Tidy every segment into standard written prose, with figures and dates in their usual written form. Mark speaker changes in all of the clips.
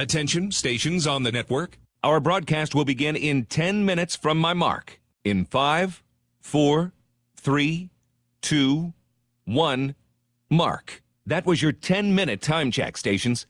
Speaker 1: Attention, stations on the network. Our broadcast will begin in 10 minutes from my mark. In 5, 4, 3, 2, 1, mark. That was your 10-minute time check, stations.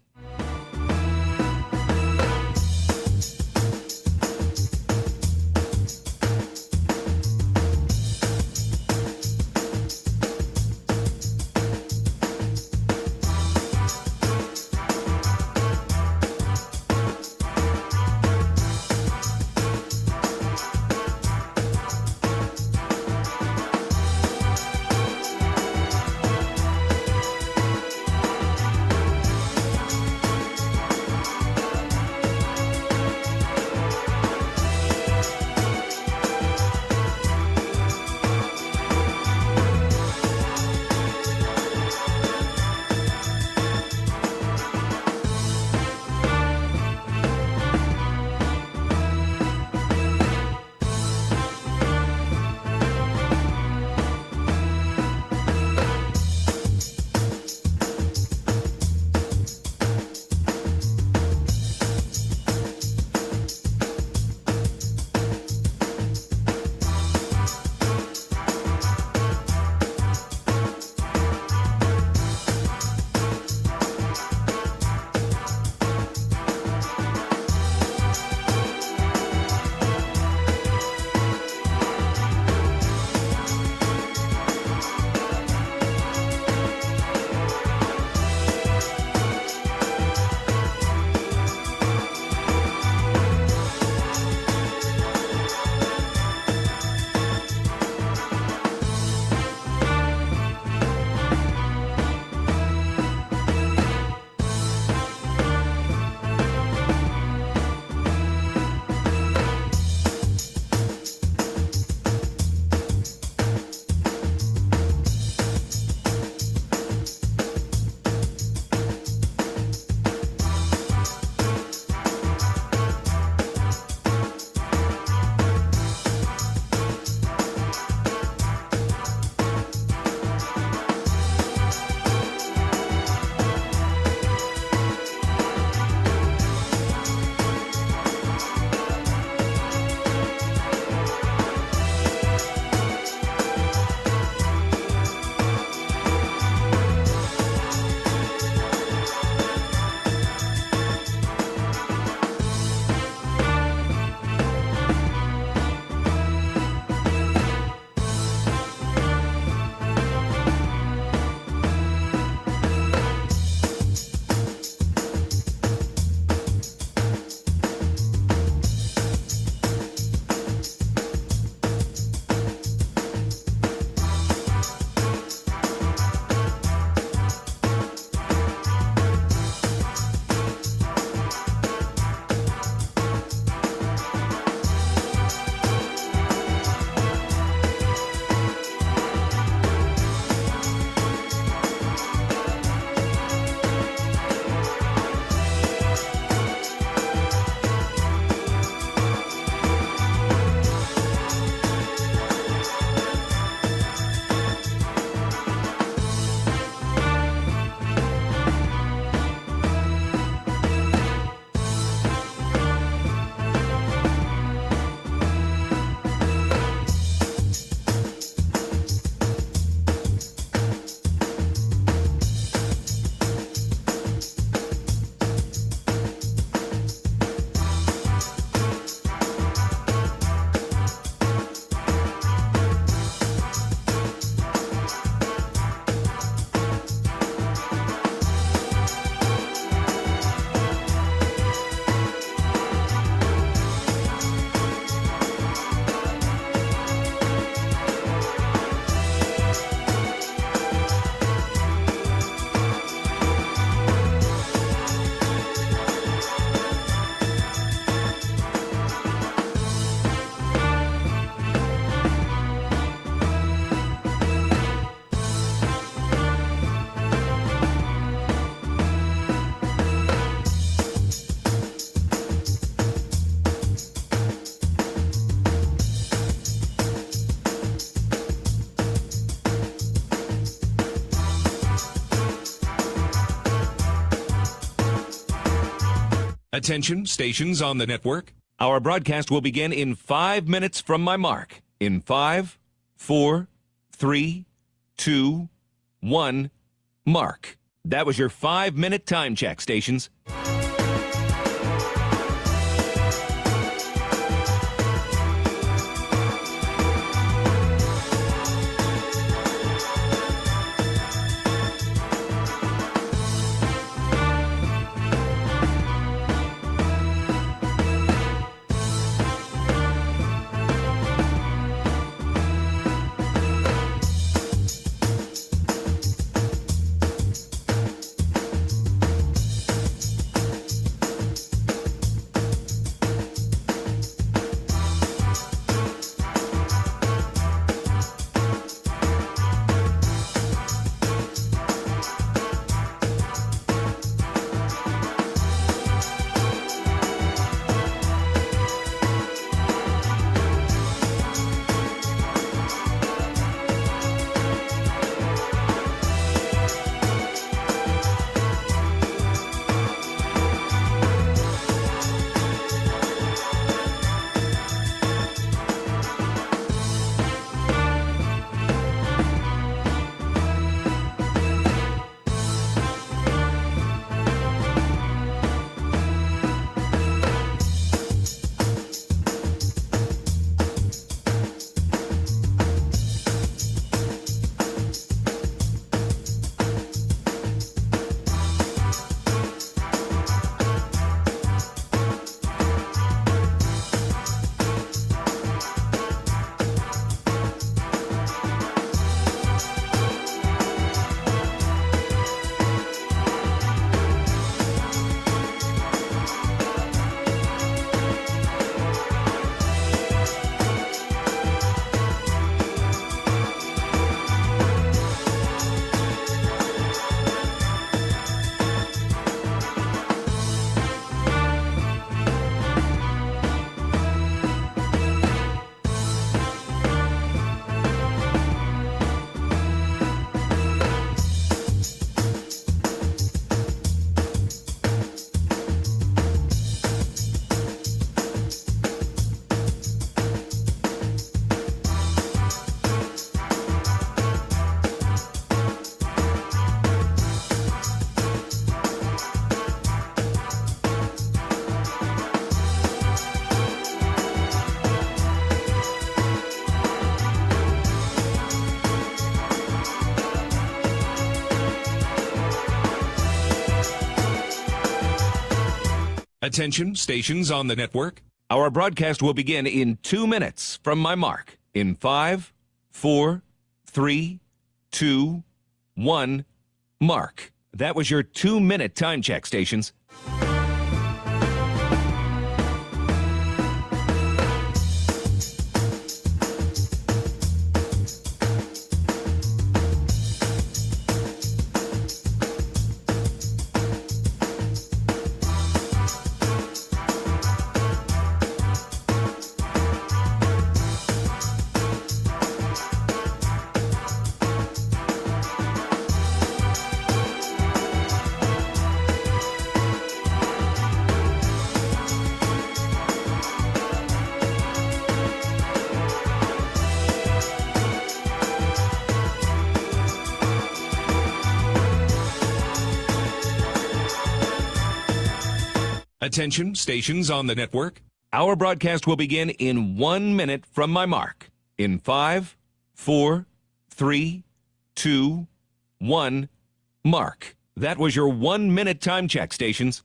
Speaker 1: Attention, stations on the network. Our broadcast will begin in 5 minutes from my mark. In 5, 4, 3, 2, 1, mark. That was your 5-minute time check, stations. Attention, stations on the network. Our broadcast will begin in 2 minutes from my mark. In 5, 4, 3, 2, 1, mark. That was your 2-minute time check, stations. Attention, stations on the network. Our broadcast will begin in 1 minute from my mark. In 5, 4, 3, 2, 1, mark. That was your 1-minute time check, stations.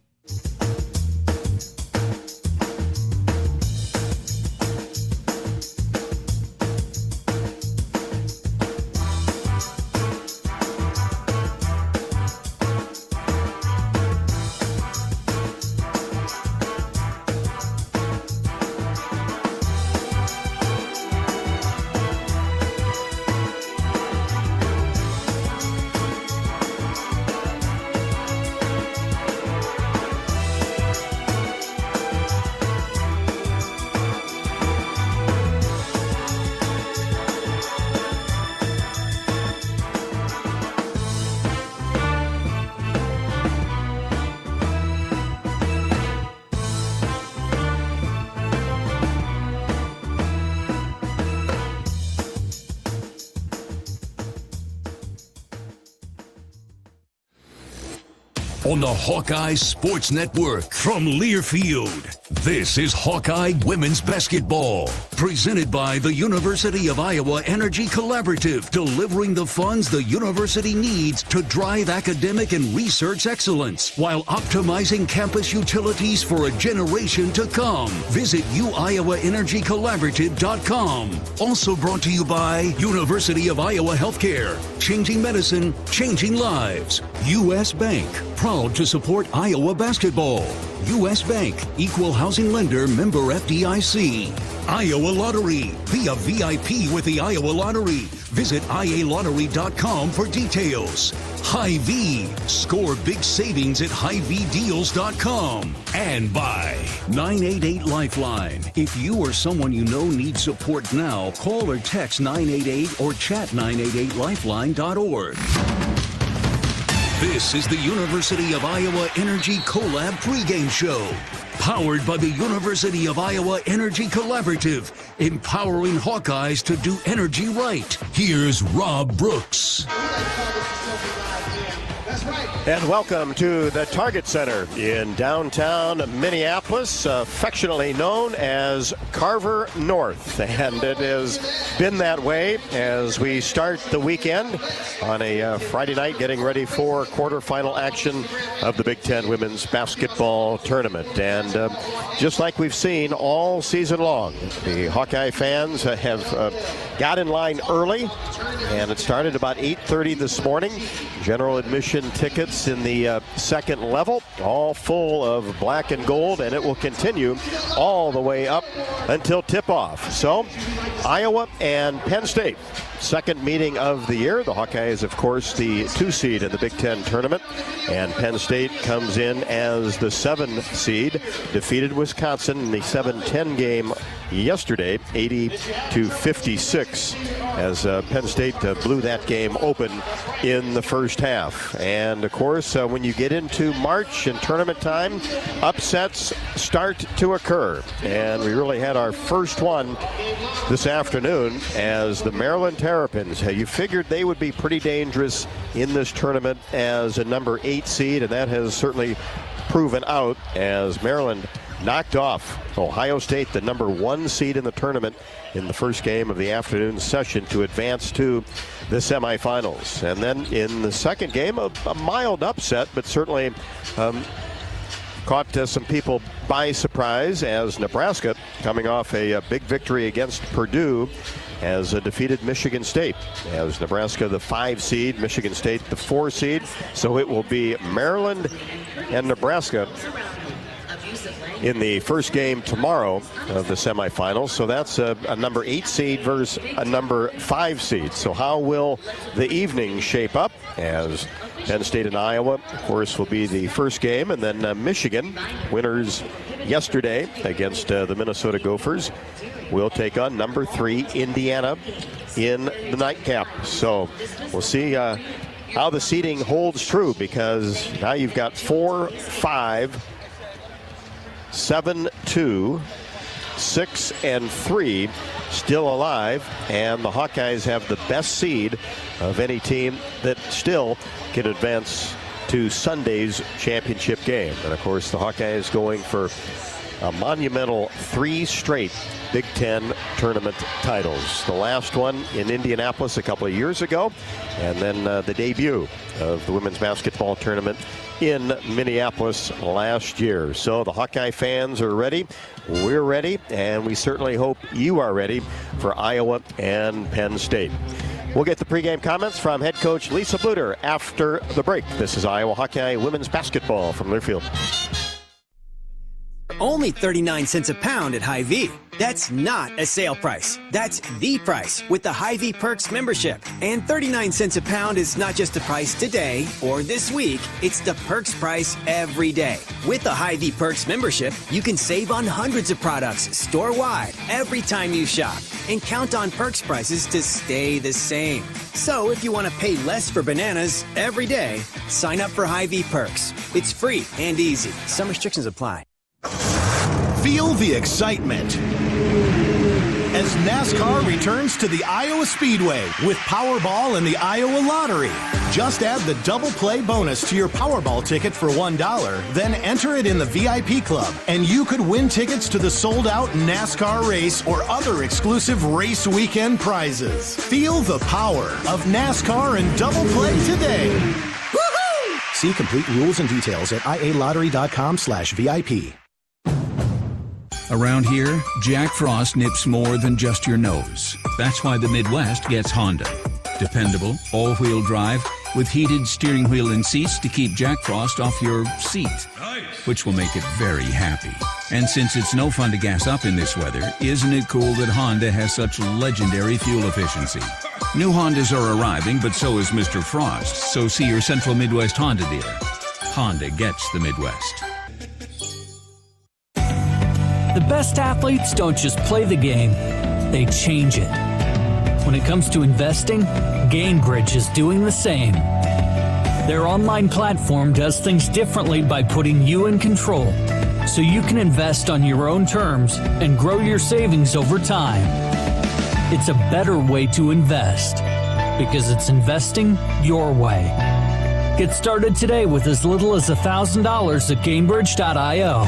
Speaker 2: on the Hawkeyes Sports Network. From Learfield, this is Hawkeye Women's Basketball. Presented by the University of Iowa Energy Collaborative, delivering the funds the university needs to drive academic and research excellence while optimizing campus utilities for a generation to come. Visit uiowaenergycollaborative.com. Also brought to you by University of Iowa Healthcare. Changing medicine, changing lives. U.S. Bank, proud to support Iowa basketball. U.S. Bank, equal housing lender, member FDIC. Iowa Lottery, be a VIP with the Iowa Lottery. Visit ialottery.com for details. Hy-Vee, score big savings at HyVeeDeals.com. And by 988 Lifeline. If you or someone you know needs support now, call or text 988 or chat 988lifeline.org. This is the University of Iowa Energy Collab pregame show. Powered by the University of Iowa Energy Collaborative, empowering Hawkeyes to do energy right. Here's Rob Brooks.
Speaker 3: And welcome to the Target Center in downtown Minneapolis, affectionately known as Carver North. And it has been that way as we start the weekend on a Friday night, getting ready for quarterfinal action of the Big Ten Women's Basketball Tournament. And just like we've seen all season long, the Hawkeye fans have got in line early, and it started about 8:30 this morning. General admission tickets in the second level, all full of black and gold, and it will continue all the way up until tip-off. So, Iowa and Penn State, second meeting of the year. The Hawkeyes, of course, the 2 seed in the Big Ten tournament, and Penn State comes in as the 7 seed, defeated Wisconsin in the 7-10 game yesterday, 80-56, as Penn State blew that game open in the first half. And of course, when you get into March and tournament time, upsets start to occur. And we really had our first one this afternoon as the Maryland Terrapins. You figured they would be pretty dangerous in this tournament as a number 8 seed, and that has certainly proven out as Maryland knocked off Ohio State, the number 1 seed in the tournament, in the first game of the afternoon session to advance to the semifinals. And then in the second game, a mild upset, but certainly caught some people by surprise as Nebraska, coming off a big victory against Purdue, has defeated Michigan State. As Nebraska the 5 seed, Michigan State the 4 seed. So it will be Maryland and Nebraska in the first game tomorrow of the semifinals. So that's a number 8 seed versus a number 5 seed. So how will the evening shape up? As Penn State and Iowa, of course, will be the first game, and then Michigan, winners yesterday against the Minnesota Gophers, will take on number 3 Indiana in the nightcap. So we'll see how the seeding holds true, because now you've got 4, 5, 7, 2, 6, and 3 still alive, and the Hawkeyes have the best seed of any team that still can advance to Sunday's championship game. And of course, the Hawkeyes going for a monumental 3 straight Big Ten tournament titles. The last one in Indianapolis a couple of years ago, and then the debut of the women's basketball tournament in Minneapolis last year. So the Hawkeye fans are ready, we're ready, and we certainly hope you are ready for Iowa and Penn State. We'll get the pregame comments from head coach Lisa Blutter after the break. This is Iowa Hawkeye women's basketball from Learfield.
Speaker 4: Only 39 cents a pound at Hy-Vee. That's not a sale price. That's the price with the Hy-Vee Perks membership. And 39 cents a pound is not just the price today or this week. It's the Perks price every day. With the Hy-Vee Perks membership, you can save on hundreds of products store-wide every time you shop. And count on Perks prices to stay the same. So if you want to pay less for bananas every day, sign up for Hy-Vee Perks. It's free and easy. Some restrictions apply.
Speaker 5: Feel the excitement. as NASCAR returns to the Iowa Speedway with Powerball and the Iowa Lottery. Just add the double play bonus to your Powerball ticket for $1, then enter it in the VIP club, and you could win tickets to the sold-out NASCAR race or other exclusive race weekend prizes. Feel the power of NASCAR and double play today. Woohoo! See complete rules and details at ialottery.com/VIP.
Speaker 6: Around here, Jack Frost nips more than just your nose. That's why the Midwest gets Honda. Dependable, all-wheel drive, with heated steering wheel and seats to keep Jack Frost off your seat, which will make it very happy. And since it's no fun to gas up in this weather, isn't it cool that Honda has such legendary fuel efficiency? New Hondas are arriving, but so is Mr. Frost, so see your Central Midwest Honda dealer. Honda gets the Midwest.
Speaker 7: The best athletes don't just play the game, they change it. When it comes to investing, GameBridge is doing the same. Their online platform does things differently by putting you in control, so you can invest on your own terms and grow your savings over time. It's a better way to invest, because it's investing your way. Get started today with as little as $1,000 at GameBridge.io.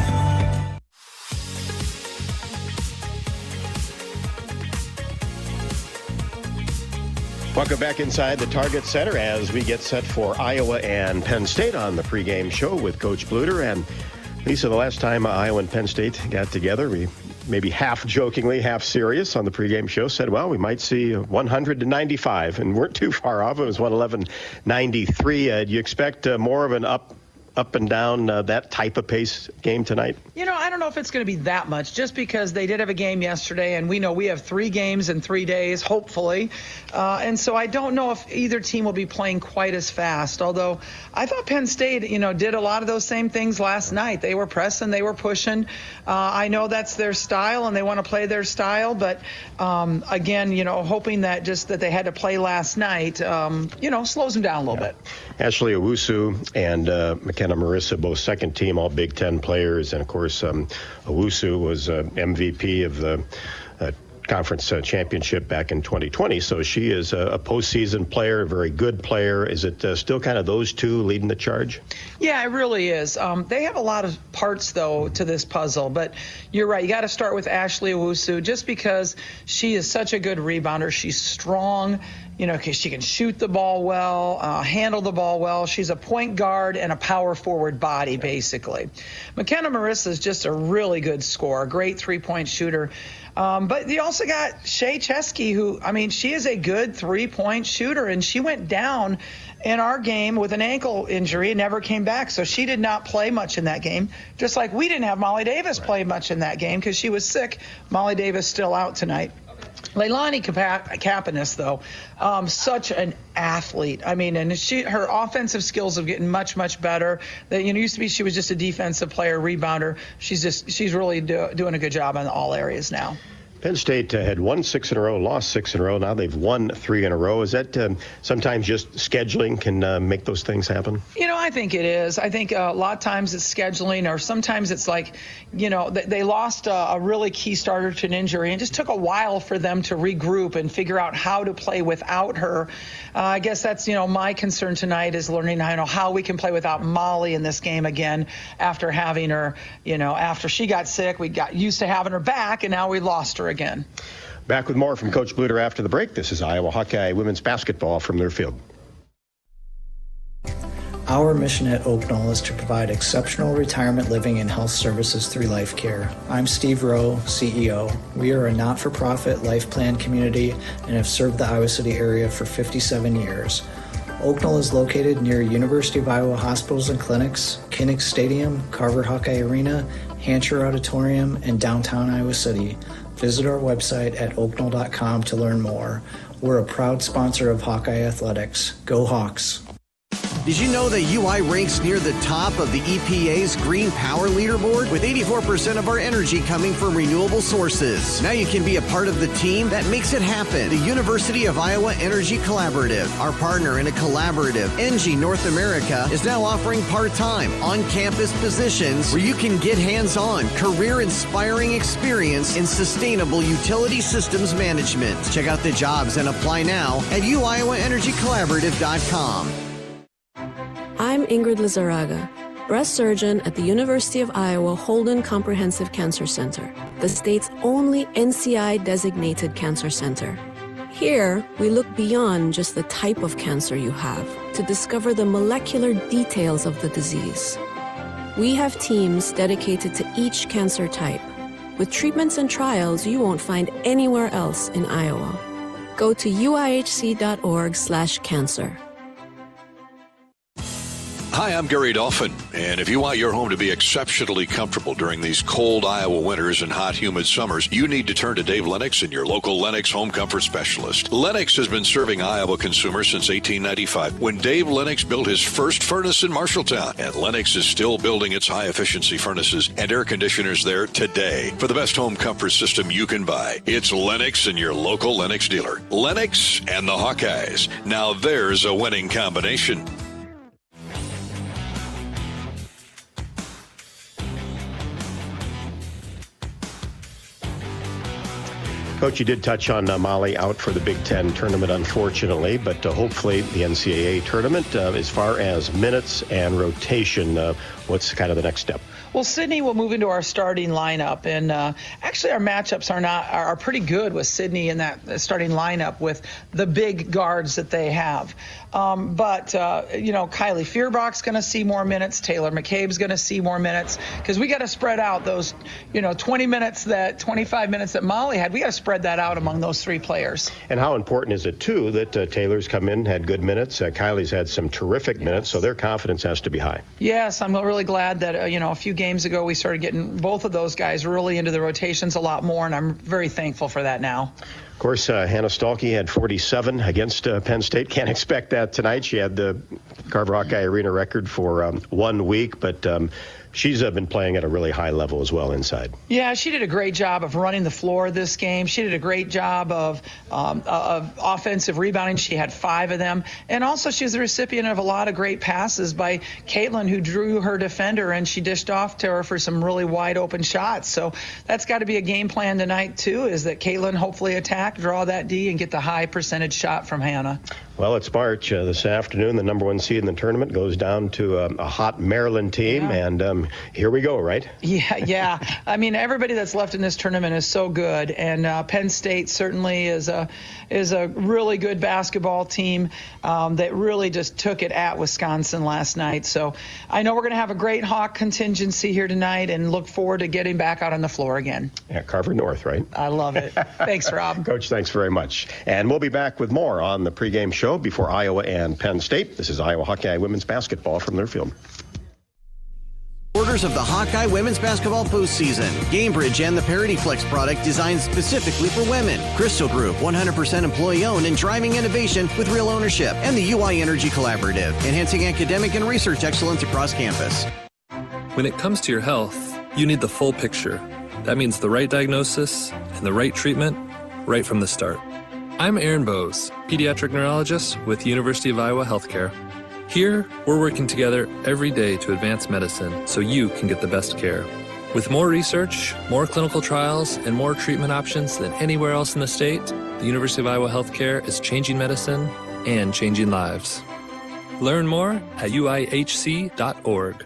Speaker 3: Welcome back inside the Target Center as we get set for Iowa and Penn State on the pregame show with Coach Blutter. And Lisa, the last time Iowa and Penn State got together, we maybe half jokingly, half serious on the pregame show said, well, we might see 100-95, and weren't too far off. It was 111-93. Do you expect more of an up and down, that type of pace game tonight?
Speaker 8: You know, I don't know if it's going to be that much, just because they did have a game yesterday, and we know we have 3 games in 3 days, hopefully. And so I don't know if either team will be playing quite as fast, although I thought Penn State, did a lot of those same things last night. They were pressing, they were pushing. I know that's their style, and they want to play their style, but again, hoping that just that they had to play last night, slows them down a little bit.
Speaker 3: Ashley Owusu and McKenna Marissa, both second team All Big Ten players. And, of course, Owusu was MVP of the conference championship back in 2020. So she is a postseason player, a very good player. Is it still kind of those two leading the charge?
Speaker 8: Yeah, it really is. They have a lot of parts, though, to this puzzle. But you're right. You got to start with Ashley Owusu just because she is such a good rebounder. She's strong. She can shoot the ball well, handle the ball well. She's a point guard and a power forward body, basically. McKenna Marissa is just a really good scorer, great three-point shooter. But you also got Shea Chesky, who, she is a good three-point shooter, and she went down in our game with an ankle injury and never came back. So she did not play much in that game, just like we didn't have Molly Davis play much in that game because she was sick. Molly Davis still out tonight. Leilani Kapanis, though, such an athlete. And her offensive skills have gotten much, much better. Used to be she was just a defensive player, rebounder. She's really doing a good job in all areas now.
Speaker 3: Penn State had won 6 in a row, lost 6 in a row. Now they've won 3 in a row. Is that sometimes just scheduling can make those things happen?
Speaker 8: I think it is. I think a lot of times it's scheduling, or sometimes it's like, they lost a really key starter to an injury, and it just took a while for them to regroup and figure out how to play without her. I guess that's, my concern tonight is learning how we can play without Molly in this game again after having her, after she got sick. We got used to having her back, and now we lost her again.
Speaker 3: Back with more from Coach Blutter after the break. This is Iowa Hawkeye women's basketball from their field.
Speaker 9: Our mission at Oak Knoll is to provide exceptional retirement living and health services through life care. I'm Steve Rowe, CEO. We are a not-for-profit life plan community and have served the Iowa City area for 57 years. Oak Knoll is located near University of Iowa hospitals and clinics, Kinnick Stadium, Carver Hawkeye Arena, Hancher Auditorium, and downtown Iowa City. Visit our website at oaknoll.com to learn more. We're a proud sponsor of Hawkeye Athletics. Go Hawks!
Speaker 10: Did you know that UI ranks near the top of the EPA's Green Power Leaderboard, with 84% of our energy coming from renewable sources? Now you can be a part of the team that makes it happen. The University of Iowa Energy Collaborative, our partner in a collaborative, ENGIE North America, is now offering part-time, on-campus positions where you can get hands-on, career-inspiring experience in sustainable utility systems management. Check out the jobs and apply now at uiowaenergycollaborative.com.
Speaker 11: I'm Ingrid Lizarraga, breast surgeon at the University of Iowa Holden Comprehensive Cancer Center, the state's only NCI-designated cancer center. Here, we look beyond just the type of cancer you have to discover the molecular details of the disease. We have teams dedicated to each cancer type, with treatments and trials you won't find anywhere else in Iowa. Go to uihc.org/cancer.
Speaker 12: Hi, I'm Gary Dolphin, and if you want your home to be exceptionally comfortable during these cold Iowa winters and hot, humid summers, you need to turn to Dave Lennox and your local Lennox home comfort specialist. Lennox has been serving Iowa consumers since 1895, when Dave Lennox built his first furnace in Marshalltown, and Lennox is still building its high-efficiency furnaces and air conditioners there today. For the best home comfort system you can buy, it's Lennox and your local Lennox dealer. Lennox and the Hawkeyes. Now there's a winning combination.
Speaker 3: Coach, you did touch on Molly out for the Big Ten tournament, unfortunately, but hopefully the NCAA tournament, as far as minutes and rotation, what's kind of the next step?
Speaker 8: Well, Sydney will move into our starting lineup, and actually our matchups are pretty good with Sydney in that starting lineup with the big guards that they have. But Kylie Feuerbach's going to see more minutes. Taylor McCabe's going to see more minutes, because we got to spread out those, 25 minutes that Molly had. We got to spread that out among those three players.
Speaker 3: And how important is it, too, that Taylor's come in, had good minutes. Kylie's had some terrific minutes, so their confidence has to be high.
Speaker 8: Yes, I'm really glad that, a few games ago we started getting both of those guys really into the rotations a lot more, and I'm very thankful for that now.
Speaker 3: Of course, Hannah Stahlke had 47 against Penn State. Can't expect that tonight. She had the Carver Hawkeye Arena record for 1 week, but she's been playing at a really high level as well inside.
Speaker 8: Yeah, she did a great job of running the floor this game. She did a great job of offensive rebounding. She had 5 of them. And also she's the recipient of a lot of great passes by Caitlin, who drew her defender, and she dished off to her for some really wide open shots. So that's got to be a game plan tonight, too, is that Caitlin hopefully attack, draw that D, and get the high percentage shot from Hannah.
Speaker 3: Well, it's March. This afternoon, the number 1 seed in the tournament goes down to a hot Maryland team, and here we go, right?
Speaker 8: Yeah. I mean, everybody that's left in this tournament is so good, and Penn State certainly is a really good basketball team that really just took it at Wisconsin last night. So I know we're going to have a great Hawk contingency here tonight, and look forward to getting back out on the floor again.
Speaker 3: Yeah, Carver North, right?
Speaker 8: I love it. Thanks, Rob.
Speaker 3: Coach, thanks very much. And we'll be back with more on the pregame show before Iowa and Penn State. This is Iowa Hawkeye women's basketball from their field.
Speaker 10: Orders of the Hawkeye women's basketball postseason. GameBridge and the Parity Flex product designed specifically for women. Crystal Group, 100% employee-owned and driving innovation with real ownership. And the UI Energy Collaborative, enhancing academic and research excellence across campus.
Speaker 13: When it comes to your health, you need the full picture. That means the right diagnosis and the right treatment right from the start. I'm Aaron Bose, pediatric neurologist with University of Iowa Healthcare. Here, we're working together every day to advance medicine so you can get the best care. With more research, more clinical trials, and more treatment options than anywhere else in the state, the University of Iowa Healthcare is changing medicine and changing lives. Learn more at uihc.org.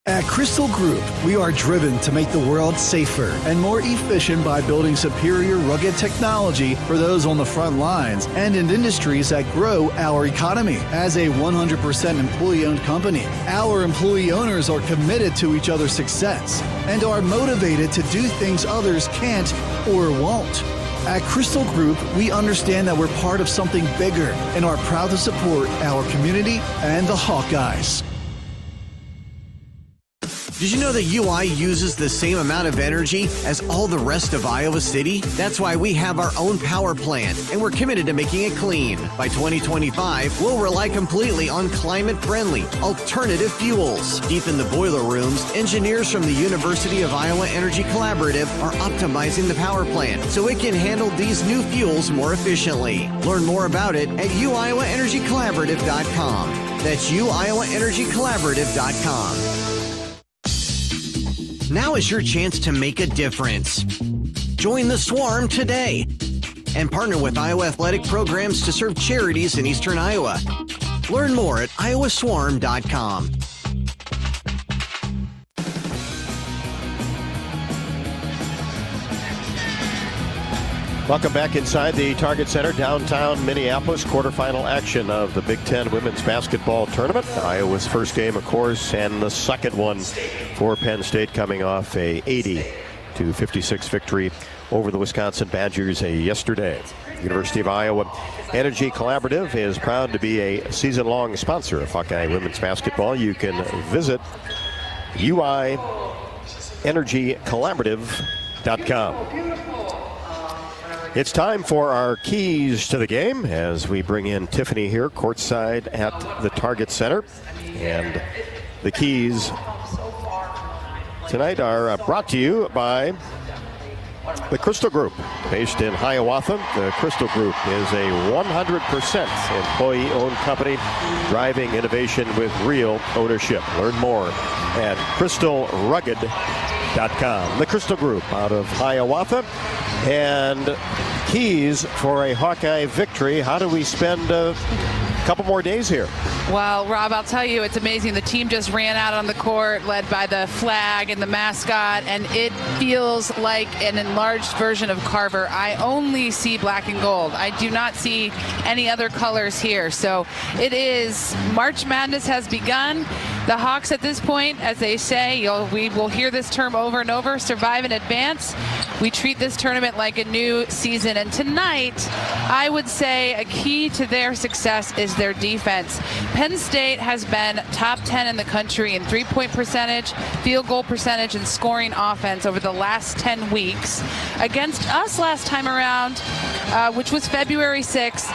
Speaker 14: At Crystal Group, we are driven to make the world safer and more efficient by building superior rugged technology for those on the front lines and in industries that grow our economy. As a 100% employee-owned company, our employee owners are committed to each other's success and are motivated to do things others can't or won't. At Crystal Group, we understand that we're part of something bigger and are proud to support our community and the Hawkeyes.
Speaker 10: Did you know that UI uses the same amount of energy as all the rest of Iowa City? That's why we have our own power plant, and we're committed to making it clean. By 2025, we'll rely completely on climate-friendly, alternative fuels. Deep in the boiler rooms, engineers from the University of Iowa Energy Collaborative are optimizing the power plant so it can handle these new fuels more efficiently. Learn more about it at uiowaenergycollaborative.com. That's uiowaenergycollaborative.com. Now is your chance to make a difference. Join the Swarm today and partner with Iowa Athletic Programs to serve charities in Eastern Iowa. Learn more at iowaswarm.com.
Speaker 3: Welcome back inside the Target Center, downtown Minneapolis. Quarterfinal action of the Big Ten women's basketball tournament. Iowa's first game, of course, and the second one for Penn State, coming off a 80-56 victory over the Wisconsin Badgers yesterday. University of Iowa Energy Collaborative is proud to be a season-long sponsor of Hawkeye women's basketball. You can visit uienergycollaborative.com. It's time for our keys to the game as we bring in Tiffany here courtside at the Target Center. And the keys tonight are brought to you by the Crystal Group, based in Hiawatha. The Crystal Group is a 100% employee-owned company driving innovation with real ownership. Learn more at crystalrugged.com. The Crystal Group out of Hiawatha. And keys for a Hawkeye victory. How do we spend a couple more days here?
Speaker 15: Well, Rob, I'll tell you, it's amazing. The team just ran out on the court, led by the flag and the mascot, and it feels like an enlarged version of Carver. I only see black and gold. I do not see any other colors here. So it is, March Madness has begun. The Hawks at this point, as they say, we will hear this term over and over, survive and advance. We treat this tournament like a new season. And tonight, I would say a key to their success is their defense. Penn State has been top 10 in the country in three-point percentage, field goal percentage, and scoring offense over the last 10 weeks. Against us last time around, which was February 6th,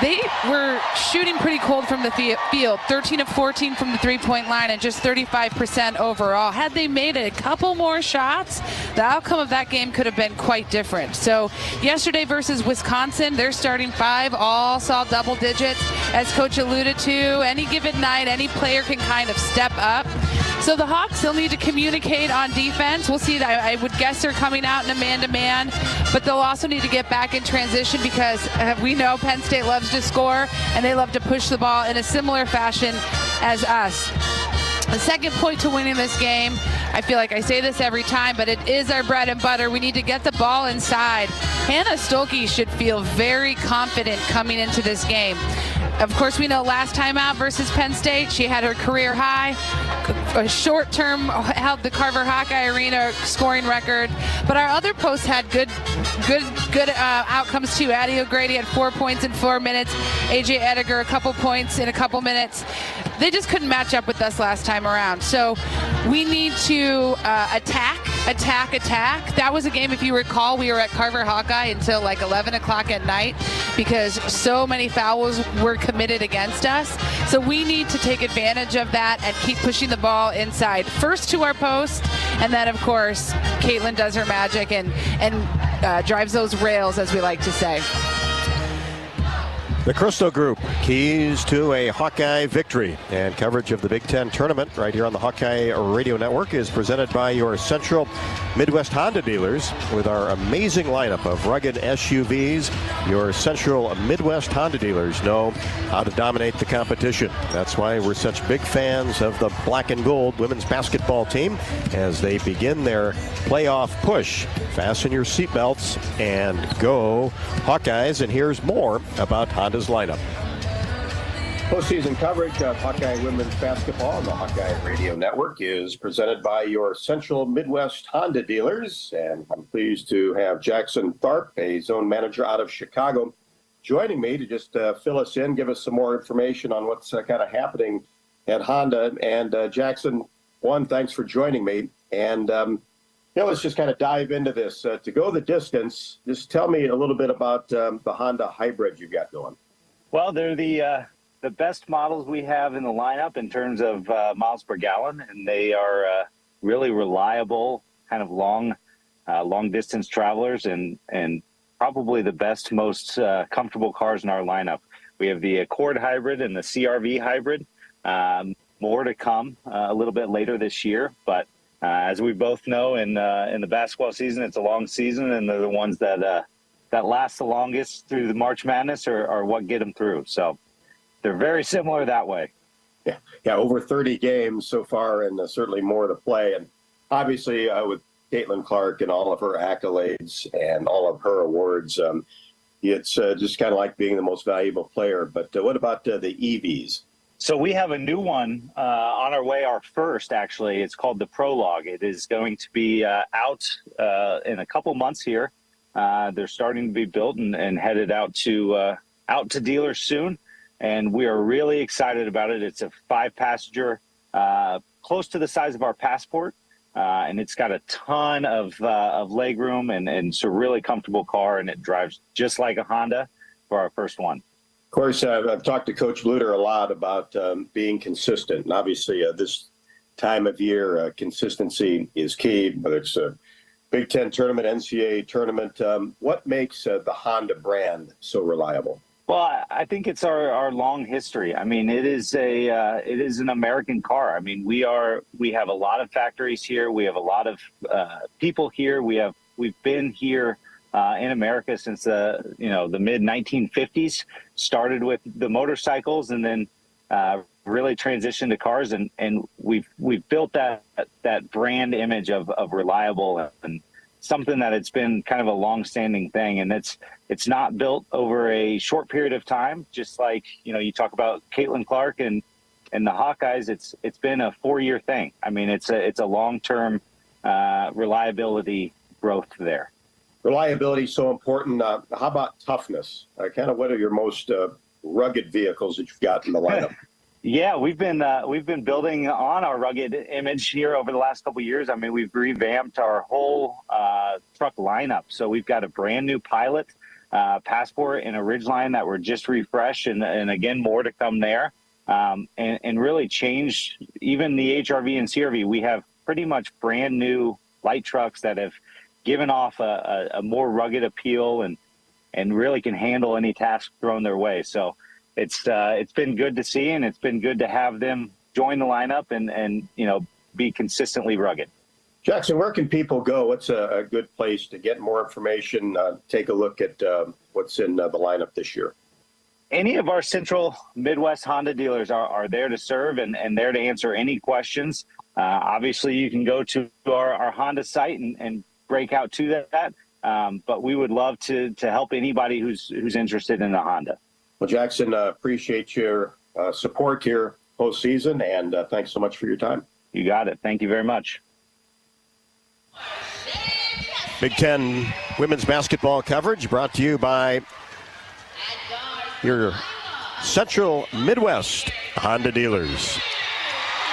Speaker 15: they were shooting pretty cold from the field, 13 of 14 from the three-point line and just 35% overall. Had they made a couple more shots, the outcome of that game could have been quite different. So yesterday versus Wisconsin, their starting five all saw double digits. As Coach alluded to, any given night, any player can kind of step up. So the Hawks still need to communicate on defense. We'll see. I would guess they're coming out in a man-to-man, but they'll also need to get back in transition because we know Penn State loves to score, and they love to push the ball in a similar fashion as us. The second point to winning this game, I feel like I say this every time, but it is our bread and butter. We need to get the ball inside. Hannah Stolke should feel very confident coming into this game. Of course, we know last time out versus Penn State, she had her career high. A short term held the Carver Hawkeye Arena scoring record. But our other posts had good outcomes too. Addie O'Grady had 4 points in 4 minutes. AJ Ediger a couple points in a couple minutes. They just couldn't match up with us last time around. So we need to attack. That was a game, if you recall, we were at Carver Hawkeye until like 11 o'clock at night because so many fouls were committed against us. So we need to take advantage of that and keep pushing the ball inside. First to our post, and then, of course, Caitlin does her magic and drives those rails, as we like to say.
Speaker 3: The Crystal Group, keys to a Hawkeye victory. And coverage of the Big Ten tournament right here on the Hawkeye Radio Network is presented by your Central Midwest Honda dealers with our amazing lineup of rugged SUVs. Your Central Midwest Honda dealers know how to dominate the competition. That's why we're such big fans of the black and gold women's basketball team as they begin their playoff push. Fasten your seatbelts and go Hawkeyes. And here's more about Honda's lineup. Postseason coverage of Hawkeye women's basketball on the Hawkeye Radio Network is presented by your Central Midwest Honda dealers. And I'm pleased to have Jackson Tharp, a zone manager out of Chicago, joining me to just fill us in, give us some more information on what's kind of happening at Honda. And Jackson, One, thanks for joining me. And, let's just kind of dive into this. To go the distance, just tell me a little bit about the Honda hybrid you've got going.
Speaker 16: Well, they're the best models we have in the lineup in terms of miles per gallon, and they are really reliable, kind of long distance travelers, and probably the best, most comfortable cars in our lineup. We have the Accord hybrid and the CRV hybrid. More to come a little bit later this year, but as we both know, in the basketball season, it's a long season, and they're the ones that last the longest through the March Madness are what get them through. So they're very similar that way.
Speaker 3: Yeah, over 30 games so far, and certainly more to play. And obviously, with Caitlin Clark and all of her accolades and all of her awards, it's just kind of like being the most valuable player. But what about the EVs?
Speaker 16: So we have a new one on our way, our first, actually. It's called the Prologue. It is going to be out in a couple months here. They're starting to be built and headed out to dealers soon. And we are really excited about it. It's a 5-passenger, close to the size of our Passport. And it's got a ton of leg room, and it's a really comfortable car, and it drives just like a Honda for our first one.
Speaker 3: Of course, I've talked to Coach Blutter a lot about being consistent. And obviously, this time of year, consistency is key, whether it's a Big Ten tournament, NCAA tournament. What makes the Honda brand so reliable?
Speaker 16: Well, I think it's our long history. I mean, it is an American car. I mean, we have a lot of factories here. We have a lot of people here. We've been here in America since the mid 1950s. Started with the motorcycles, and then really transitioned to cars, and we've built that brand image of reliable and something that it's been kind of a long-standing thing, and it's not built over a short period of time. Just like you talk about Caitlin Clark and the Hawkeyes, it's been a 4-year thing. I mean, it's a long-term reliability growth there.
Speaker 3: Reliability is so important. How about toughness? Kind of what are your most rugged vehicles that you've got in the lineup?
Speaker 16: Yeah, we've been building on our rugged image here over the last couple of years. I mean, we've revamped our whole truck lineup. So we've got a brand new Pilot, Passport, and a Ridgeline that were just refreshed, and again, more to come there. And really changed even the HRV and CRV. We have pretty much brand new light trucks that have given off a more rugged appeal and really can handle any task thrown their way. So it's been good to see, and it's been good to have them join the lineup and be consistently rugged.
Speaker 3: Jackson, where can people go? What's a good place to get more information, take a look at what's in the lineup this year?
Speaker 16: Any of our Central Midwest Honda dealers are there to serve and there to answer any questions. Obviously, you can go to our Honda site and break out to that, but we would love to help anybody who's interested in a Honda.
Speaker 3: Well, Jackson, appreciate your support here postseason, and thanks so much for your time.
Speaker 16: You got it. Thank you very much.
Speaker 3: Big Ten women's basketball coverage brought to you by your Central Midwest Honda dealers.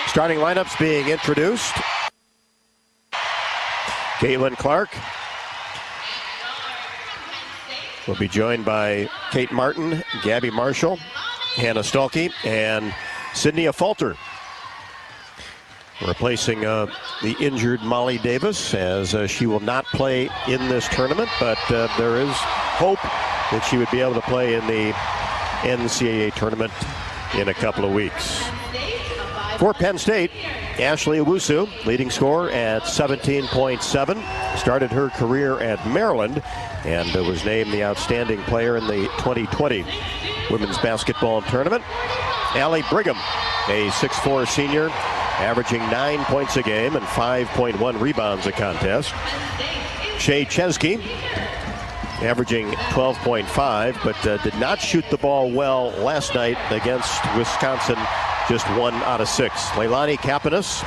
Speaker 3: Starting lineups being introduced. Caitlin Clark will be joined by Kate Martin, Gabby Marshall, Hannah Stulke, and Sydney Falter. Replacing the injured Molly Davis, as she will not play in this tournament, but there is hope that she would be able to play in the NCAA tournament in a couple of weeks. For Penn State, Ashley Owusu, leading scorer at 17.7, started her career at Maryland and was named the outstanding player in the 2020 women's basketball tournament. Allie Brigham, a 6'4 senior, averaging 9 points a game and 5.1 rebounds a contest. Shea Chesky, averaging 12.5, but did not shoot the ball well last night against Wisconsin, just 1 out of 6. Leilani Kapanis,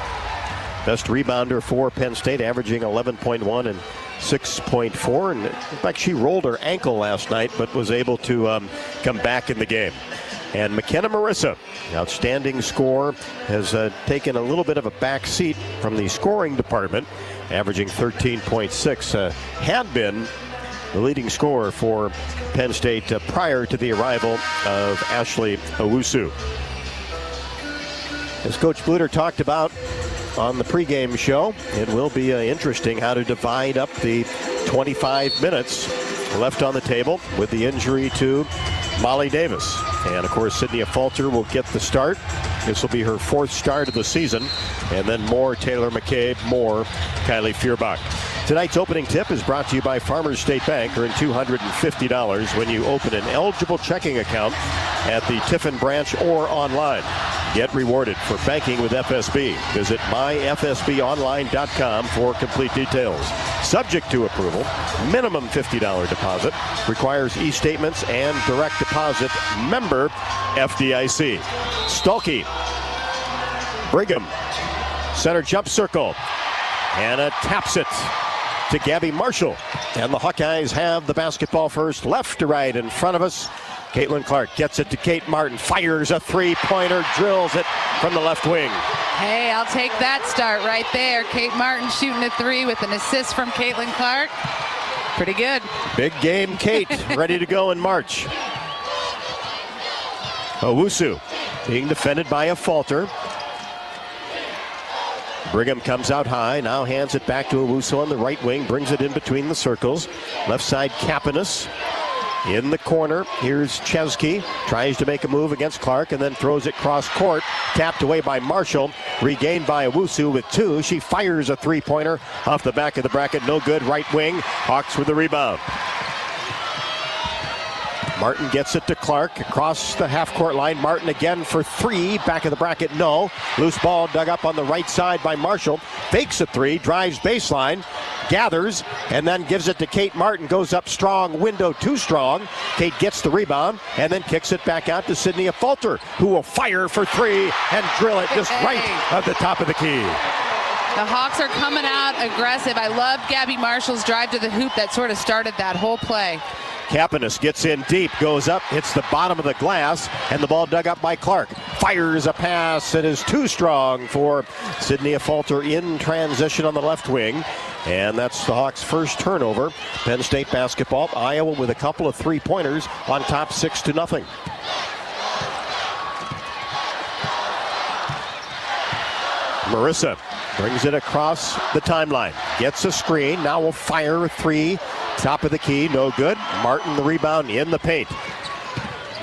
Speaker 3: best rebounder for Penn State, averaging 11.1 and 6.4. And in fact, she rolled her ankle last night, but was able to come back in the game. And McKenna Marissa, outstanding score, has taken a little bit of a back seat from the scoring department, averaging 13.6. Had been the leading scorer for Penn State prior to the arrival of Ashley Owusu. As Coach Blutter talked about on the pregame show, it will be interesting how to divide up the 25 minutes left on the table with the injury to Molly Davis. And, of course, Sydney Falter will get the start. This will be her 4th start of the season. And then more Taylor McCabe, more Kylie Feuerbach. Tonight's opening tip is brought to you by Farmers State Bank. Earn $250 when you open an eligible checking account at the Tiffin branch or online. Get rewarded for banking with FSB. Visit myfsbonline.com for complete details. Subject to approval, minimum $50 deposit. Requires e-statements and direct deposit. Member FDIC. Stolke. Brigham. Center jump circle. Hannah taps it to Gabby Marshall. And the Hawkeyes have the basketball first, left to right in front of us. Caitlin Clark gets it to Kate Martin, fires a three-pointer, drills it from the left wing.
Speaker 15: Hey, I'll take that start right there. Kate Martin shooting a 3 with an assist from Caitlin Clark. Pretty good.
Speaker 3: Big game, Kate, ready to go in March. Owusu being defended by a Falter. Brigham comes out high, now hands it back to Owusu on the right wing, brings it in between the circles. Left side, Kapanis. In the corner, here's Chesky. Tries to make a move against Clark and then throws it cross court. Tapped away by Marshall. Regained by Owusu with 2. She fires a three-pointer off the back of the bracket. No good. Right wing. Hawks with the rebound. Martin gets it to Clark across the half-court line. Martin again for 3. Back of the bracket, no. Loose ball dug up on the right side by Marshall. Fakes a 3, drives baseline, gathers, and then gives it to Kate Martin. Goes up strong, window too strong. Kate gets the rebound and then kicks it back out to Sydney Falter, who will fire for 3 and drill it just right at the top of the key.
Speaker 15: The Hawks are coming out aggressive. I love Gabby Marshall's drive to the hoop that sort of started that whole play.
Speaker 3: Kapanis gets in deep, goes up, hits the bottom of the glass, and the ball dug up by Clark. Fires a pass that is too strong for Sydney Falter in transition on the left wing. And that's the Hawks' first turnover. Penn State basketball. Iowa with a couple of three-pointers on top 6-0. Marissa brings it across the timeline. Gets a screen. Now will fire a 3. Top of the key, no good. Martin the rebound in the paint.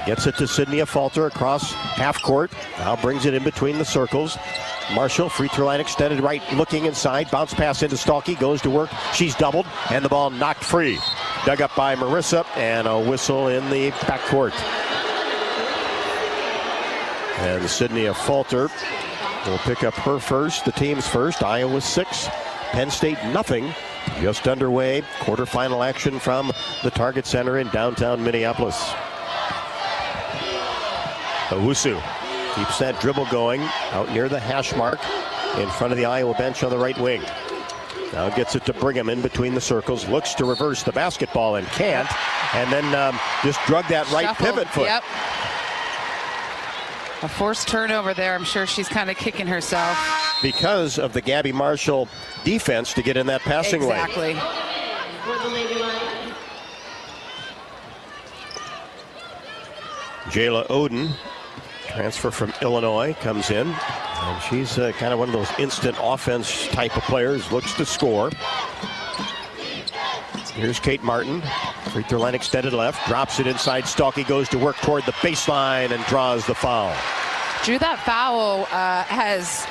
Speaker 3: Gets it to Sydney Falter across half court. Now brings it in between the circles. Marshall, free throw line extended right, looking inside. Bounce pass into Stolke, goes to work. She's doubled, and the ball knocked free. Dug up by Marissa, and a whistle in the backcourt. And Sydney Falter will pick up her first, the team's first. Iowa 6, Penn State nothing. Just underway, quarterfinal action from the Target Center in downtown Minneapolis. Owusu keeps that dribble going out near the hash mark in front of the Iowa bench on the right wing. Now gets it to Brigham in between the circles, looks to reverse the basketball and can't, and then just drug that right pivot foot.
Speaker 15: Yep. A forced turnover there. I'm sure she's kind of kicking herself.
Speaker 3: Because of the Gabby Marshall defense to get in that passing lane.
Speaker 15: Exactly.
Speaker 3: Jayla Oden, transfer from Illinois, comes in. And she's kind of one of those instant offense type of players, looks to score. Here's Kate Martin. Free throw line extended left. Drops it inside. Stolke goes to work toward the baseline and draws the foul.
Speaker 15: Drew, that foul has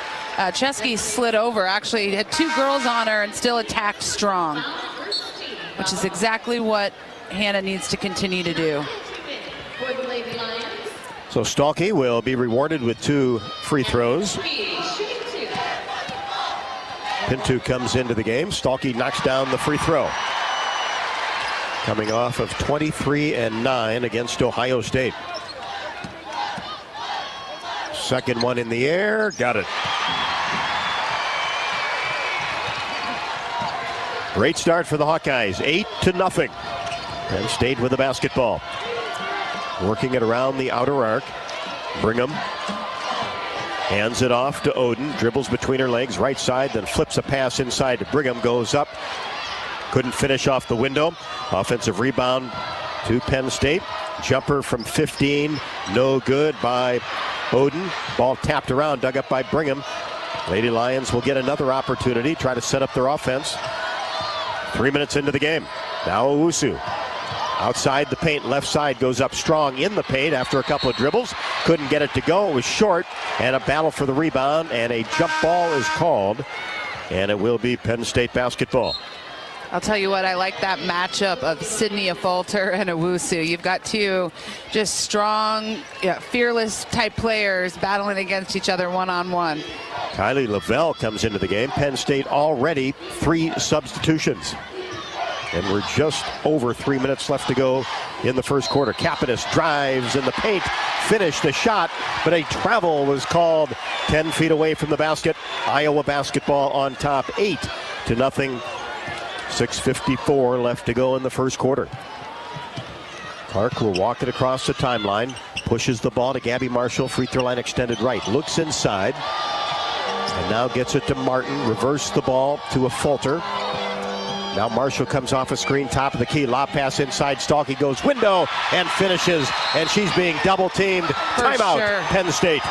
Speaker 15: Chesky slid over. Actually, had 2 girls on her and still attacked strong, which is exactly what Hannah needs to continue to do.
Speaker 3: So Stolke will be rewarded with 2 free throws. Pinto comes into the game. Stolke knocks down the free throw. Coming off of 23-9 against Ohio State. Second one in the air, got it. Great start for the Hawkeyes, 8-0. Penn State with the basketball. Working it around the outer arc. Brigham hands it off to Oden, dribbles between her legs, right side, then flips a pass inside to Brigham, goes up, couldn't finish off the window. Offensive rebound to Penn State. Jumper from 15, no good by Oden. Ball tapped around, dug up by Brigham. Lady Lions will get another opportunity, try to set up their offense. 3 minutes into the game. Now Owusu. Outside the paint, left side, goes up strong in the paint after a couple of dribbles. Couldn't get it to go, it was short, and a battle for the rebound, and a jump ball is called, and it will be Penn State basketball.
Speaker 15: I'll tell you what, I like that matchup of Sydney Affolter and Owusu. You've got two just strong, fearless type players battling against each other one-on-one.
Speaker 3: Kylie Lavelle comes into the game. Penn State already 3 substitutions. And we're just over 3 minutes left to go in the first quarter. Capitas drives in the paint, finished the shot, but a travel was called 10 feet away from the basket. Iowa basketball on top, 8-0. 6:54 left to go in the first quarter. Clark will walk it across the timeline, pushes the ball to Gabby Marshall, free throw line extended right, looks inside, and now gets it to Martin, reverse the ball to Affolter. Now Marshall comes off a screen, top of the key, lob pass inside, Stalky goes window and finishes, and she's being double teamed. Timeout, sure. Penn State.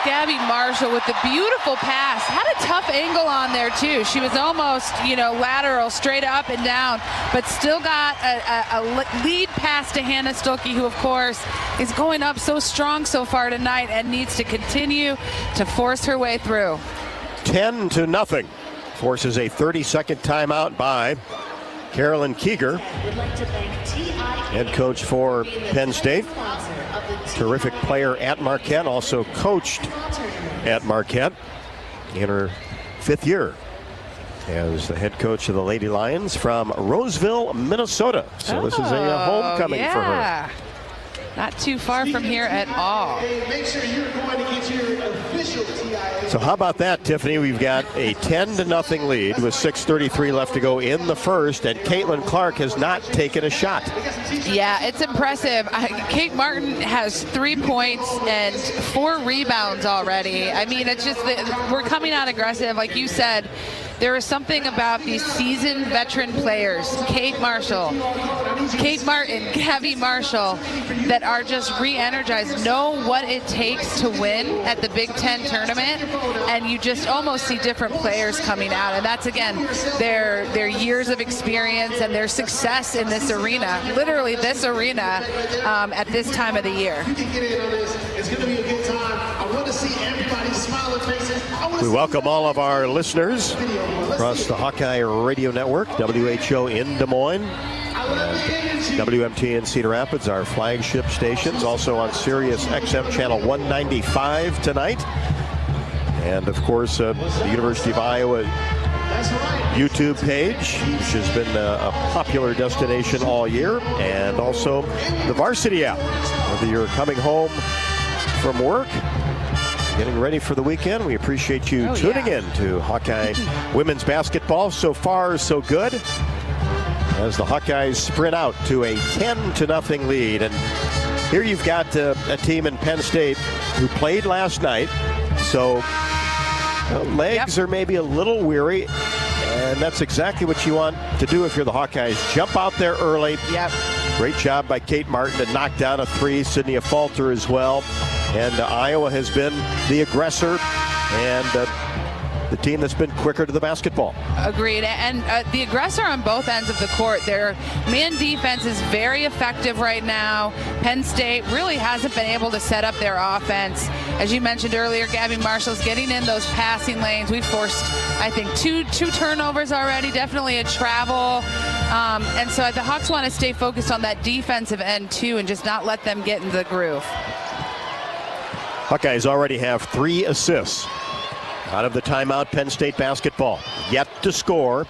Speaker 15: Gabby Marshall with the beautiful pass. Had a tough angle on there too. She was almost, lateral, straight up and down, but still got a lead pass to Hannah Stuelke, who of course is going up so strong so far tonight and needs to continue to force her way through.
Speaker 3: 10-0. Forces a 30-second timeout by Carolyn Keeger, head coach for Penn State. Terrific player at Marquette, also coached at Marquette in her 5th year as the head coach of the Lady Lions from Roseville, Minnesota. So this is a homecoming for her.
Speaker 15: Not too far from here at all.
Speaker 17: Make sure you're going to get your official TIA.
Speaker 3: So how about that, Tiffany? We've got a 10-0 lead with 6:33 left to go in the first, and Caitlin Clark has not taken a shot.
Speaker 15: Yeah, it's impressive. Kate Martin has 3 points and 4 rebounds already. I mean, it's just that we're coming out aggressive, like you said. There is something about these seasoned veteran players, Kate Martin, Gabby Marshall, that are just re-energized, know what it takes to win at the Big Ten tournament, and you just almost see different players coming out. And that's, again, their years of experience and their success in this arena, literally this arena, at this time of the year.
Speaker 17: It's going to be a good time. I want to see everybody's smiling faces.
Speaker 3: We welcome all of our listeners across the Hawkeye Radio Network, WHO in Des Moines, and WMT in Cedar Rapids, our flagship stations, also on Sirius XM channel 195 tonight. And of course, the University of Iowa YouTube page, which has been a popular destination all year, and also the Varsity app. Whether you're coming home from work, getting ready for the weekend, we appreciate you tuning in to Hawkeye women's basketball. So far, so good, as the Hawkeyes sprint out to a 10-0 lead. And here you've got a team in Penn State who played last night, so legs are maybe a little weary, and that's exactly what you want to do if you're the Hawkeyes. Jump out there early. Great job by Kate Martin to knock down a 3. Sydney Affolter as well. And Iowa has been the aggressor and the team that's been quicker to the basketball.
Speaker 15: Agreed. And the aggressor on both ends of the court. Their man defense is very effective right now. Penn State really hasn't been able to set up their offense. As you mentioned earlier, Gabby Marshall's getting in those passing lanes. We've forced, I think, two turnovers already, definitely a travel. And so the Hawks want to stay focused on that defensive end too and just not let them get into the groove.
Speaker 3: Hawkeyes already have 3 assists out of the timeout. Penn State basketball yet to score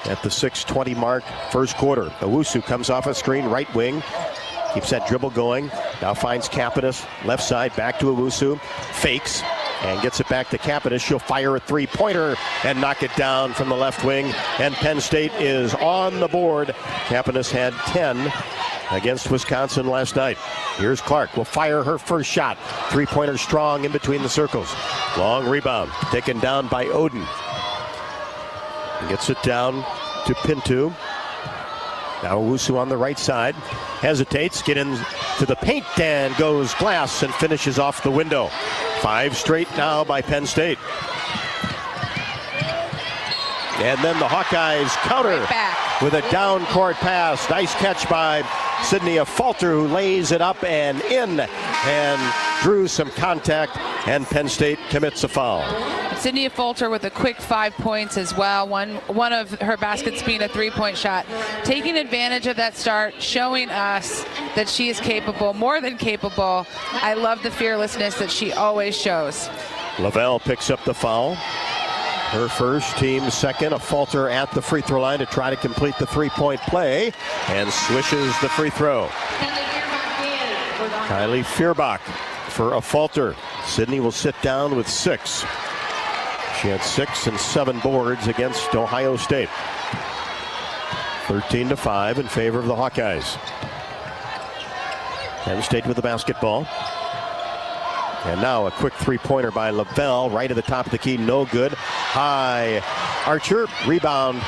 Speaker 3: at the 6:20 mark, first quarter. Owusu comes off a screen, right wing, keeps that dribble going, now finds Capitas, left side, back to Owusu, fakes and gets it back to Capitas. She'll fire a 3-pointer and knock it down from the left wing, and Penn State is on the board. Capitas had 10 against Wisconsin last night. Here's Clark. Will fire her first shot. Three-pointer strong in between the circles. Long rebound. Taken down by Oden. Gets it down to Pinto. Now Owusu on the right side. Hesitates. Get in to the paint and goes glass and finishes off the window. 5 straight now by Penn State. And then the Hawkeyes counter with a down court pass. Nice catch by Sydney Falter, who lays it up and in and drew some contact, and Penn State commits a foul.
Speaker 15: Sydney Falter with a quick 5 points as well. One of her baskets being a 3-point shot. Taking advantage of that start, showing us that she is capable, more than capable. I love the fearlessness that she always shows.
Speaker 3: Lavelle picks up the foul. Her first, team second. A Falter at the free throw line to try to complete the 3-point play and swishes the free throw. Kylie Feuerbach for a Falter. Sydney will sit down with 6. She had 6 and 7 boards against Ohio State. 13-5 in favor of the Hawkeyes. Penn State with the basketball. And now a quick 3-pointer by Lavelle, right at the top of the key, no good. High Archer, rebound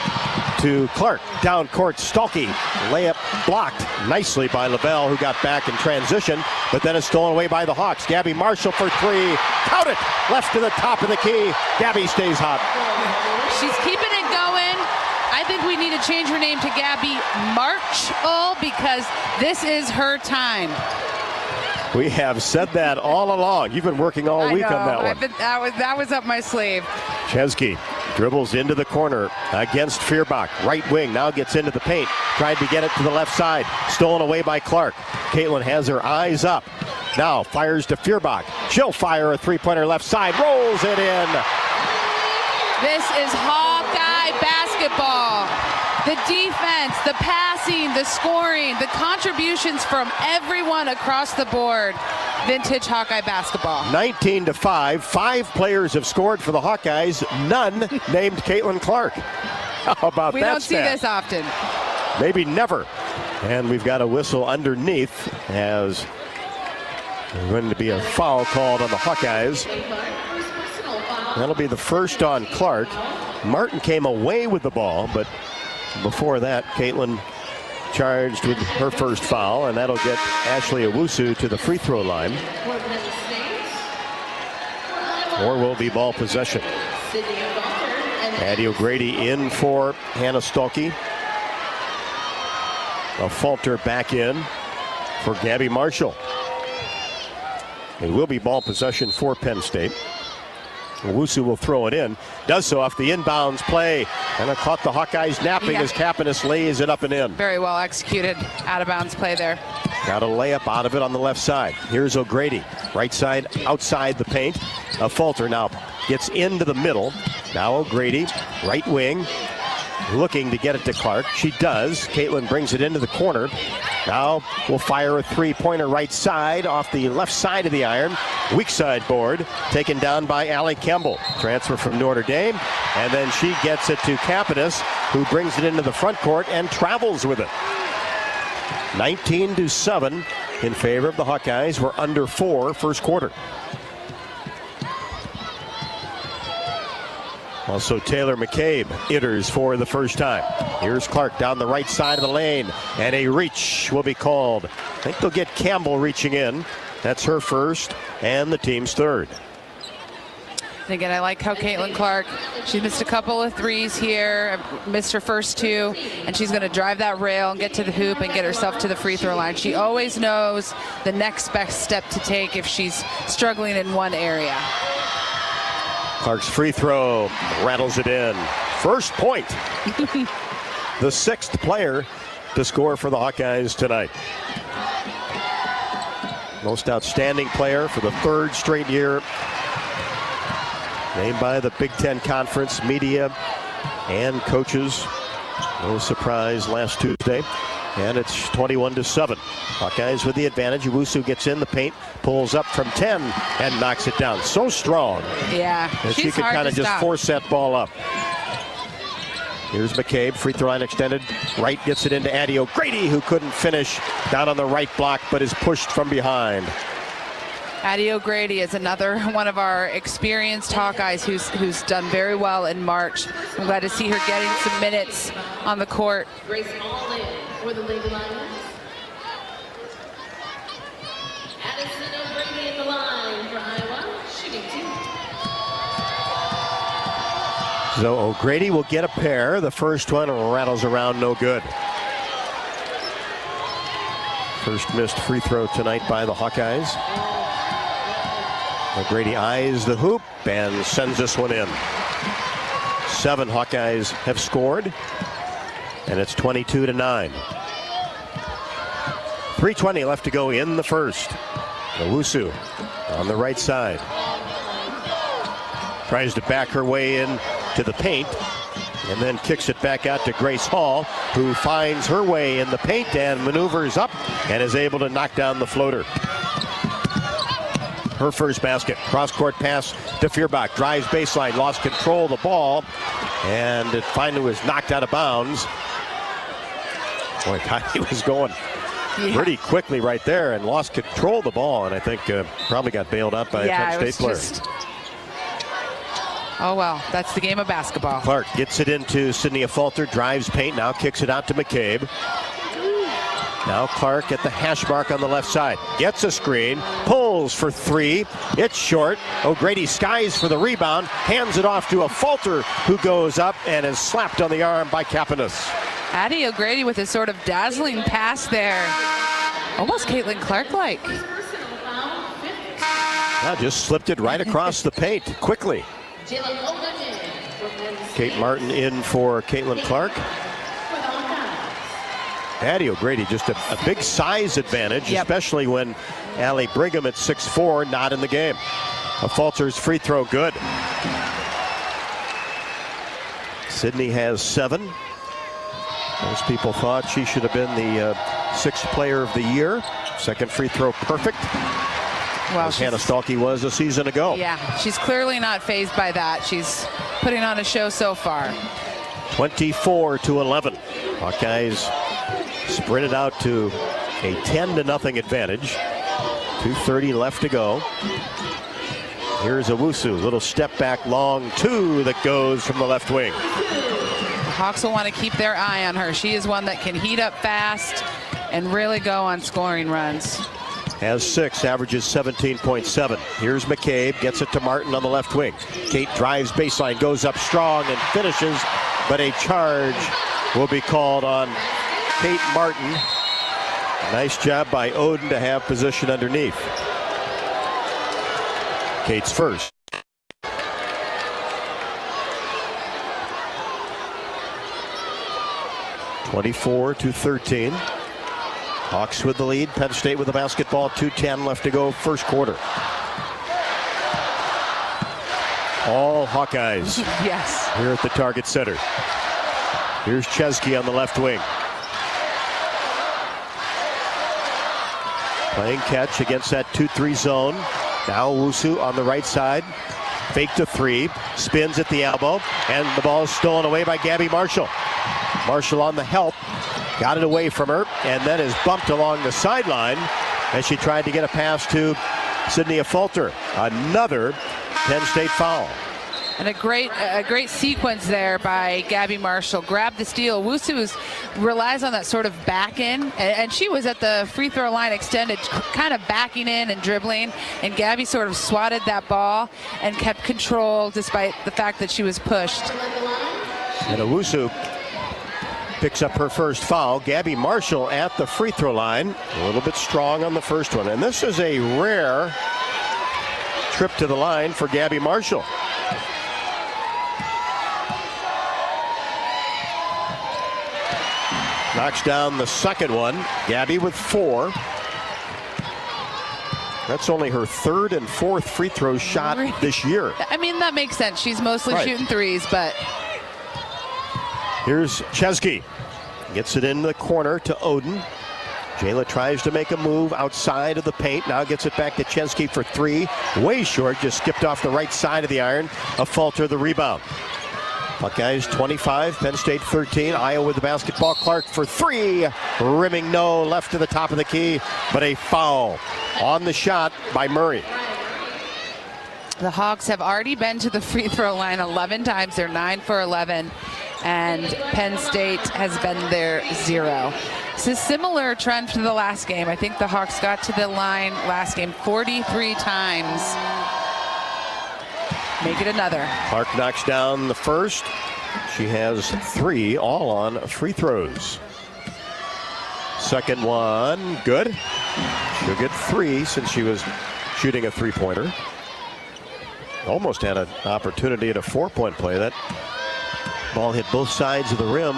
Speaker 3: to Clark. Down court, Stalky. Layup blocked nicely by Lavelle, who got back in transition, but then it's stolen away by the Hawks. Gabby Marshall for 3. Count it! Left to the top of the key. Gabby stays hot.
Speaker 15: She's keeping it going. I think we need to change her name to Gabby Marshall because this is her time.
Speaker 3: We have said that all along. You've been working all week on that one.
Speaker 15: That was up my sleeve.
Speaker 3: Chesky dribbles into the corner against Feuerbach. Right wing, now gets into the paint. Tried to get it to the left side. Stolen away by Clark. Caitlin has her eyes up. Now fires to Feuerbach. She'll fire a 3-pointer left side. Rolls it in.
Speaker 15: This is Hawkeye basketball. The defense, the passing, the scoring, the contributions from everyone across the board. Vintage Hawkeye basketball.
Speaker 3: 19-5. 5 players have scored for the Hawkeyes. None named Caitlin Clark. How about that?
Speaker 15: We don't see this often.
Speaker 3: Maybe never. And we've got a whistle underneath as there's going to be a foul called on the Hawkeyes. That'll be the first on Clark. Martin came away with the ball, but before that, Caitlin charged with her first foul, and that'll get Ashley Owusu to the free throw line. Or will be ball possession. Addie O'Grady in for Hannah Stalky. A Falter back in for Gabby Marshall. It will be ball possession for Penn State. Owusu will throw it in. Does so off the inbounds play. And it caught the Hawkeyes napping as Kapanis lays it up and in.
Speaker 15: Very well executed out of bounds play there.
Speaker 3: Got a layup out of it on the left side. Here's O'Grady. Right side outside the paint. A Falter now gets into the middle. Now O'Grady, right wing. Looking to get it to Clark. She does. Caitlin brings it into the corner. Now will fire a 3-pointer right side off the left side of the iron. Weak side board taken down by Allie Campbell. Transfer from Notre Dame. And then she gets it to Kapanis, who brings it into the front court and travels with it. 19-7 in favor of the Hawkeyes. We're under 4 first quarter. Also, Taylor McCabe enters for the first time. Here's Clark down the right side of the lane, and a reach will be called. I think they'll get Campbell reaching in. That's her first and the team's third.
Speaker 15: And again, I like how Caitlin Clark, she missed a couple of threes here, missed her first 2, and she's going to drive that rail and get to the hoop and get herself to the free throw line. She always knows the next best step to take if she's struggling in one area.
Speaker 3: Clark's free throw rattles it in. First point. The 6th player to score for the Hawkeyes tonight. Most outstanding player for the 3rd straight year. Named by the Big Ten Conference media and coaches. No surprise last Tuesday. And it's 21-7. Hawkeyes with the advantage. Owusu gets in the paint, pulls up from 10, and knocks it down. So strong.
Speaker 15: Yeah,
Speaker 3: that she could kind of just force that ball up. Here's McCabe, free throw line extended. Right gets it into Addie O'Grady, who couldn't finish down on the right block, but is pushed from behind.
Speaker 15: Addie O'Grady is another one of our experienced Hawkeyes who's done very well in March. I'm glad to see her getting some minutes on the court.
Speaker 18: Grace all in for the Lady Lions. Addison O'Grady in the line for Iowa, shooting 2.
Speaker 3: So O'Grady will get a pair. The first one rattles around, no good. First missed free throw tonight by the Hawkeyes. O'Grady eyes the hoop and sends this one in. 7 Hawkeyes have scored, and it's 22-9. 3:20 left to go in the first. Owusu on the right side. Tries to back her way in to the paint, and then kicks it back out to Grace Hall, who finds her way in the paint and maneuvers up and is able to knock down the floater. Her first basket. Cross-court pass to Feuerbach. Drives baseline, lost control of the ball, and it finally was knocked out of bounds. Boy, he was going pretty quickly right there and lost control of the ball, and I think probably got bailed out by a Penn State player.
Speaker 15: Oh, well, that's the game of basketball.
Speaker 3: Clark gets it into Sydney Affolter, drives paint, now kicks it out to McCabe. Now Clark at the hash mark on the left side. Gets a screen, pulls for 3. It's short. O'Grady skies for the rebound, hands it off to Affolter, who goes up and is slapped on the arm by Kapanis.
Speaker 15: Addie O'Grady with a sort of dazzling pass there. Almost Caitlin Clark-like.
Speaker 3: Now just slipped it right across the paint quickly. Kate Martin in for Caitlin Clark. Addie O'Grady, just a big size advantage, especially when Allie Brigham at 6'4", not in the game. Affolter's free throw good. Sydney has 7. Most people thought she should have been the 6th player of the year. Second free throw perfect.
Speaker 15: Well,
Speaker 3: as Hannah Stalkey was a season ago.
Speaker 15: Yeah, she's clearly not fazed by that. She's putting on a show so far.
Speaker 3: 24-11. Hawkeyes sprinted out to a 10-0 advantage. 2:30 left to go. Here's Owusu, little step back long 2 that goes from the left wing.
Speaker 15: The Hawks will want to keep their eye on her. She is one that can heat up fast and really go on scoring runs.
Speaker 3: Has 6, averages 17.7. Here's McCabe, gets it to Martin on the left wing. Kate drives baseline, goes up strong and finishes, but a charge will be called on Kate Martin. Nice job by Oden to have position underneath. Kate's first. (24-13). Hawks with the lead. Penn State with the basketball. 2:10 left to go, first quarter. All Hawkeyes.
Speaker 15: Yes.
Speaker 3: Here at the Target Center. Here's Chesky on the left wing. Playing catch against that 2-3 zone. Now Owusu on the right side. Fake to 3. Spins at the elbow. And the ball is stolen away by Gabby Marshall. Marshall on the help. Got it away from her. And then is bumped along the sideline as she tried to get a pass to Sydney Affolter. Another Penn State foul.
Speaker 15: And a great sequence there by Gabby Marshall. Grabbed the steal. Owusu relies on that sort of back in, and she was at the free throw line extended, kind of backing in and dribbling, and Gabby sort of swatted that ball and kept control despite the fact that she was pushed.
Speaker 3: And Owusu picks up her first foul. Gabby Marshall at the free throw line. A little bit strong on the first one. And this is a rare trip to the line for Gabby Marshall. Knocks down the second one. Gabby with 4. That's only her 3rd and 4th free throw shot this year.
Speaker 15: I mean, that makes sense. She's mostly shooting threes, but...
Speaker 3: Here's Chesky. Gets it in the corner to Oden. Jayla tries to make a move outside of the paint. Now gets it back to Chesky for 3. Way short. Just skipped off the right side of the iron. Affolter the rebound. Hawkeyes 25, Penn State 13. Iowa with the basketball. Clark for three. Rimming no, left to the top of the key, but a foul on the shot by Murray.
Speaker 15: The Hawks have already been to the free throw line 11 times. They're 9 for 11. And Penn State has been there 0. It's a similar trend to the last game. I think the Hawks got to the line last game 43 times. Make it another.
Speaker 3: Clark knocks down the first. She has 3, all on free throws. Second one, good. She'll get 3 since she was shooting a three-pointer. Almost had an opportunity at a 4-point play. That ball hit both sides of the rim.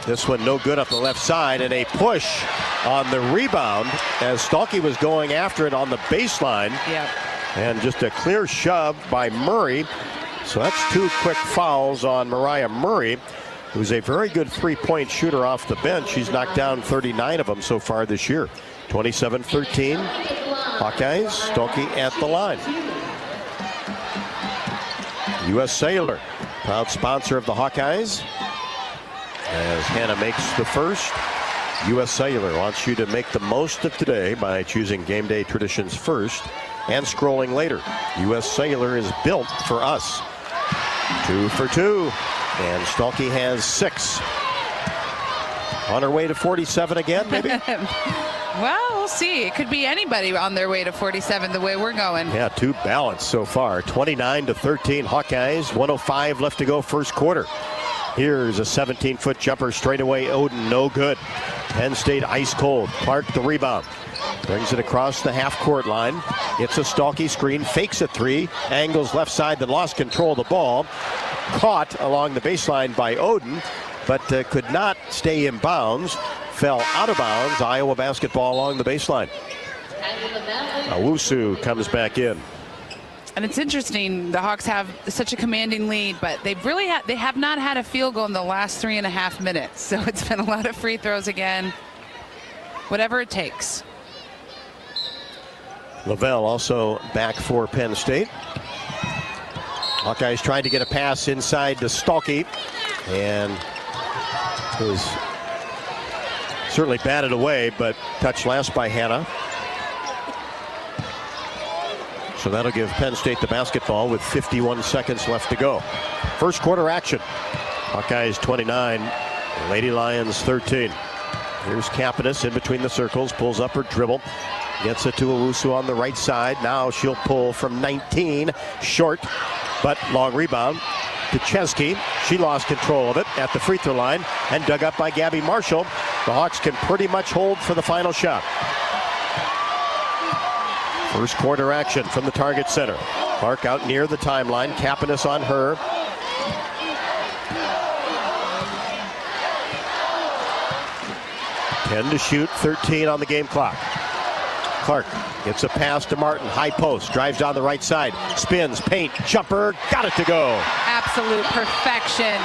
Speaker 3: This one no good up the left side, and a push on the rebound as Stolke was going after it on the baseline.
Speaker 15: Yep.
Speaker 3: And just a clear shove by Murray. So that's 2 quick fouls on Mariah Murray, who's a very good three-point shooter off the bench. She's knocked down 39 of them so far this year. 27-13. Hawkeyes, Stolke at the line. U.S. Sailor, proud sponsor of the Hawkeyes. As Hannah makes the first, U.S. Sailor wants you to make the most of today by choosing Game Day Traditions first and scrolling later. U.S. Sailor is built for us. 2 for 2, and Stolke has 6. On her way to 47 again, maybe?
Speaker 15: Well, we'll see. It could be anybody on their way to 47 the way we're going.
Speaker 3: Yeah, 2 balanced so far. 29-13 Hawkeyes. 1:05 left to go first quarter. Here's a 17-foot jumper straight away. Oden, no good. Penn State ice cold. Clark the rebound. Brings it across the half-court line. It's a Stolke screen. Fakes a 3. Angles left side, then lost control of the ball. Caught along the baseline by Oden, but could not stay in bounds. Fell out of bounds. Iowa basketball along the baseline. Owusu comes back in.
Speaker 15: And it's interesting, the Hawks have such a commanding lead, but they have not had a field goal in the last 3.5 minutes. So it's been a lot of free throws again. Whatever it takes.
Speaker 3: Lavelle also back for Penn State. Hawkeyes tried to get a pass inside to Stolke, and it was certainly batted away, but touched last by Hannah. So that'll give Penn State the basketball with 51 seconds left to go. First quarter action. Hawkeyes 29, Lady Lions 13. Here's Kapanis in between the circles, pulls up her dribble, gets it to Owusu on the right side. Now she'll pull from 19, short, but long rebound to Chesky. She lost control of it at the free throw line and dug up by Gabby Marshall. The Hawks can pretty much hold for the final shot. First quarter action from the target center. Clark out near the timeline. Kapanis on her. Ten to shoot, 13 on the game clock. Clark gets a pass to Martin. High post, drives down the right side. Spins, paint, jumper, got it to go.
Speaker 15: Absolute perfection.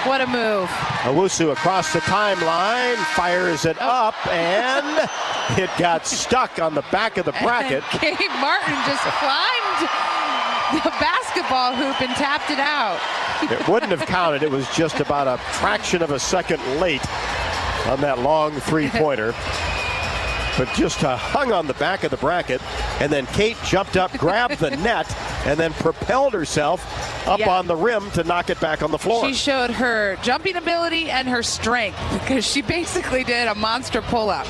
Speaker 15: What a move.
Speaker 3: Owusu across the timeline, fires it up, and it got stuck on the back of the bracket.
Speaker 15: And Kate Martin just climbed the basketball hoop and tapped it out.
Speaker 3: It wouldn't have counted. It was just about a fraction of a second late on that long three-pointer. But just hung on the back of the bracket, and then Kate jumped up, grabbed the net, and then propelled herself up on the rim to knock it back on the floor.
Speaker 15: She showed her jumping ability and her strength because she basically did a monster pull-up.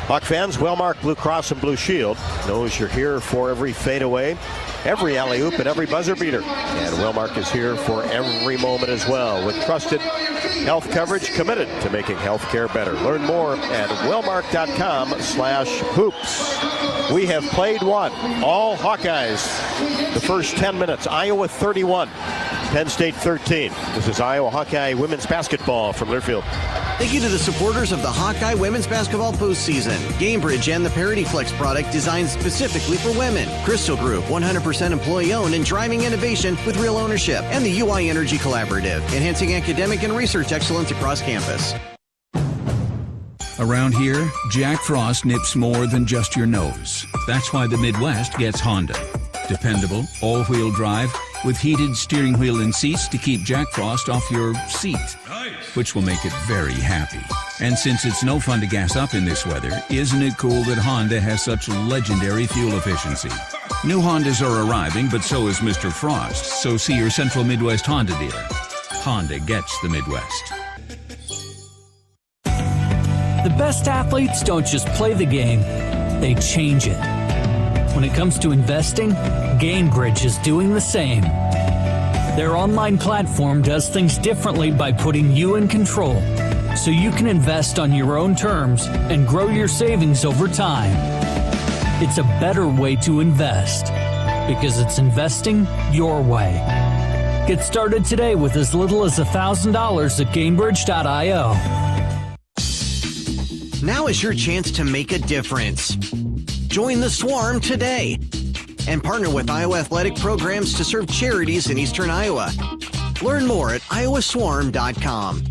Speaker 3: Hawk fans, Wellmark Blue Cross and Blue Shield knows you're here for every fadeaway, every alley-oop, and every buzzer beater. And Wellmark is here for every moment as well, with trusted health coverage committed to making healthcare better. Learn more at wellmark.com/hoops. We have played one. All Hawkeyes. The first 10 minutes. Iowa 31, Penn State 13. This is Iowa Hawkeye women's basketball from Learfield.
Speaker 10: Thank you to the supporters of the Hawkeye women's basketball postseason. GameBridge and the Parity Flex product designed specifically for women. Crystal Group, 100% employee-owned and driving innovation with real ownership. And the UI Energy Collaborative, enhancing academic and research excellence across campus.
Speaker 6: Around here, Jack Frost nips more than just your nose. That's why the Midwest gets Honda. Dependable, all-wheel drive, with heated steering wheel and seats to keep Jack Frost off your seat, which will make it very happy. And since it's no fun to gas up in this weather, isn't it cool that Honda has such legendary fuel efficiency? New Hondas are arriving, but so is Mr. Frost, so see your Central Midwest Honda dealer. Honda gets the Midwest.
Speaker 7: The best athletes don't just play the game, they change it. When it comes to investing, GameBridge is doing the same. Their online platform does things differently by putting you in control, so you can invest on your own terms and grow your savings over time. It's a better way to invest because it's investing your way. Get started today with as little as $1,000 at GameBridge.io.
Speaker 10: Now is your chance to make a difference. Join the Swarm today and partner with Iowa Athletic Programs to serve charities in Eastern Iowa. Learn more at iowaswarm.com.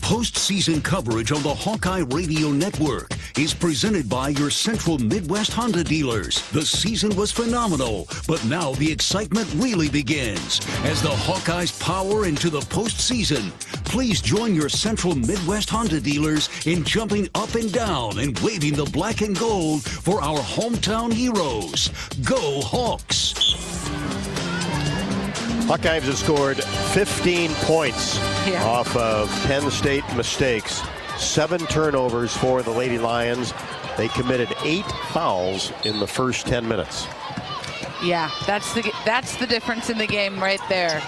Speaker 2: Postseason coverage on the Hawkeye Radio Network is presented by your Central Midwest Honda dealers. The season was phenomenal, but now the excitement really begins as the Hawkeyes power into the postseason. Please join your Central Midwest Honda dealers in jumping up and down and waving the black and gold for our hometown heroes. Go Hawks!
Speaker 3: Hawkeyes have scored 15 points off of Penn State mistakes. 7 turnovers for the Lady Lions. They committed 8 fouls in the first 10 minutes.
Speaker 15: Yeah, that's the difference in the game right there.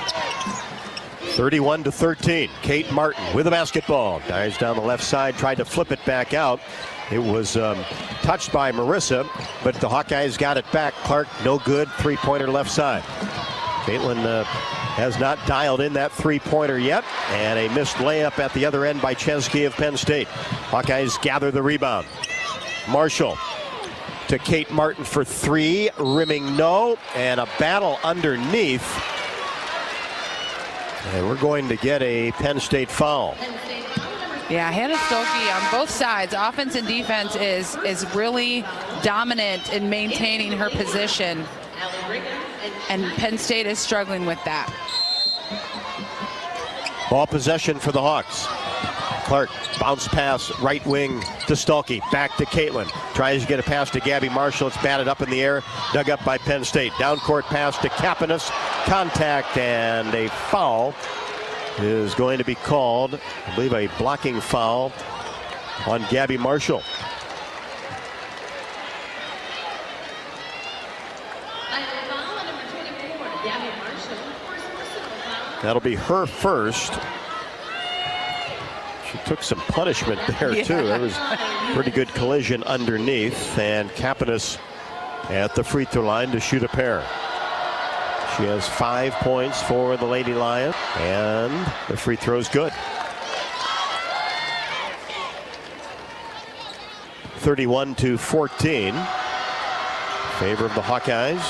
Speaker 3: 31-13. Kate Martin with the basketball. Dives down the left side, tried to flip it back out. It was touched by Marissa, but the Hawkeyes got it back. Clark, no good. 3-pointer left side. Caitlin has not dialed in that 3-pointer yet, and a missed layup at the other end by Chesky of Penn State. Hawkeyes gather the rebound. Marshall to Kate Martin for 3, rimming no, and a battle underneath. And we're going to get a Penn State foul.
Speaker 15: Yeah, Hannah Stolke on both sides, offense and defense, is really dominant in maintaining her position. And Penn State is struggling with that.
Speaker 3: Ball possession for the Hawks. Clark, bounce pass, right wing to Stolke. Back to Caitlin. Tries to get a pass to Gabby Marshall. It's batted up in the air. Dug up by Penn State. Down court pass to Kapanis. Contact and a foul is going to be called. I believe a blocking foul on Gabby Marshall. That'll be her first. She took some punishment there, too. There was a pretty good collision underneath, and Kapanis at the free throw line to shoot a pair. She has 5 points for the Lady Lions, and the free throw's good. 31-14. Favor of the Hawkeyes.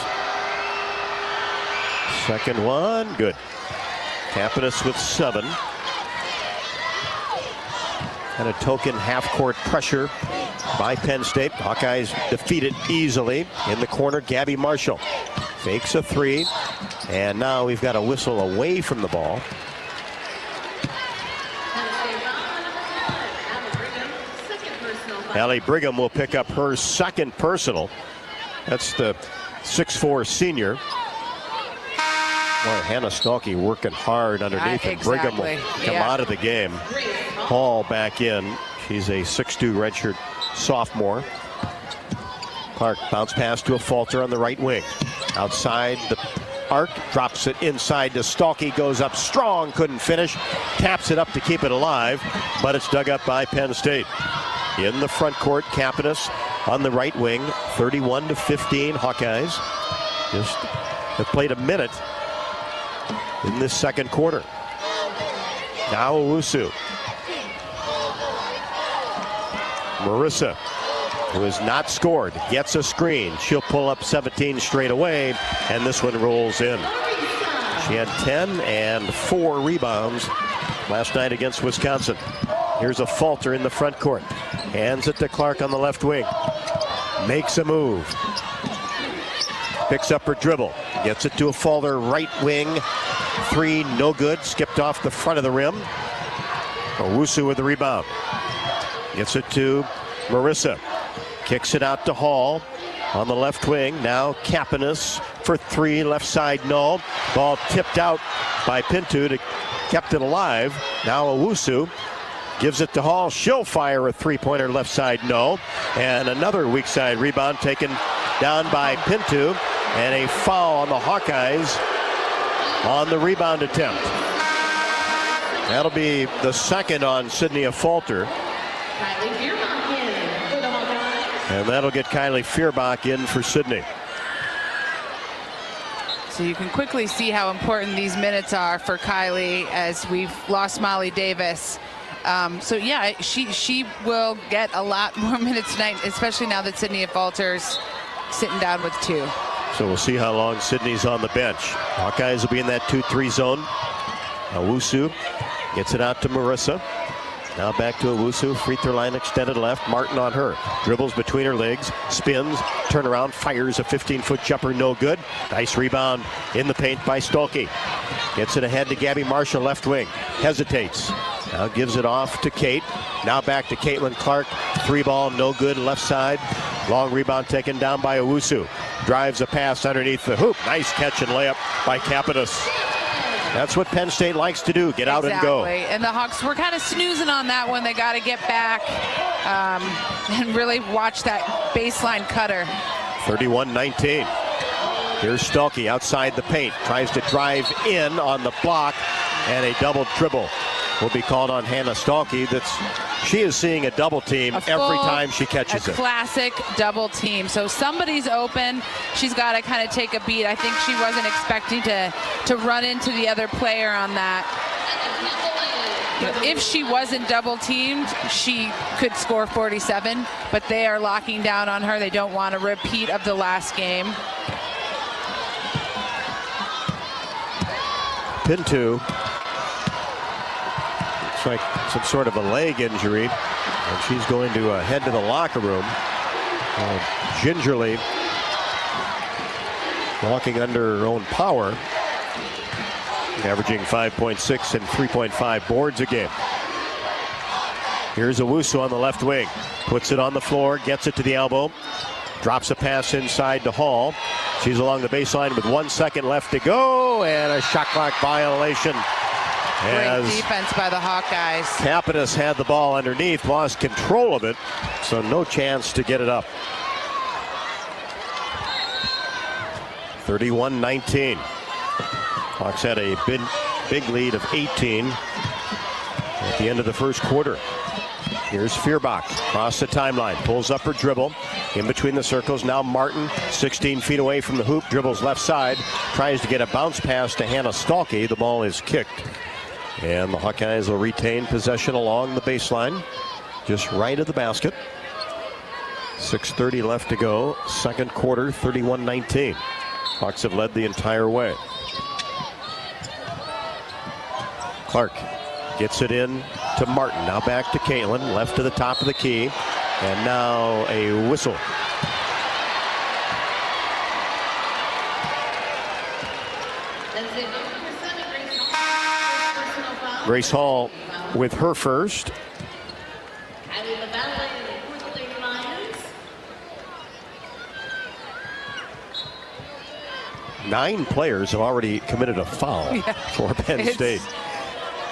Speaker 3: Second one, good. Kapanis with 7. And a token half-court pressure by Penn State. Hawkeyes defeated easily. In the corner, Gabby Marshall fakes a 3. And now we've got a whistle away from the ball. Allie Brigham will pick up her second personal. That's the 6'4" senior. Boy, Hannah Stolke working hard underneath, and Brigham will come out of the game. Hall back in. She's a 6'2" redshirt sophomore. Clark bounce pass to a Falter on the right wing. Outside the arc, drops it inside to Stolke, goes up strong, couldn't finish. Taps it up to keep it alive, but it's dug up by Penn State. In the front court, Kapanis on the right wing. 31-15 Hawkeyes. Just have played a minute in this second quarter. Now Owusu. Marissa, who has not scored, gets a screen. She'll pull up 17 straight away, and this one rolls in. She had 10 and 4 rebounds last night against Wisconsin. Here's a Falter in the front court. Hands it to Clark on the left wing. Makes a move. Picks up her dribble. Gets it to a Falter right wing. 3, no good. Skipped off the front of the rim. Owusu with the rebound. Gets it to Marissa. Kicks it out to Hall on the left wing. Now Kapanis for 3, left side, no. Ball tipped out by Pinto to kept it alive. Now Owusu gives it to Hall. She'll fire a 3-pointer left side, no. And another weak side rebound taken down by Pinto. And a foul on the Hawkeyes on the rebound attempt. That'll be the second on Sydney Falter. And that'll get Kylie Fierbach in for Sydney.
Speaker 15: So you can quickly see how important these minutes are for Kylie as we've lost Molly Davis. So yeah, she will get a lot more minutes tonight, especially now that Sydney Falter's sitting down with 2.
Speaker 3: So we'll see how long Sydney's on the bench. Hawkeyes will be in that 2-3 zone. Owusu gets it out to Marissa. Now back to Owusu. Free throw line extended left. Martin on her. Dribbles between her legs. Spins. Turnaround. Fires a 15-foot jumper. No good. Nice rebound in the paint by Stolke. Gets it ahead to Gabby Marshall, left wing. Hesitates. Now gives it off to Kate. Now back to Caitlin Clark. 3-ball, no good, left side. Long rebound taken down by Owusu. Drives a pass underneath the hoop. Nice catch and layup by Kapanis. That's what Penn State likes to do, get out and go.
Speaker 15: And the Hawks were kind of snoozing on that one. They got to get back and really watch that baseline cutter.
Speaker 3: 31-19. Here's Stolke outside the paint. Tries to drive in on the block, and a double dribble will be called on Hannah Stolke. She is seeing a double team every time she catches it.
Speaker 15: A classic double team. So somebody's open. She's got to kind of take a beat. I think she wasn't expecting to run into the other player on that. If she wasn't double teamed, she could score 47, but they are locking down on her. They don't want a repeat of the last game.
Speaker 3: Pinto, looks like some sort of a leg injury, and she's going to head to the locker room. Gingerly walking under her own power, averaging 5.6 and 3.5 boards a game. Here's Owusu on the left wing. Puts it on the floor, gets it to the elbow. Drops a pass inside to Hall. She's along the baseline with 1 second left to go, and a shot clock violation.
Speaker 15: Great defense by the Hawkeyes.
Speaker 3: Kapanis had the ball underneath, lost control of it, so no chance to get it up. 31-19. Hawks had a big lead of 18 at the end of the first quarter. Here's Fierbach, across the timeline, pulls up her dribble, in between the circles. Now Martin, 16 feet away from the hoop, dribbles left side, tries to get a bounce pass to Hannah Stolke. The ball is kicked, and the Hawkeyes will retain possession along the baseline, just right of the basket. 6:30 left to go, second quarter, 31-19. Hawks have led the entire way. Clark gets it in to Martin. Now back to Caitlin. Left to the top of the key. And now a whistle. Grace Hall with her first. 9 players have already committed a foul for Penn State.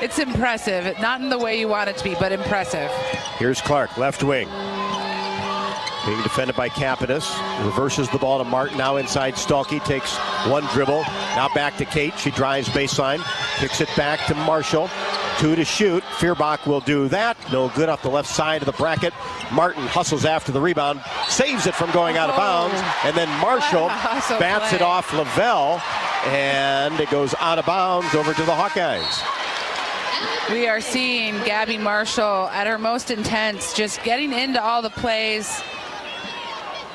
Speaker 15: It's impressive. Not in the way you want it to be, but impressive.
Speaker 3: Here's Clark, left wing. Being defended by Kapanis. Reverses the ball to Martin. Now inside Stolke. Takes one dribble. Now back to Kate. She drives baseline. Kicks it back to Marshall. 2 to shoot. Fierbach will do that. No good off the left side of the bracket. Martin hustles after the rebound. Saves it from going out of bounds. And then Marshall bats it off Lavelle. And it goes out of bounds over to the Hawkeyes.
Speaker 15: We are seeing Gabby Marshall at her most intense, just getting into all the plays,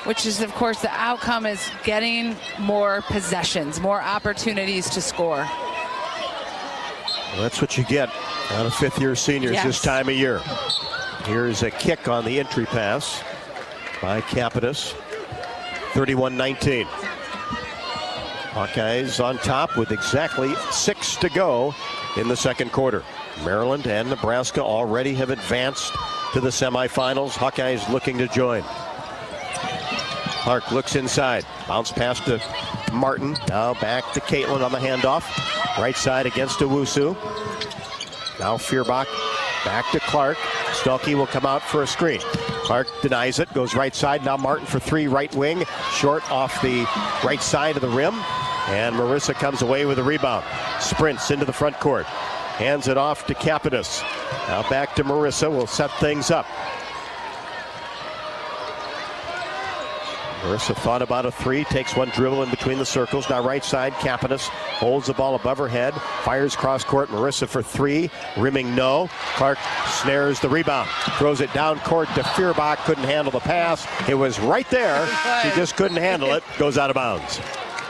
Speaker 15: which is, of course, the outcome is getting more possessions, more opportunities to score.
Speaker 3: Well, that's what you get out of fifth-year seniors this time of year. Here's a kick on the entry pass by Kapanis. 31-19. Hawkeyes on top with exactly 6 to go in the second quarter. Maryland and Nebraska already have advanced to the semifinals. Hawkeyes looking to join. Clark looks inside. Bounce pass to Martin. Now back to Caitlin on the handoff. Right side against Owusu. Now Feuerbach back to Clark. Stuelke will come out for a screen. Clark denies it. Goes right side. Now Martin for 3, right wing. Short off the right side of the rim. And Marissa comes away with a rebound. Sprints into the front court. Hands it off to Kapanis. Now back to Marissa. Will set things up. Marissa thought about a 3. Takes one dribble in between the circles. Now right side. Kapanis holds the ball above her head. Fires cross court. Marissa for 3. Rimming no. Clark snares the rebound. Throws it down court to Feuerbach. Couldn't handle the pass. It was right there. She just couldn't handle it. Goes out of bounds.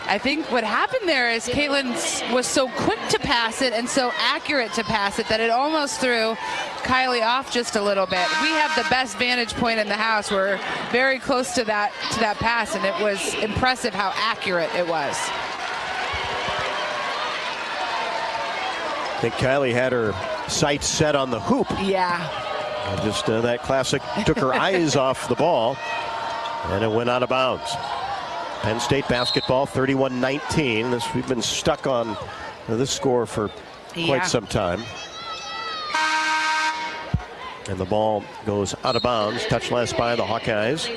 Speaker 15: I think what happened there is Caitlin was so quick to pass it and so accurate to pass it that it almost threw Kylie off just a little bit. We have the best vantage point in the house. We're very close to that pass, and it was impressive how accurate it was.
Speaker 3: I think Kylie had her sights set on the hoop.
Speaker 15: Yeah.
Speaker 3: And just that classic took her eyes off the ball, and it went out of bounds. Penn State basketball, 31-19. We've been stuck on this score for quite some time. And the ball goes out of bounds. Touch last by the Hawkeyes.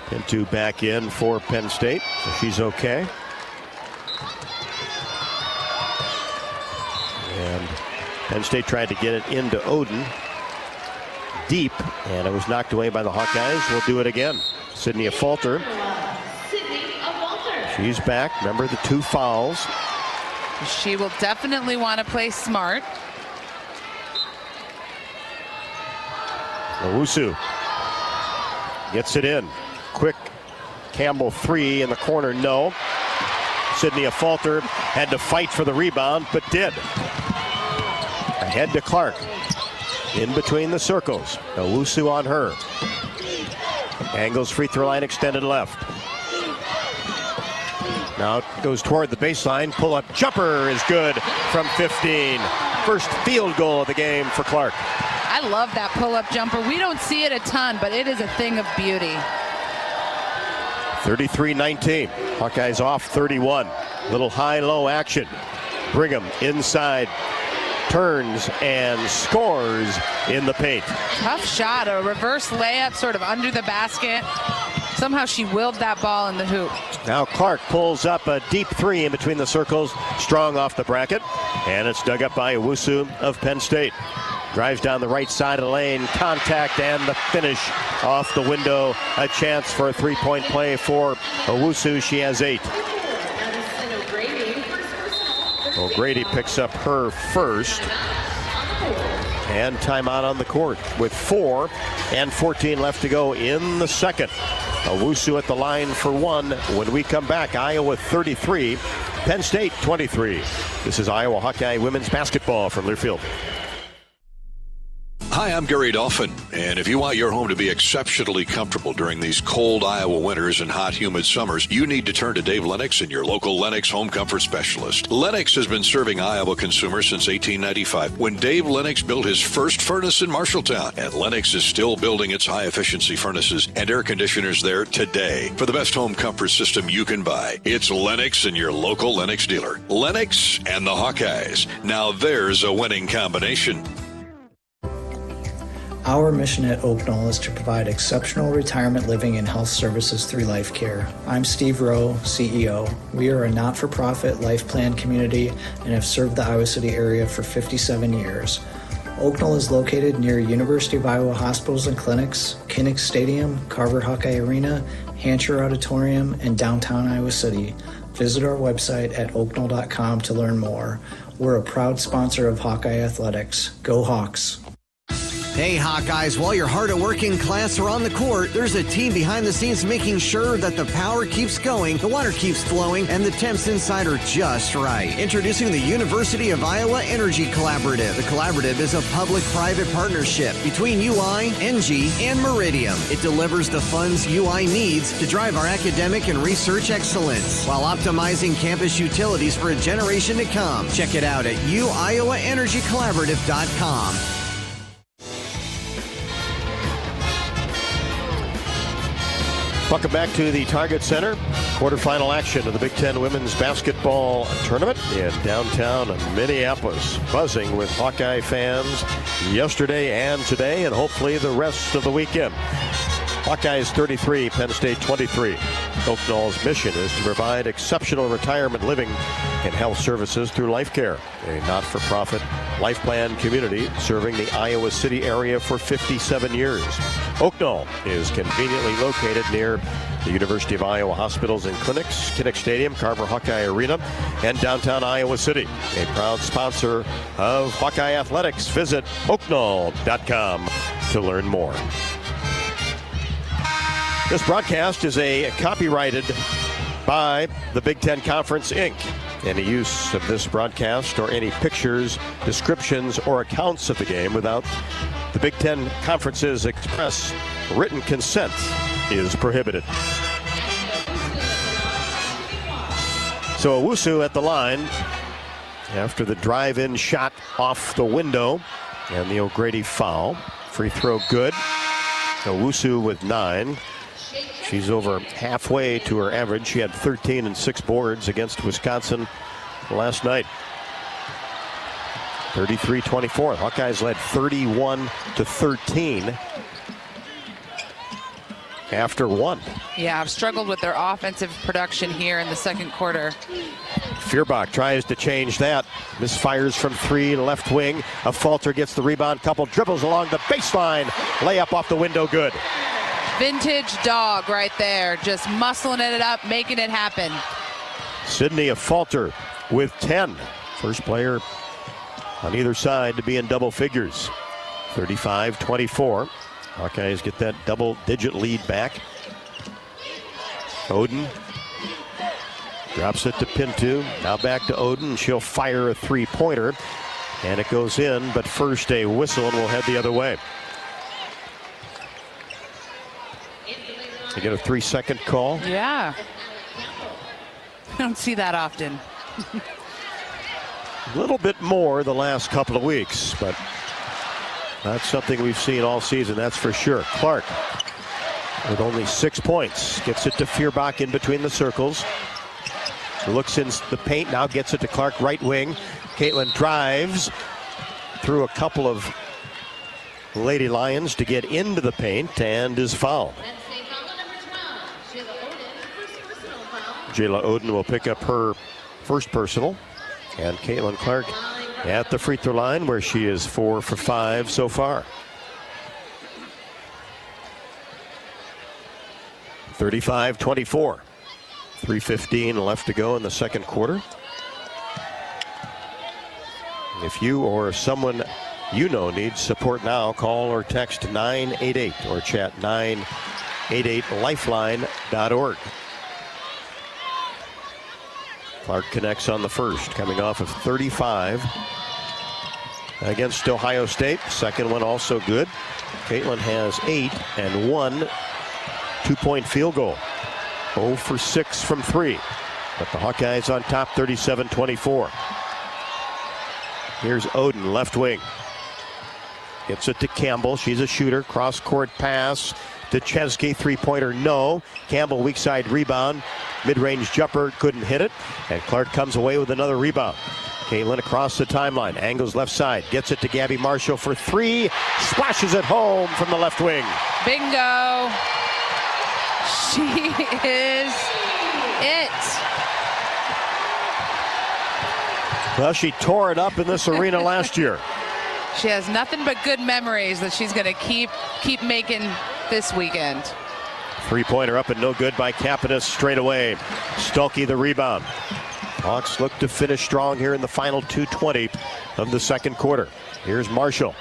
Speaker 3: Pinto back in for Penn State, so she's okay. And Penn State tried to get it into Oden. Deep, and it was knocked away by the Hawkeyes. We'll do it again. Sydney Falter. She's back. Remember the 2 fouls.
Speaker 15: She will definitely want to play smart.
Speaker 3: Owusu gets it in. Quick. Campbell 3 in the corner, no. Sydney Falter had to fight for the rebound, but did. Ahead to Clark. In between the circles. Owusu on her. Angles free throw line extended left. Now it goes toward the baseline. Pull up jumper is good from 15. First field goal of the game for Clark.
Speaker 15: I love that pull up jumper. We don't see it a ton, but it is a thing of beauty.
Speaker 3: 33-19. Hawkeyes off 31. Little high-low action. Brigham inside. Turns and scores in the paint.
Speaker 15: Tough shot, a reverse layup sort of under the basket. Somehow she willed that ball in the hoop.
Speaker 3: Now Clark pulls up a deep 3 in between the circles. Strong off the bracket. And it's dug up by Owusu of Penn State. Drives down the right side of the lane. Contact and the finish off the window. A chance for a 3-point play for Owusu. She has 8. O'Grady picks up her first. And timeout on the court with 4:14 left to go in the second. Owusu at the line for 1. When we come back, Iowa 33, Penn State 23. This is Iowa Hawkeye women's basketball from Learfield.
Speaker 12: Hi, I'm Gary Dolphin, and if you want your home to be exceptionally comfortable during these cold Iowa winters and hot, humid summers, you need to turn to Dave Lennox and your local Lennox home comfort specialist. Lennox has been serving Iowa consumers since 1895, when Dave Lennox built his first furnace in Marshalltown, and Lennox is still building its high-efficiency furnaces and air conditioners there today. For the best home comfort system you can buy, it's Lennox and your local Lennox dealer. Lennox and the Hawkeyes. Now there's a winning combination.
Speaker 9: Our mission at Oak Knoll is to provide exceptional retirement living and health services through life care. I'm Steve Rowe, CEO. We are a not-for-profit life plan community and have served the Iowa City area for 57 years. Oak Knoll is located near University of Iowa hospitals and clinics, Kinnick Stadium, Carver Hawkeye Arena, Hancher Auditorium, and downtown Iowa City. Visit our website at oakknoll.com to learn more. We're a proud sponsor of Hawkeye Athletics. Go Hawks!
Speaker 10: Hey, Hawkeyes, while your hard-working class are on the court, there's a team behind the scenes making sure that the power keeps going, the water keeps flowing, and the temps inside are just right. Introducing the University of Iowa Energy Collaborative. The collaborative is a public-private partnership between UI, NG, and Meridium. It delivers the funds UI needs to drive our academic and research excellence while optimizing campus utilities for a generation to come. Check it out at uiowaenergycollaborative.com.
Speaker 3: Welcome back to the Target Center. Quarterfinal action of the Big Ten Women's Basketball Tournament in downtown Minneapolis. Buzzing with Hawkeye fans yesterday and today, and hopefully the rest of the weekend. Hawkeyes 33, Penn State 23. Oaknall's mission is to provide exceptional retirement living and health services through Life Care, a not-for-profit life plan community serving the Iowa City area for 57 years. Oaknall is conveniently located near the University of Iowa hospitals and clinics, Kinnick Stadium, Carver Hawkeye Arena, and downtown Iowa City. A proud sponsor of Hawkeye Athletics. Visit oaknall.com to learn more. This broadcast is copyrighted by the Big Ten Conference, Inc. Any use of this broadcast or any pictures, descriptions, or accounts of the game without the Big Ten Conference's express written consent is prohibited. So Owusu at the line after the drive-in shot off the window and the O'Grady foul. Free throw good. Owusu with 9. She's over halfway to her average. She had 13 and 6 boards against Wisconsin last night. 33-24. Hawkeyes led 31-13 after 1.
Speaker 15: Yeah, I've struggled with their offensive production here in the second quarter.
Speaker 3: Feuerbach tries to change that. Misfires from 3, left wing. A Falter gets the rebound. Couple dribbles along the baseline. Layup off the window, good.
Speaker 15: Vintage dog right there, just muscling it up, making it happen.
Speaker 3: Sydney a Falter with 10. First player on either side to be in double figures. 35-24. Hawkeyes get that double-digit lead back. Oden drops it to Pinto. Now back to Oden. She'll fire a three-pointer, and it goes in, but first a whistle, and we'll head the other way. You get a 3-second call.
Speaker 15: Yeah. I don't see that often.
Speaker 3: A little bit more the last couple of weeks, but not something we've seen all season, that's for sure. Clark with only 6 points. Gets it to Feuerbach in between the circles. Looks in the paint, now gets it to Clark, right wing. Caitlin drives through a couple of Lady Lions to get into the paint and is fouled. Jayla Oden will pick up her first personal. And Caitlin Clark at the free throw line where she is 4 for 5 so far. 35-24. 3:15 left to go in the second quarter. If you or someone you know needs support now, call or text 988 or chat 988lifeline.org. Clark connects on the first, coming off of 35 against Ohio State. Second one also good. Caitlin has 8 and 1 two-point field goal. 0 for 6 from 3. But the Hawkeyes on top, 37-24. Here's Oden, left wing. Gets it to Campbell. She's a shooter. Cross-court pass to Chesky. Three-pointer, no. Campbell, weak side rebound. Mid-range jumper, couldn't hit it. And Clark comes away with another rebound. Caitlin across the timeline. Angles left side. Gets it to Gabby Marshall for 3. Splashes it home from the left wing.
Speaker 15: Bingo. She is it.
Speaker 3: Well, she tore it up in this arena last year.
Speaker 15: She has nothing but good memories that she's going to keep making this weekend.
Speaker 3: Three-pointer up and no good by Kapanis straight away. Stulke the rebound. Hawks look to finish strong here in the final 2:20 of the second quarter. Here's Marshall.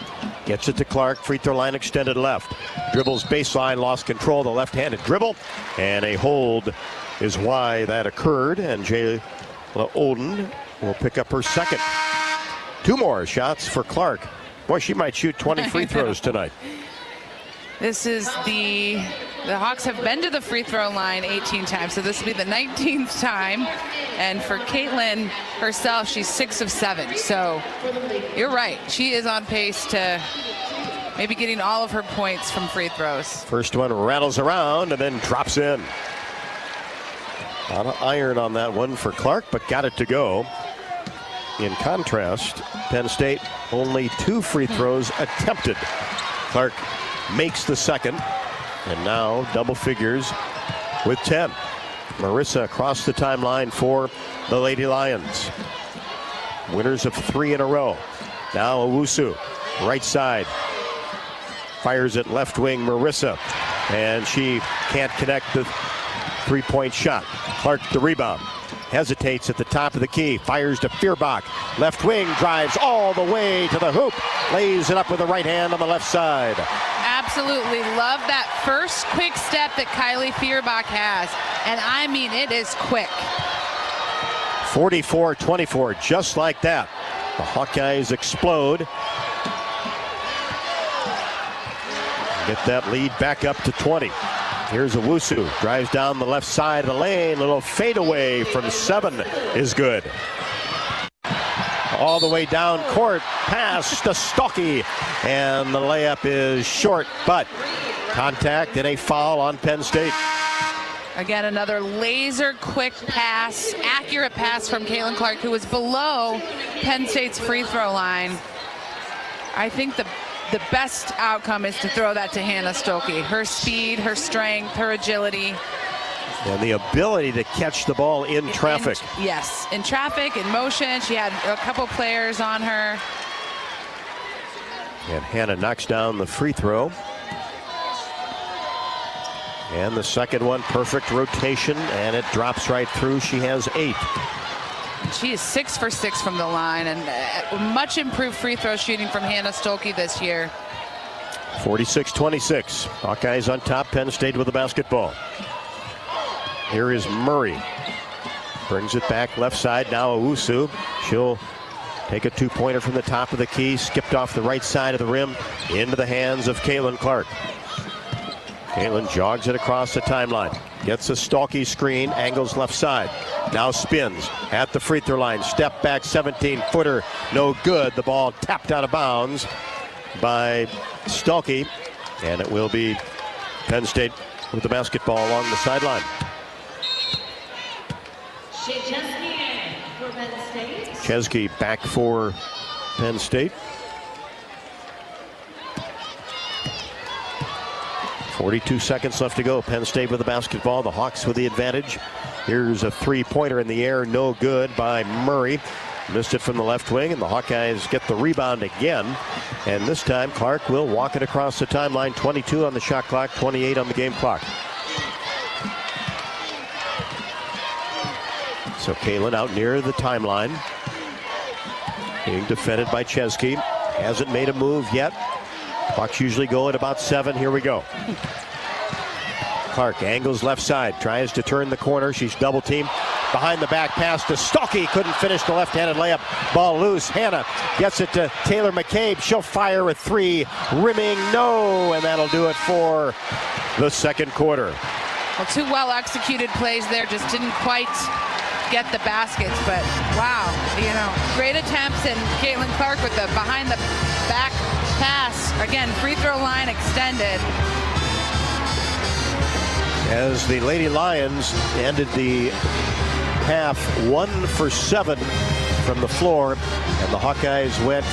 Speaker 3: Gets it to Clark. Free throw line extended left. Dribbles baseline. Lost control. The left-handed dribble. And a hold is why that occurred. And Jayla Olden will pick up her second. 2 more shots for Clark. Boy, she might shoot 20 free throws tonight.
Speaker 15: This is the Hawks have been to the free throw line 18 times, so this will be the 19th time. And for Caitlin herself, she's 6 of 7. So you're right, she is on pace to maybe getting all of her points from free throws.
Speaker 3: First one rattles around and then drops in. A lot of iron on that one for Clark, but got it to go. In contrast, Penn State only 2 free throws attempted. Clark makes the second, and now double figures with 10. Marissa across the timeline for the Lady Lions. Winners of 3 in a row. Now Owusu, right side. Fires it left wing, Marissa, and she can't connect the 3-point shot. Clark the rebound. Hesitates at the top of the key. Fires to Feuerbach. Left wing, drives all the way to the hoop. Lays it up with the right hand on the left side.
Speaker 15: Absolutely love that first quick step that Kylie Feuerbach has. And I mean, it is quick.
Speaker 3: 44-24, just like that. The Hawkeyes explode. Get that lead back up to 20. Here's Owusu, drives down the left side of the lane. Little fadeaway from 7 is good. All the way down court, pass to Stolke, and the layup is short, but contact and a foul on Penn State.
Speaker 15: Again, another laser quick pass, accurate pass from Caitlin Clark, who was below Penn State's free throw line. I think the best outcome is to throw that to Hannah Stolke. Her speed, her strength, her agility.
Speaker 3: And the ability to catch the ball in traffic.
Speaker 15: Yes, in traffic, in motion. She had a couple players on her.
Speaker 3: And Hannah knocks down the free throw. And the second one, perfect rotation, and it drops right through. She has 8.
Speaker 15: She is 6 for 6 from the line, and much improved free throw shooting from Hannah Stolke this year.
Speaker 3: 46-26. Hawkeyes on top. Penn State with the basketball. Here is Murray. Brings it back left side. Now Owusu. She'll take a 2-pointer from the top of the key. Skipped off the right side of the rim into the hands of Caitlin Clark. Caitlin jogs it across the timeline. Gets a Stolke screen. Angles left side. Now spins at the free throw line. Step back 17-footer. No good. The ball tapped out of bounds by Stolke. And it will be Penn State with the basketball along the sideline. Chesky back for Penn State. 42 seconds left to go. Penn State with the basketball. The Hawks with the advantage. Here's a 3-pointer in the air. No good by Murray. Missed it from the left wing, and the Hawkeyes get the rebound again. And this time, Clark will walk it across the timeline. 22 on the shot clock, 28 on the game clock. So Caitlin out near the timeline. Being defended by Chesky. Hasn't made a move yet. Hawks usually go at about 7. Here we go. Clark angles left side. Tries to turn the corner. She's double teamed. Behind the back pass to Stolke. Couldn't finish the left-handed layup. Ball loose. Hannah gets it to Taylor McCabe. She'll fire a 3. Rimming no. And that'll do it for the second quarter.
Speaker 15: Well, 2 well-executed plays there. Just didn't quite get the baskets, but wow, great attempts, and Caitlin Clark with the behind the back pass. Again, free throw line extended.
Speaker 3: As the Lady Lions ended the half 1 for 7 from the floor, and the Hawkeyes went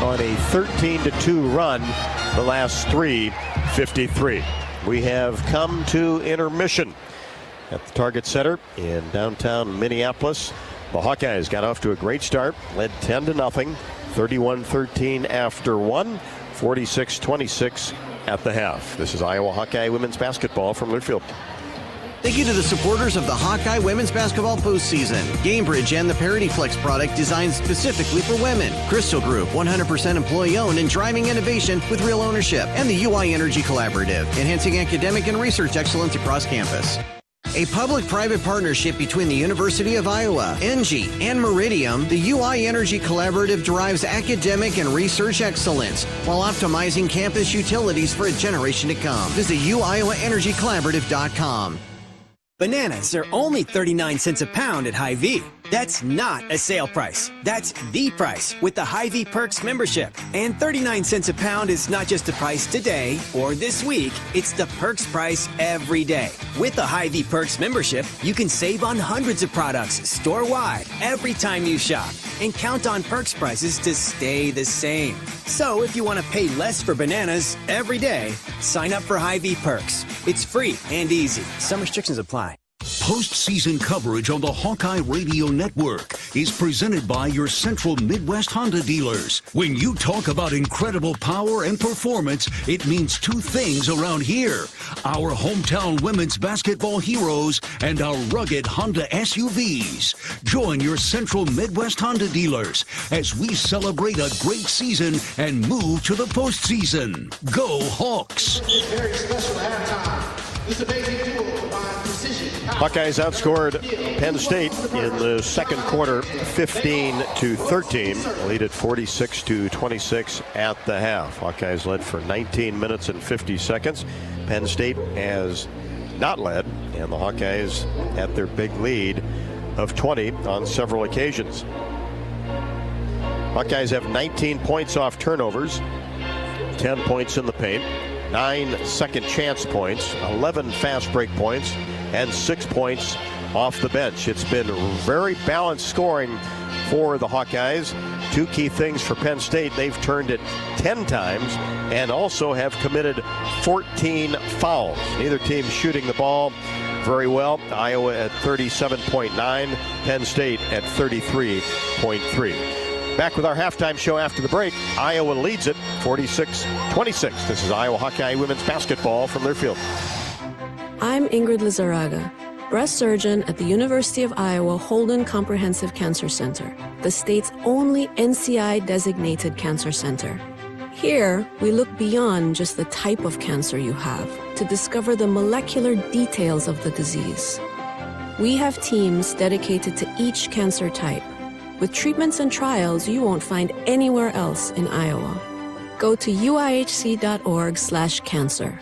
Speaker 3: on a 13-2 run the last 3, 53. We have come to intermission at the Target Center in downtown Minneapolis. The Hawkeyes got off to a great start, led 10-0, 31-13 after 1, 46-26 at the half. This is Iowa Hawkeye women's basketball from Learfield.
Speaker 10: Thank you to the supporters of the Hawkeye women's basketball postseason. GameBridge and the Parity Flex product designed specifically for women. Crystal Group, 100% employee-owned and driving innovation with real ownership. And the UI Energy Collaborative, enhancing academic and research excellence across campus. A public-private partnership between the University of Iowa, ENGIE, and Meridium, the UI Energy Collaborative drives academic and research excellence while optimizing campus utilities for a generation to come. Visit uiowaenergycollaborative.com.
Speaker 4: Bananas are only 39 cents a pound at Hy-Vee. That's not a sale price. That's the price with the Hy-Vee Perks membership. And 39 cents a pound is not just the price today or this week. It's the Perks price every day. With the Hy-Vee Perks membership, you can save on hundreds of products store-wide every time you shop. And count on Perks prices to stay the same. So if you want to pay less for bananas every day, sign up for Hy-Vee Perks. It's free and easy. Some restrictions apply.
Speaker 2: Postseason coverage on the Hawkeye Radio Network is presented by your Central Midwest Honda dealers. When you talk about incredible power and performance, it means two things around here: our hometown women's basketball heroes and our rugged Honda SUVs. Join your Central Midwest Honda dealers as we celebrate a great season and move to the postseason. Go Hawks!
Speaker 17: Very special halftime. This amazing duo combines precision.
Speaker 3: Hawkeyes outscored Penn State in the second quarter 15-13. Lead at 46-26 at the half. Hawkeyes led for 19 minutes and 50 seconds. Penn State has not led, and the Hawkeyes at their big lead of 20 on several occasions. Hawkeyes have 19 points off turnovers, 10 points in the paint, 9 second chance points, 11 fast break points, and 6 points off the bench. It's been very balanced scoring for the Hawkeyes. Two key things for Penn State: they've turned it 10 times and also have committed 14 fouls. Neither team shooting the ball very well. Iowa at 37.9, Penn State at 33.3. Back with our halftime show after the break. Iowa leads it 46-26. This is Iowa Hawkeye women's basketball from their field.
Speaker 11: I'm Ingrid Lizarraga, breast surgeon at the University of Iowa Holden Comprehensive Cancer Center, the state's only NCI-designated cancer center. Here, we look beyond just the type of cancer you have to discover the molecular details of the disease. We have teams dedicated to each cancer type, with treatments and trials you won't find anywhere else in Iowa. Go to uihc.org/cancer.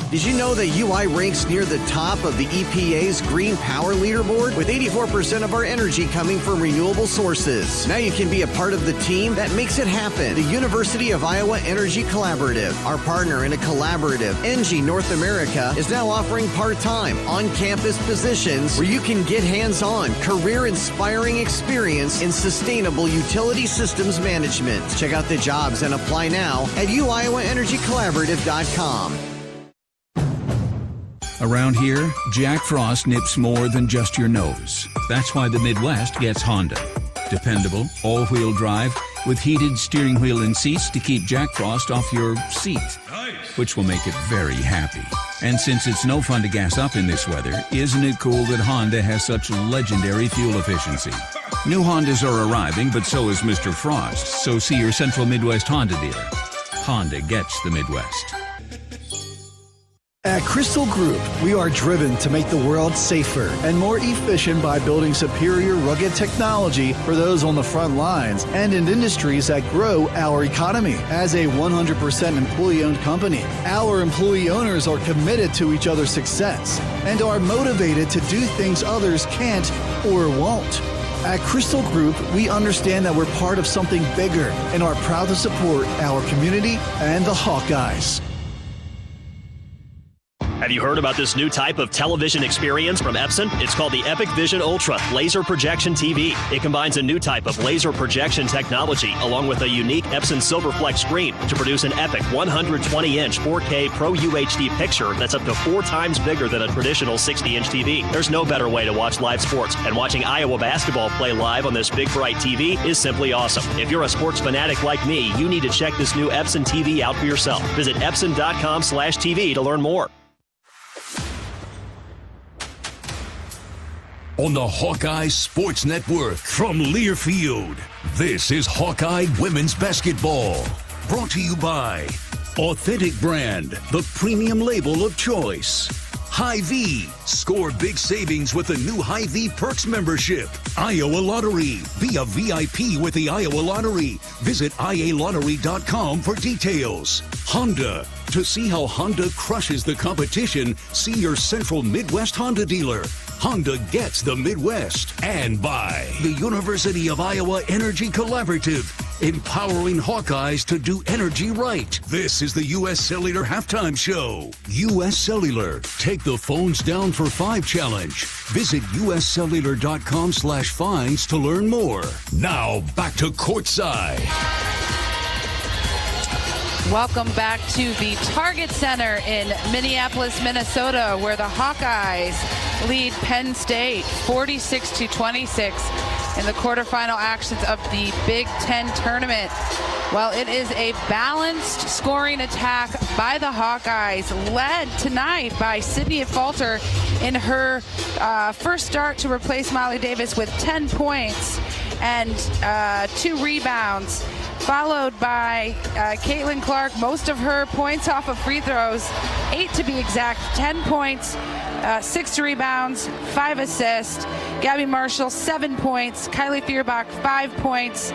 Speaker 10: Did you know that UI ranks near the top of the EPA's Green Power Leaderboard? With 84% of our energy coming from renewable sources. Now you can be a part of the team that makes it happen. The University of Iowa Energy Collaborative, our partner in a collaborative, ENGIE North America, is now offering part-time, on-campus positions where you can get hands-on, career-inspiring experience in sustainable utility systems management. Check out the jobs and apply now at uiowaenergycollaborative.com.
Speaker 6: Around here, Jack Frost nips more than just your nose. That's why the Midwest gets Honda. Dependable, all-wheel drive with heated steering wheel and seats to keep Jack Frost off your seat, which will make it very happy. And since it's no fun to gas up in this weather, isn't it cool that Honda has such legendary fuel efficiency? New Hondas are arriving, but so is Mr. Frost, so see your Central Midwest Honda dealer. Honda gets the Midwest.
Speaker 14: At Crystal Group, we are driven to make the world safer and more efficient by building superior rugged technology for those on the front lines and in industries that grow our economy. As a 100% employee-owned company, our employee owners are committed to each other's success and are motivated to do things others can't or won't. At Crystal Group, we understand that we're part of something bigger and are proud to support our community and the Hawkeyes.
Speaker 19: Have you heard about this new type of television experience from Epson? It's called the Epic Vision Ultra Laser Projection TV. It combines a new type of laser projection technology along with a unique Epson Silverflex screen to produce an epic 120-inch 4K Pro UHD picture that's up to 4 times bigger than a traditional 60-inch TV. There's no better way to watch live sports, and watching Iowa basketball play live on this big bright TV is simply awesome. If you're a sports fanatic like me, you need to check this new Epson TV out for yourself. Visit Epson.com/TV to learn more.
Speaker 2: on the Hawkeyes Sports Network from Learfield. This is Hawkeye Women's Basketball. Brought to you by Authentic Brand, the premium label of choice. Hy-Vee. Score big savings with the new Hy-Vee Perks membership. Iowa Lottery. Be a VIP with the Iowa Lottery. Visit ialottery.com for details. Honda. To see how Honda crushes the competition, see your Central Midwest Honda dealer. Honda gets the Midwest. And by the University of Iowa Energy Collaborative, empowering Hawkeyes to do energy right. This is the U.S. Cellular Halftime Show. U.S. Cellular. Take the phones down for 5 challenge. Visit uscellular.com/fines to learn more. Now back to courtside.
Speaker 15: Welcome back to the Target Center in Minneapolis, Minnesota, where the Hawkeyes lead Penn State 46-26 in the quarterfinal actions of the Big Ten tournament. Well, it is a balanced scoring attack by the Hawkeyes, led tonight by Sydney Falter in her first start to replace Molly Davis with 10 points and 2 rebounds, followed by Caitlin Clark, most of her points off of free throws, 8 to be exact, 10 points, 6 rebounds, 5 assists. Gabby Marshall, 7 points. Kylie Feuerbach, 5 points.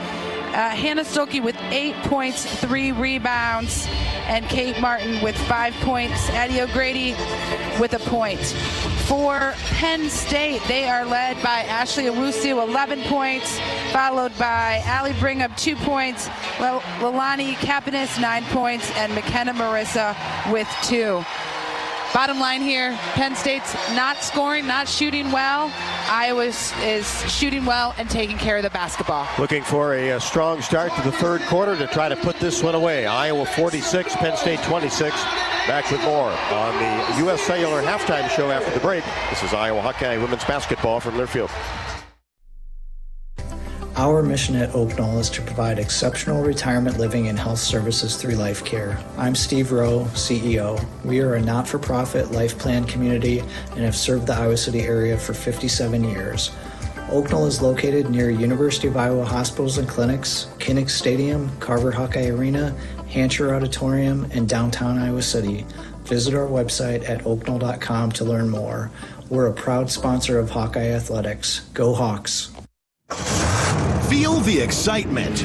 Speaker 15: Hannah Stolke with 8 points, 3 rebounds. And Kate Martin with 5 points. Addie O'Grady with a point. For Penn State, they are led by Ashley Owusu, 11 points, followed by Allie Brigham, 2 points, Leilani Kapanis, 9 points, and McKenna Marissa with 2. Bottom line here, Penn State's not scoring, not shooting well. Iowa is shooting well and taking care of the basketball.
Speaker 3: Looking for a strong start to the third quarter to try to put this one away. Iowa 46, Penn State 26. Back with more on the U.S. Cellular Halftime Show after the break. This is Iowa Hawkeye Women's Basketball from Learfield.
Speaker 9: Our mission at Oak Knoll is to provide exceptional retirement living and health services through life care. I'm Steve Rowe, CEO. We are a not-for-profit life plan community and have served the Iowa City area for 57 years. Oak Knoll is located near University of Iowa hospitals and clinics, Kinnick Stadium, Carver Hawkeye Arena, Hancher Auditorium, and downtown Iowa City. Visit our website at oaknoll.com to learn more. We're a proud sponsor of Hawkeye Athletics. Go Hawks!
Speaker 5: Feel the excitement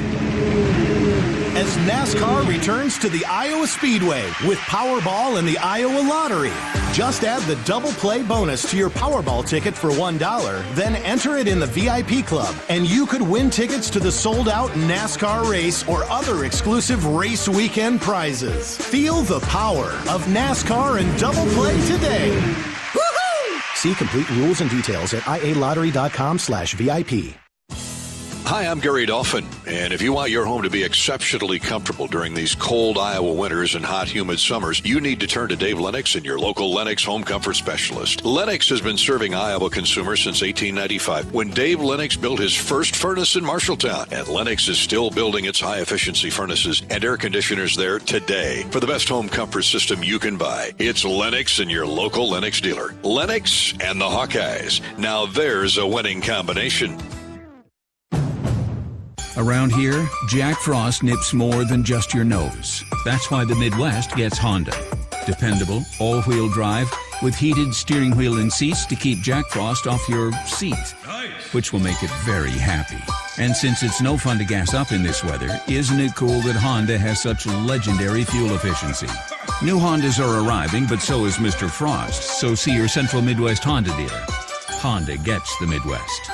Speaker 5: as NASCAR returns to the Iowa Speedway with Powerball and the Iowa Lottery. Just add the double play bonus to your Powerball ticket for $1, then enter it in the VIP club, and you could win tickets to the sold-out NASCAR race or other exclusive race weekend prizes. Feel the power of NASCAR and double play today. Woohoo! See complete rules and details at ialottery.com/VIP.
Speaker 12: Hi, I'm Gary Dolphin, and if you want your home to be exceptionally comfortable during these cold Iowa winters and hot, humid summers, you need to turn to Dave Lennox and your local Lennox home comfort specialist. Lennox has been serving Iowa consumers since 1895, when Dave Lennox built his first furnace in Marshalltown, and Lennox is still building its high-efficiency furnaces and air conditioners there today. For the best home comfort system you can buy, it's Lennox and your local Lennox dealer. Lennox and the Hawkeyes. Now there's a winning combination.
Speaker 6: Around here, Jack Frost nips more than just your nose. That's why the Midwest gets Honda. Dependable, all-wheel drive with heated steering wheel and seats to keep Jack Frost off your seat, which will make it very happy. And since it's no fun to gas up in this weather, isn't it cool that Honda has such legendary fuel efficiency? New Hondas are arriving, but so is Mr. Frost, so see your Central Midwest Honda dealer. Honda gets the Midwest.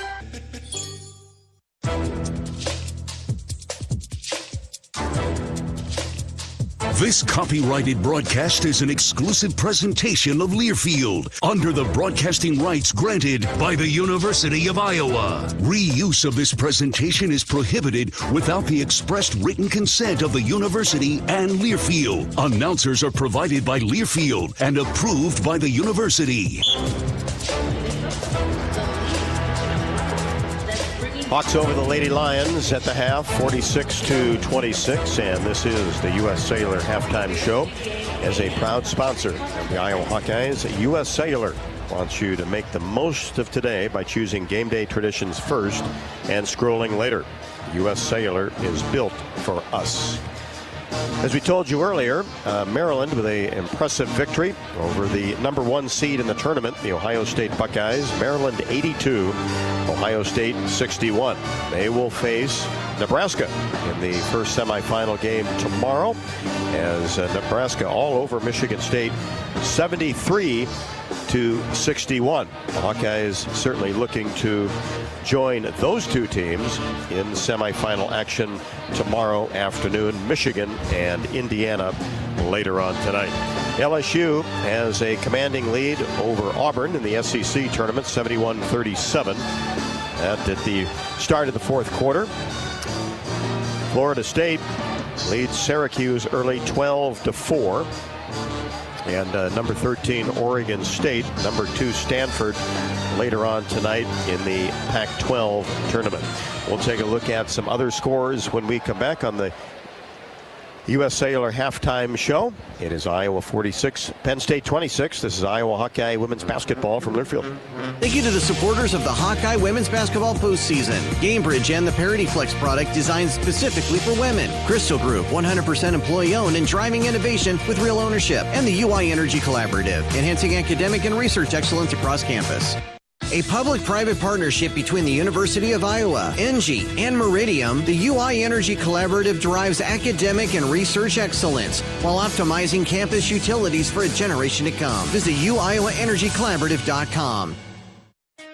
Speaker 2: This copyrighted broadcast is an exclusive presentation of Learfield under the broadcasting rights granted by the University of Iowa. Reuse of this presentation is prohibited without the expressed written consent of the university and Learfield. Announcers are provided by Learfield and approved by the university.
Speaker 3: Hawks over the Lady Lions at the half, 46-26, and this is the U.S. Cellular Halftime Show as a proud sponsor of the Iowa Hawkeyes. U.S. Cellular, wants you to make the most of today by choosing game day traditions first and scrolling later. U.S. Cellular is built for us. As we told you earlier, Maryland with an impressive victory over the number 1 seed in the tournament, the Ohio State Buckeyes. Maryland 82, Ohio State 61. They will face Nebraska in the first semifinal game tomorrow, as Nebraska all over Michigan State 73-61. The Hawkeyes certainly looking to join those two teams in semifinal action tomorrow afternoon. Michigan and Indiana later on tonight. LSU has a commanding lead over Auburn in the SEC tournament, 71-37. That at the start of the fourth quarter. Florida State leads Syracuse early 12-4. And number 13 Oregon State, number 2 Stanford later on tonight in the Pac-12 tournament. We'll take a look at some other scores when we come back on the U.S. Cellular halftime show. It is Iowa 46, Penn State 26. This is Iowa Hawkeye women's basketball from Learfield.
Speaker 10: Thank you to the supporters of the Hawkeye women's basketball postseason. GameBridge and the Parity Flex product designed specifically for women. Crystal Group, 100% employee owned and driving innovation with real ownership. And the UI Energy Collaborative, enhancing academic and research excellence across campus. A public-private partnership between the University of Iowa, ENGIE, and Meridium, the UI Energy Collaborative drives academic and research excellence while optimizing campus utilities for a generation to come. Visit uiowaenergycollaborative.com.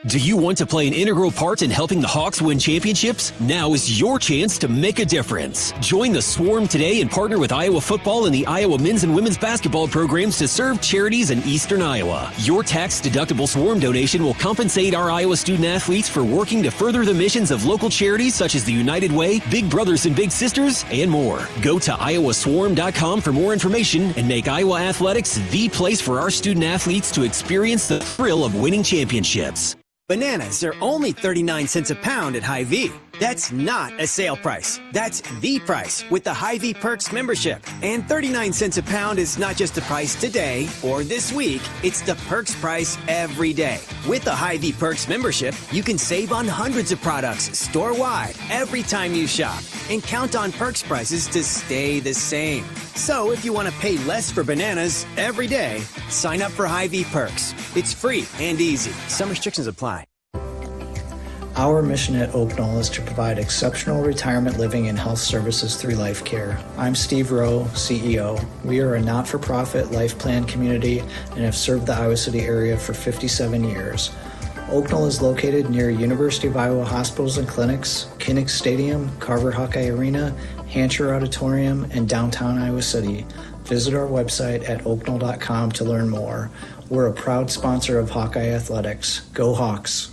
Speaker 20: Do you want to play an integral part in helping the Hawks win championships? Now is your chance to make a difference. Join the Swarm today and partner with Iowa football and the Iowa men's and women's basketball programs to serve charities in eastern Iowa. Your tax-deductible Swarm donation will compensate our Iowa student athletes for working to further the missions of local charities such as the United Way, Big Brothers and Big Sisters, and more. Go to iowaswarm.com for more information and make Iowa athletics the place for our student athletes to experience the thrill of winning championships.
Speaker 4: Bananas are only 39 cents a pound at Hy-Vee. That's not a sale price. That's the price with the Hy-Vee Perks membership. And 39 cents a pound is not just the price today or this week. It's the Perks price every day. With the Hy-Vee Perks membership, you can save on hundreds of products store-wide every time you shop. And count on Perks prices to stay the same. So if you want to pay less for bananas every day, sign up for Hy-Vee Perks. It's free and easy. Some restrictions apply.
Speaker 9: Our mission at Oak Knoll is to provide exceptional retirement living and health services through life care. I'm Steve Rowe, CEO. We are a not-for-profit life plan community and have served the Iowa City area for 57 years. Oak Knoll is located near University of Iowa hospitals and clinics, Kinnick Stadium, Carver Hawkeye Arena, Hancher Auditorium, and downtown Iowa City. Visit our website at oakknoll.com to learn more. We're a proud sponsor of Hawkeye Athletics. Go Hawks!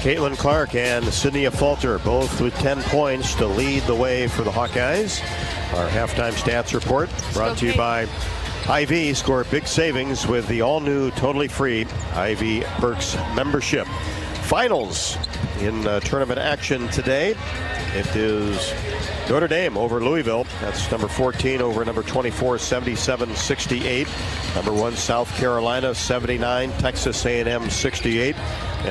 Speaker 3: Caitlin Clark and Sydney Falter both with 10 points to lead the way for the Hawkeyes. Our halftime stats report brought to you by Hy-Vee. Score big savings with the all-new, totally free Hy-Vee Perks membership. Finals in tournament action today. It is Notre Dame over Louisville. That's number 14 over number 24, 77-68. Number 1 South Carolina 79, Texas A&M 68.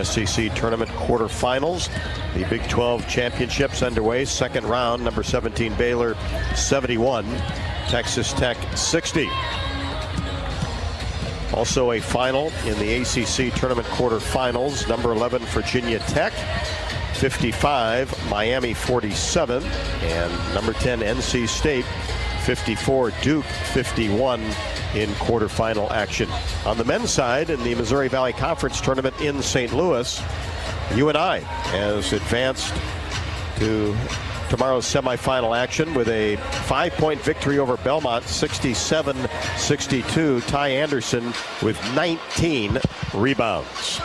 Speaker 3: SEC tournament quarterfinals. The Big 12 championships underway. Second round, number 17 Baylor 71, Texas Tech 60. Also a final in the ACC tournament quarterfinals. Number 11 Virginia Tech 55, Miami 47, and number 10 NC State 54, Duke 51 in quarterfinal action. On the men's side, in the Missouri Valley Conference tournament in St. Louis, UNI has advanced to tomorrow's semifinal action with a 5-point victory over Belmont, 67-62. Ty Anderson with 19 rebounds.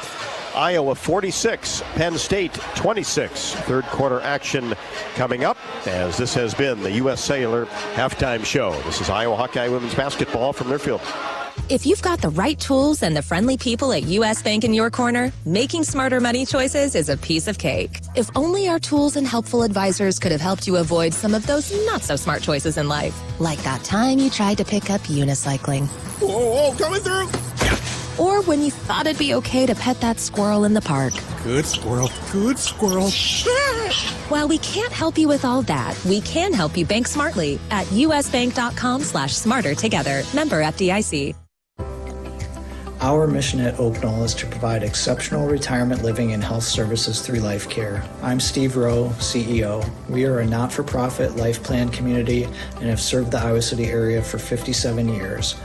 Speaker 3: Iowa 46, Penn State 26. Third quarter action coming up, as this has been the U.S. Cellular halftime show. This is Iowa Hawkeye women's basketball from Learfield.
Speaker 21: If you've got the right tools and the friendly people at U.S. Bank in your corner, making smarter money choices is a piece of cake. If only our tools and helpful advisors could have helped you avoid some of those not-so-smart choices in life. Like that time you tried to pick up unicycling.
Speaker 17: Whoa, coming through!
Speaker 21: Or when you thought it'd be okay to pet that squirrel in the park.
Speaker 17: Good squirrel, good squirrel.
Speaker 21: While we can't help you with all that, we can help you bank smartly at usbank.com/smarter together. Member FDIC.
Speaker 9: Our mission at Oak Knoll is to provide exceptional retirement living and health services through life care. I'm Steve Rowe, CEO. We are a not-for-profit life plan community and have served the Iowa City area for 57 years.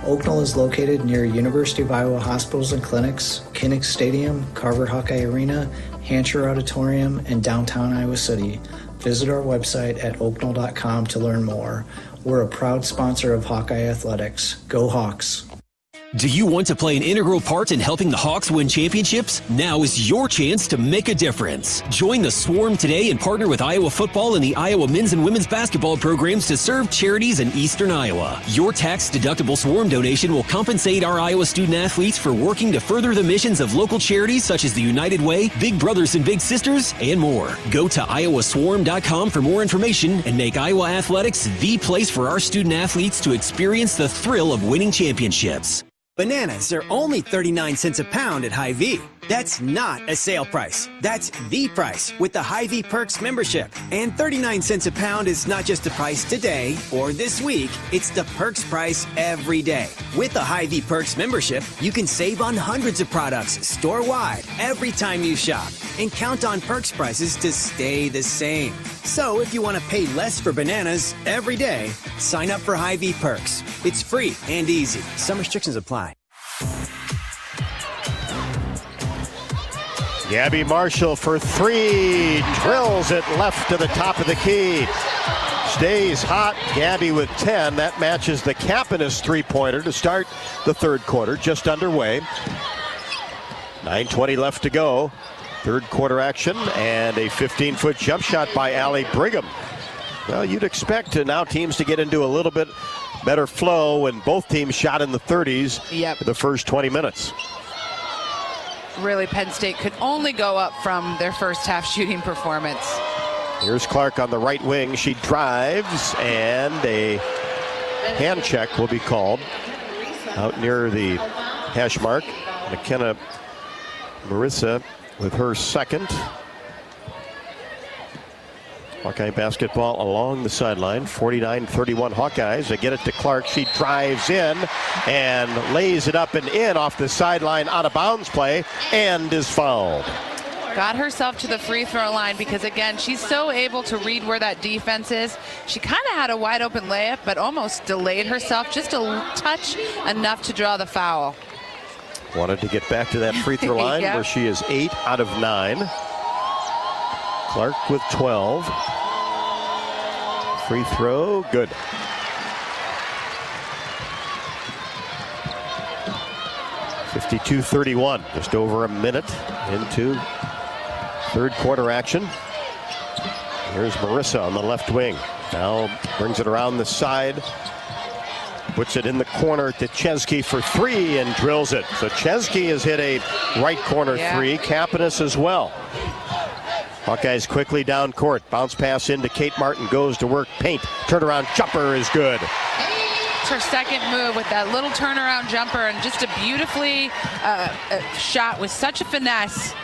Speaker 9: Oak Knoll is located near University of Iowa hospitals and clinics, Kinnick Stadium, Carver Hawkeye Arena, Hancher Auditorium, and downtown Iowa City. Visit our website at oakknoll.com to learn more. We're a proud sponsor of Hawkeye Athletics. Go Hawks!
Speaker 20: Do you want to play an integral part in helping the Hawks win championships? Now is your chance to make a difference. Join the Swarm today and partner with Iowa football and the Iowa men's and women's basketball programs to serve charities in eastern Iowa. Your tax-deductible Swarm donation will compensate our Iowa student athletes for working to further the missions of local charities such as the United Way, Big Brothers and Big Sisters, and more. Go to iowaswarm.com for more information and make Iowa athletics the place for our student athletes to experience the thrill of winning championships.
Speaker 4: Bananas are only 39 cents a pound at Hy-Vee. That's not a sale price. That's the price with the Hy-Vee Perks membership. And 39 cents a pound is not just the price today or this week. It's the Perks price every day. With the Hy-Vee Perks membership, you can save on hundreds of products store-wide every time you shop. And count on Perks prices to stay the same. So if you want to pay less for bananas every day, sign up for Hy-Vee Perks. It's free and easy. Some restrictions apply.
Speaker 3: Gabby Marshall for three, drills it left to the top of the key. Stays hot, Gabby with 10. That matches the Capinas three-pointer to start the third quarter, just underway. 9:20 left to go. Third quarter action and a 15-foot jump shot by Allie Brigham. Well, you'd expect now teams to get into a little bit better flow when both teams shot in the 30s for the first 20 minutes.
Speaker 15: Really, Penn State could only go up from their first half shooting performance.
Speaker 3: Here's Clark on the right wing. She drives, and a hand check will be called out near the hash mark. McKenna Marissa with her second. Hawkeye basketball along the sideline. 49-31 Hawkeyes. They get it to Clark. She drives in and lays it up and in off the sideline, out of bounds play, and is fouled.
Speaker 15: Got herself to the free throw line because, again, she's so able to read where that defense is. She kind of had a wide open layup, but almost delayed herself just a touch enough to draw the foul.
Speaker 3: Wanted to get back to that free throw line where she is 8 out of 9. Clark with 12. Free throw, good. (52-31), just over a minute into third quarter action. Here's Marissa on the left wing. Now brings it around the side. Puts it in the corner to Chesky for three and drills it. So Chesky has hit a right corner three. Capinas as well. Hawkeyes quickly down court. Bounce pass into Kate Martin. Goes to work. Paint. Turnaround jumper is good.
Speaker 15: It's her second move with that little turnaround jumper and just a beautifully shot with such a finesse.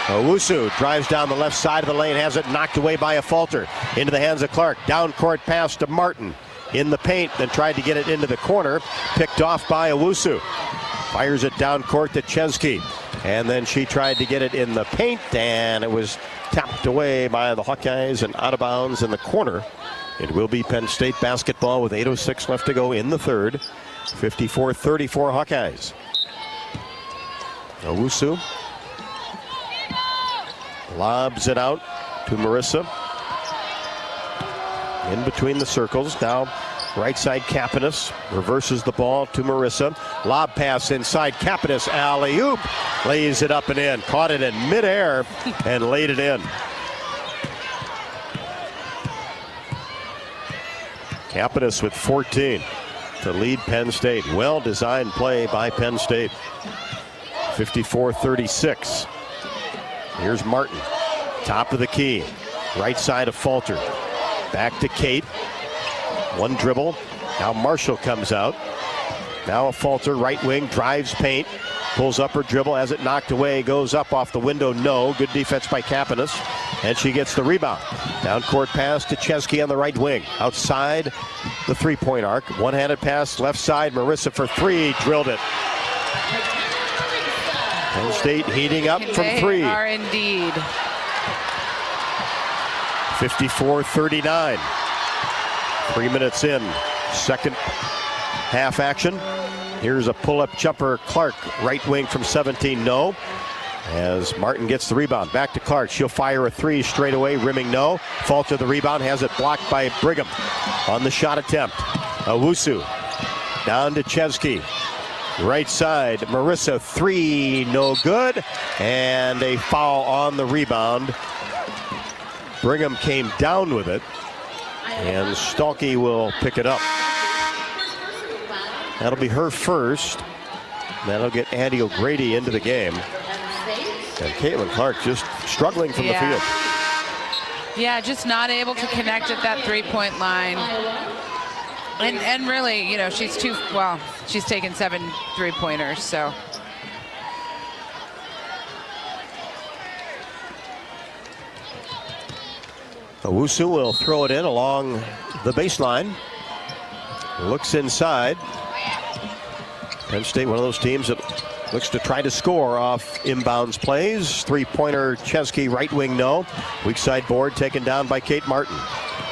Speaker 3: Owusu drives down the left side of the lane. Has it knocked away by a falter. Into the hands of Clark. Down court pass to Martin. In the paint. Then tried to get it into the corner. Picked off by Owusu. Fires it down court to Chesky. And then she tried to get it in the paint, and it was tapped away by the Hawkeyes and out of bounds in the corner. It will be Penn State basketball with 8:06 left to go in the third. 54-34 Hawkeyes. Owusu lobs it out to Marissa. In between the circles. Now right side Capinas reverses the ball to Marissa. Lob pass inside Capinas. Alley-oop. Lays it up and in. Caught it in midair and laid it in. Capinas with 14. to lead Penn State. Well-designed play by Penn State. 54-36. Here's Martin. Top of the key. Right side of Falter. Back to Kate. One dribble. Now Marshall comes out. Now a Falter, right wing, drives paint. Pulls up her dribble, has it knocked away, goes up off the window, no. Good defense by Kapanis, and she gets the rebound. Down court pass to Chesky on the right wing. Outside the three-point arc. One-handed pass, left side, Marissa for three, drilled it. Penn State heating up from three.
Speaker 15: They are indeed.
Speaker 3: 54-39. 3 minutes in, second half action. Here's a pull-up jumper, Clark, right wing from 17, no. As Martin gets the rebound, back to Clark. She'll fire a three straight away, rimming no. Falter the rebound, has it blocked by Brigham on the shot attempt. Owusu down to Chesky. Right side, Marissa, three, no good. And a foul on the rebound. Brigham came down with it, and Stalkey will pick it up. That'll be her first. That'll get Addie O'Grady into the game. And Caitlin Clark just struggling from the field.
Speaker 15: Yeah, just not able to connect at that three-point line. And really, you know, she's taken 7 three-pointers, so.
Speaker 3: Owusu will throw it in along the baseline. Looks inside. Penn State, one of those teams that looks to try to score off inbounds plays. Three-pointer, Chesky, right wing, no. Weak side board taken down by Kate Martin.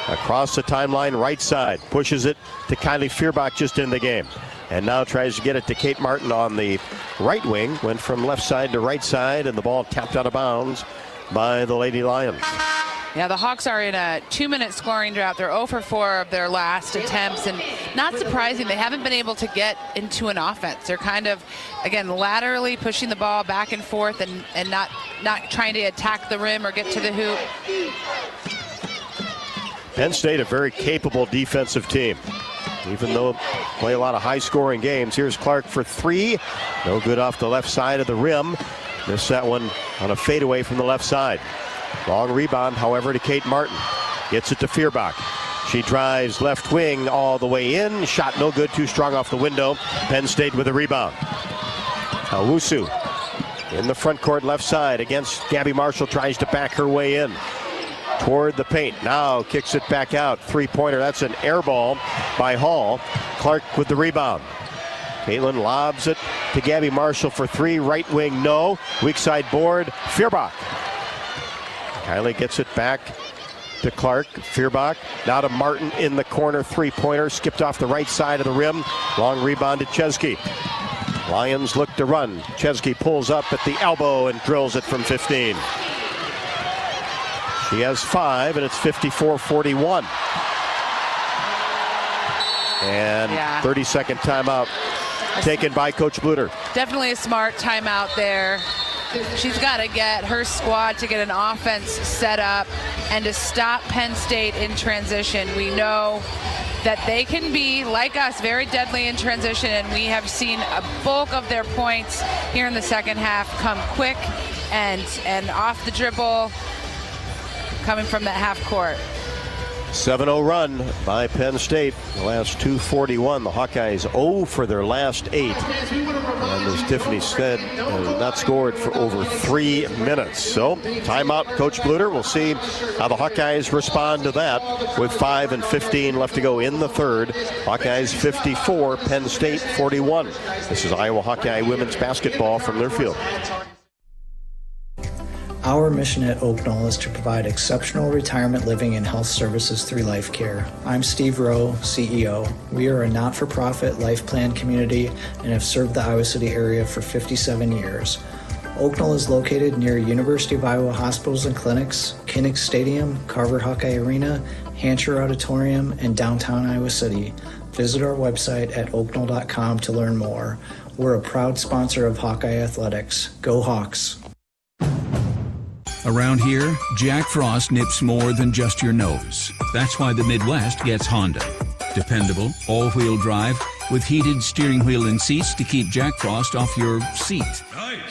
Speaker 3: Across the timeline, right side. Pushes it to Kylie Fierbach just in the game. And now tries to get it to Kate Martin on the right wing. Went from left side to right side, and the ball tapped out of bounds by the Lady Lions.
Speaker 15: Yeah, the Hawks are in a 2-minute scoring drought. They're 0 for 4 of their last attempts, and not surprising, they haven't been able to get into an offense. They're kind of, again, laterally pushing the ball back and forth and not trying to attack the rim or get to the hoop.
Speaker 3: Penn State, a very capable defensive team. Even though play a lot of high-scoring games. Here's Clark for three. No good off the left side of the rim. Missed that one on a fadeaway from the left side. Long rebound, however, to Kate Martin. Gets it to Fierbach. She drives left wing all the way in. Shot no good, too strong off the window. Penn State with a rebound. Owusu in the front court left side against Gabby Marshall. Tries to back her way in toward the paint. Now kicks it back out. Three-pointer, that's an air ball by Hall. Clark with the rebound. Caitlin lobs it to Gabby Marshall for three. Right wing, no. Weak side board, Fierbach. Kylie gets it back to Clark. Fierbach now to Martin in the corner. Three-pointer skipped off the right side of the rim. Long rebound to Chesky. Lions look to run. Chesky pulls up at the elbow and drills it from 15. She has 5, and it's 54-41. And 30-second timeout taken by Coach Blutter.
Speaker 15: Definitely a smart timeout there. She's got to get her squad to get an offense set up and to stop Penn State in transition. We know that they can be, like us, very deadly in transition, and we have seen a bulk of their points here in the second half come quick and off the dribble, coming from that half court.
Speaker 3: 7-0 run by Penn State. The last 2:41. The Hawkeyes 0 for their last 8. And as Tiffany said, not scored for over 3 minutes. So timeout, Coach Blutter. We'll see how the Hawkeyes respond to that with 5:15 left to go in the third. Hawkeyes 54, Penn State 41. This is Iowa Hawkeye women's basketball from their field.
Speaker 9: Our mission at Oak Knoll is to provide exceptional retirement living and health services through life care. I'm Steve Rowe, CEO. We are a not-for-profit life plan community and have served the Iowa City area for 57 years. Oak Knoll is located near University of Iowa hospitals and clinics, Kinnick Stadium, Carver Hawkeye Arena, Hancher Auditorium, and downtown Iowa City. Visit our website at oakknoll.com to learn more. We're a proud sponsor of Hawkeye Athletics. Go Hawks!
Speaker 6: Around here, Jack Frost nips more than just your nose. That's why the Midwest gets Honda. Dependable, all-wheel drive with heated steering wheel and seats to keep Jack Frost off your seat,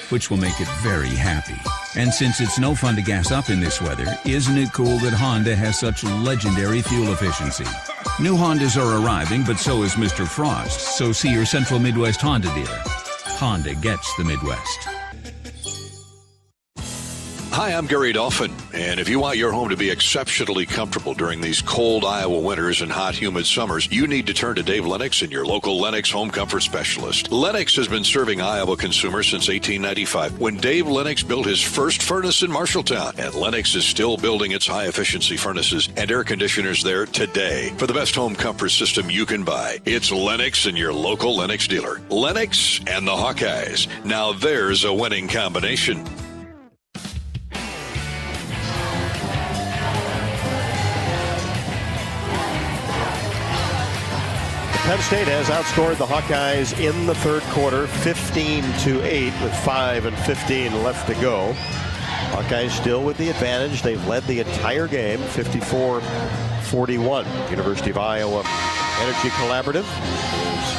Speaker 6: which will make it very happy. And since it's no fun to gas up in this weather, isn't it cool that Honda has such legendary fuel efficiency? New Hondas are arriving, but so is Mr. Frost, so see your Central Midwest Honda dealer. Honda gets the Midwest.
Speaker 12: Hi, I'm Gary Dolphin, and if you want your home to be exceptionally comfortable during these cold Iowa winters and hot, humid summers, you need to turn to Dave Lennox and your local Lennox home comfort specialist. Lennox has been serving Iowa consumers since 1895, when Dave Lennox built his first furnace in Marshalltown, and Lennox is still building its high-efficiency furnaces and air conditioners there today. For the best home comfort system you can buy, it's Lennox and your local Lennox dealer. Lennox and the Hawkeyes. Now there's a winning combination.
Speaker 3: Penn State has outscored the Hawkeyes in the third quarter 15-8 with 5:15 left to go. Hawkeyes still with the advantage. They've led the entire game 54-41. University of Iowa Energy Collaborative is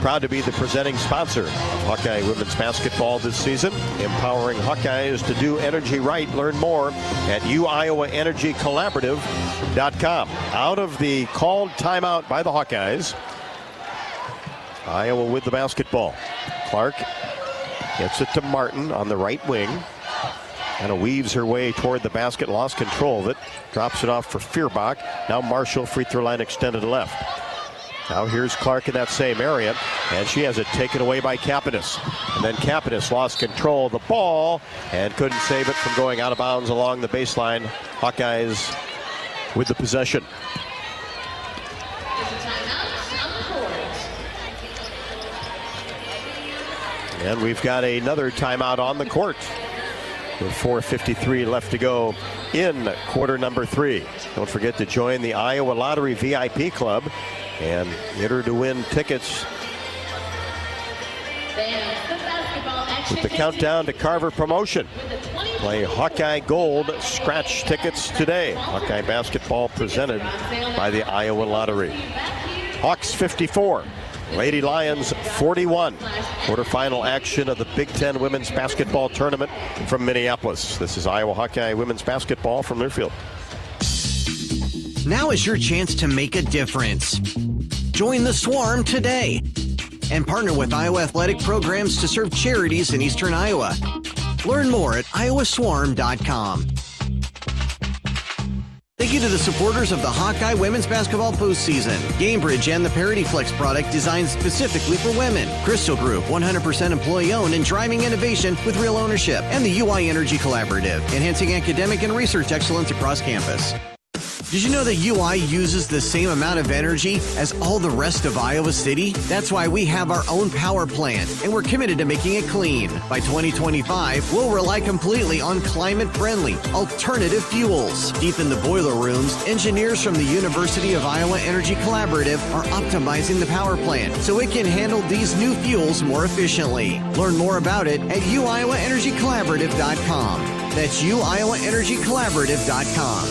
Speaker 3: proud to be the presenting sponsor of Hawkeye women's basketball this season, empowering Hawkeyes to do energy right. Learn more at UIowaEnergyCollaborative.com. Out of the called timeout by the Hawkeyes, Iowa with the basketball. Clark gets it to Martin on the right wing. Kind of weaves her way toward the basket, lost control of it, drops it off for Feuerbach. Now Marshall, free throw line extended left. Now here's Clark in that same area, and she has it taken away by Kapanis. And then Kapanis lost control of the ball and couldn't save it from going out of bounds along the baseline. Hawkeyes with the possession. And we've got another timeout on the court with 4:53 left to go in quarter number 3. Don't forget to join the Iowa Lottery VIP Club and enter to win tickets with the Countdown to Carver promotion. Play Hawkeye Gold scratch tickets today. Hawkeye basketball presented by the Iowa Lottery. Hawks 54. Lady Lions 41. Quarterfinal action of the Big Ten Women's Basketball Tournament from Minneapolis. This is Iowa Hawkeye Women's Basketball from Learfield.
Speaker 10: Now is your chance to make a difference. Join the Swarm today and partner with Iowa athletic programs to serve charities in Eastern Iowa. Learn more at iowaswarm.com. Thank you to the supporters of the Hawkeye Women's Basketball postseason. GameBridge and the Parity Flex product designed specifically for women. Crystal Group, 100% employee-owned and driving innovation with real ownership. And the UI Energy Collaborative, enhancing academic and research excellence across campus. Did you know that UI uses the same amount of energy as all the rest of Iowa City? That's why we have our own power plant, and we're committed to making it clean. By 2025, we'll rely completely on climate-friendly, alternative fuels. Deep in the boiler rooms, engineers from the University of Iowa Energy Collaborative are optimizing the power plant so it can handle these new fuels more efficiently. Learn more about it at uiowaenergycollaborative.com. That's uiowaenergycollaborative.com.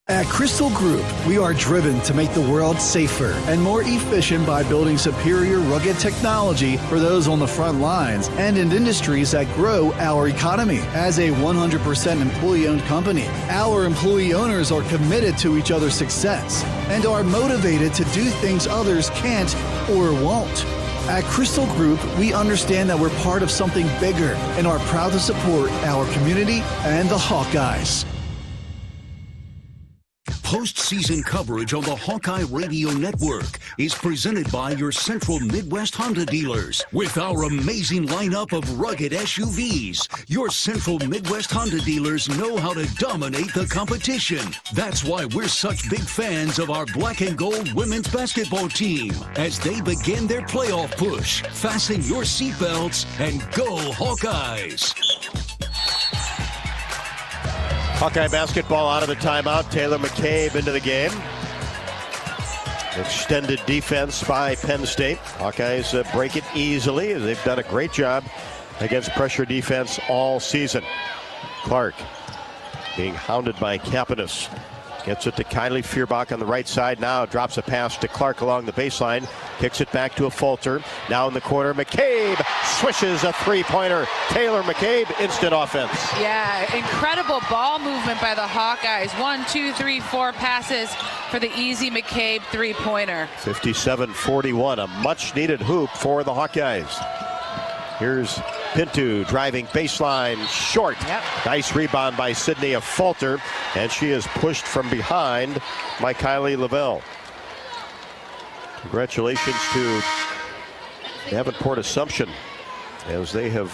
Speaker 14: At Crystal Group, we are driven to make the world safer and more efficient by building superior rugged technology for those on the front lines and in industries that grow our economy. As a 100% employee-owned company, our employee owners are committed to each other's success and are motivated to do things others can't or won't. At Crystal Group, we understand that we're part of something bigger and are proud to support our community and the Hawkeyes.
Speaker 2: Postseason coverage on the Hawkeye Radio Network is presented by your Central Midwest Honda dealers. With our amazing lineup of rugged SUVs, your Central Midwest Honda dealers know how to dominate the competition. That's why we're such big fans of our black and gold women's basketball team as they begin their playoff push. Fasten your seatbelts and go Hawkeyes.
Speaker 3: Hawkeye basketball out of the timeout. Taylor McCabe into the game. Extended defense by Penn State. Hawkeyes break it easily. They've done a great job against pressure defense all season. Clark being hounded by Kapanis. Gets it to Kylie Feuerbach on the right side. Now drops a pass to Clark along the baseline. Kicks it back to a Fulter. Now in the corner, McCabe swishes a three-pointer. Taylor McCabe, instant offense.
Speaker 15: Yeah, incredible ball movement by the Hawkeyes. 1, 2, 3, 4 passes for the easy McCabe three-pointer.
Speaker 3: 57-41, a much-needed hoop for the Hawkeyes. Here's Pinto driving baseline, short.
Speaker 15: Yep.
Speaker 3: Nice rebound by Sydney of Fulter, and she is pushed from behind by Kylie Lavelle. Congratulations to Davenport Assumption, as they have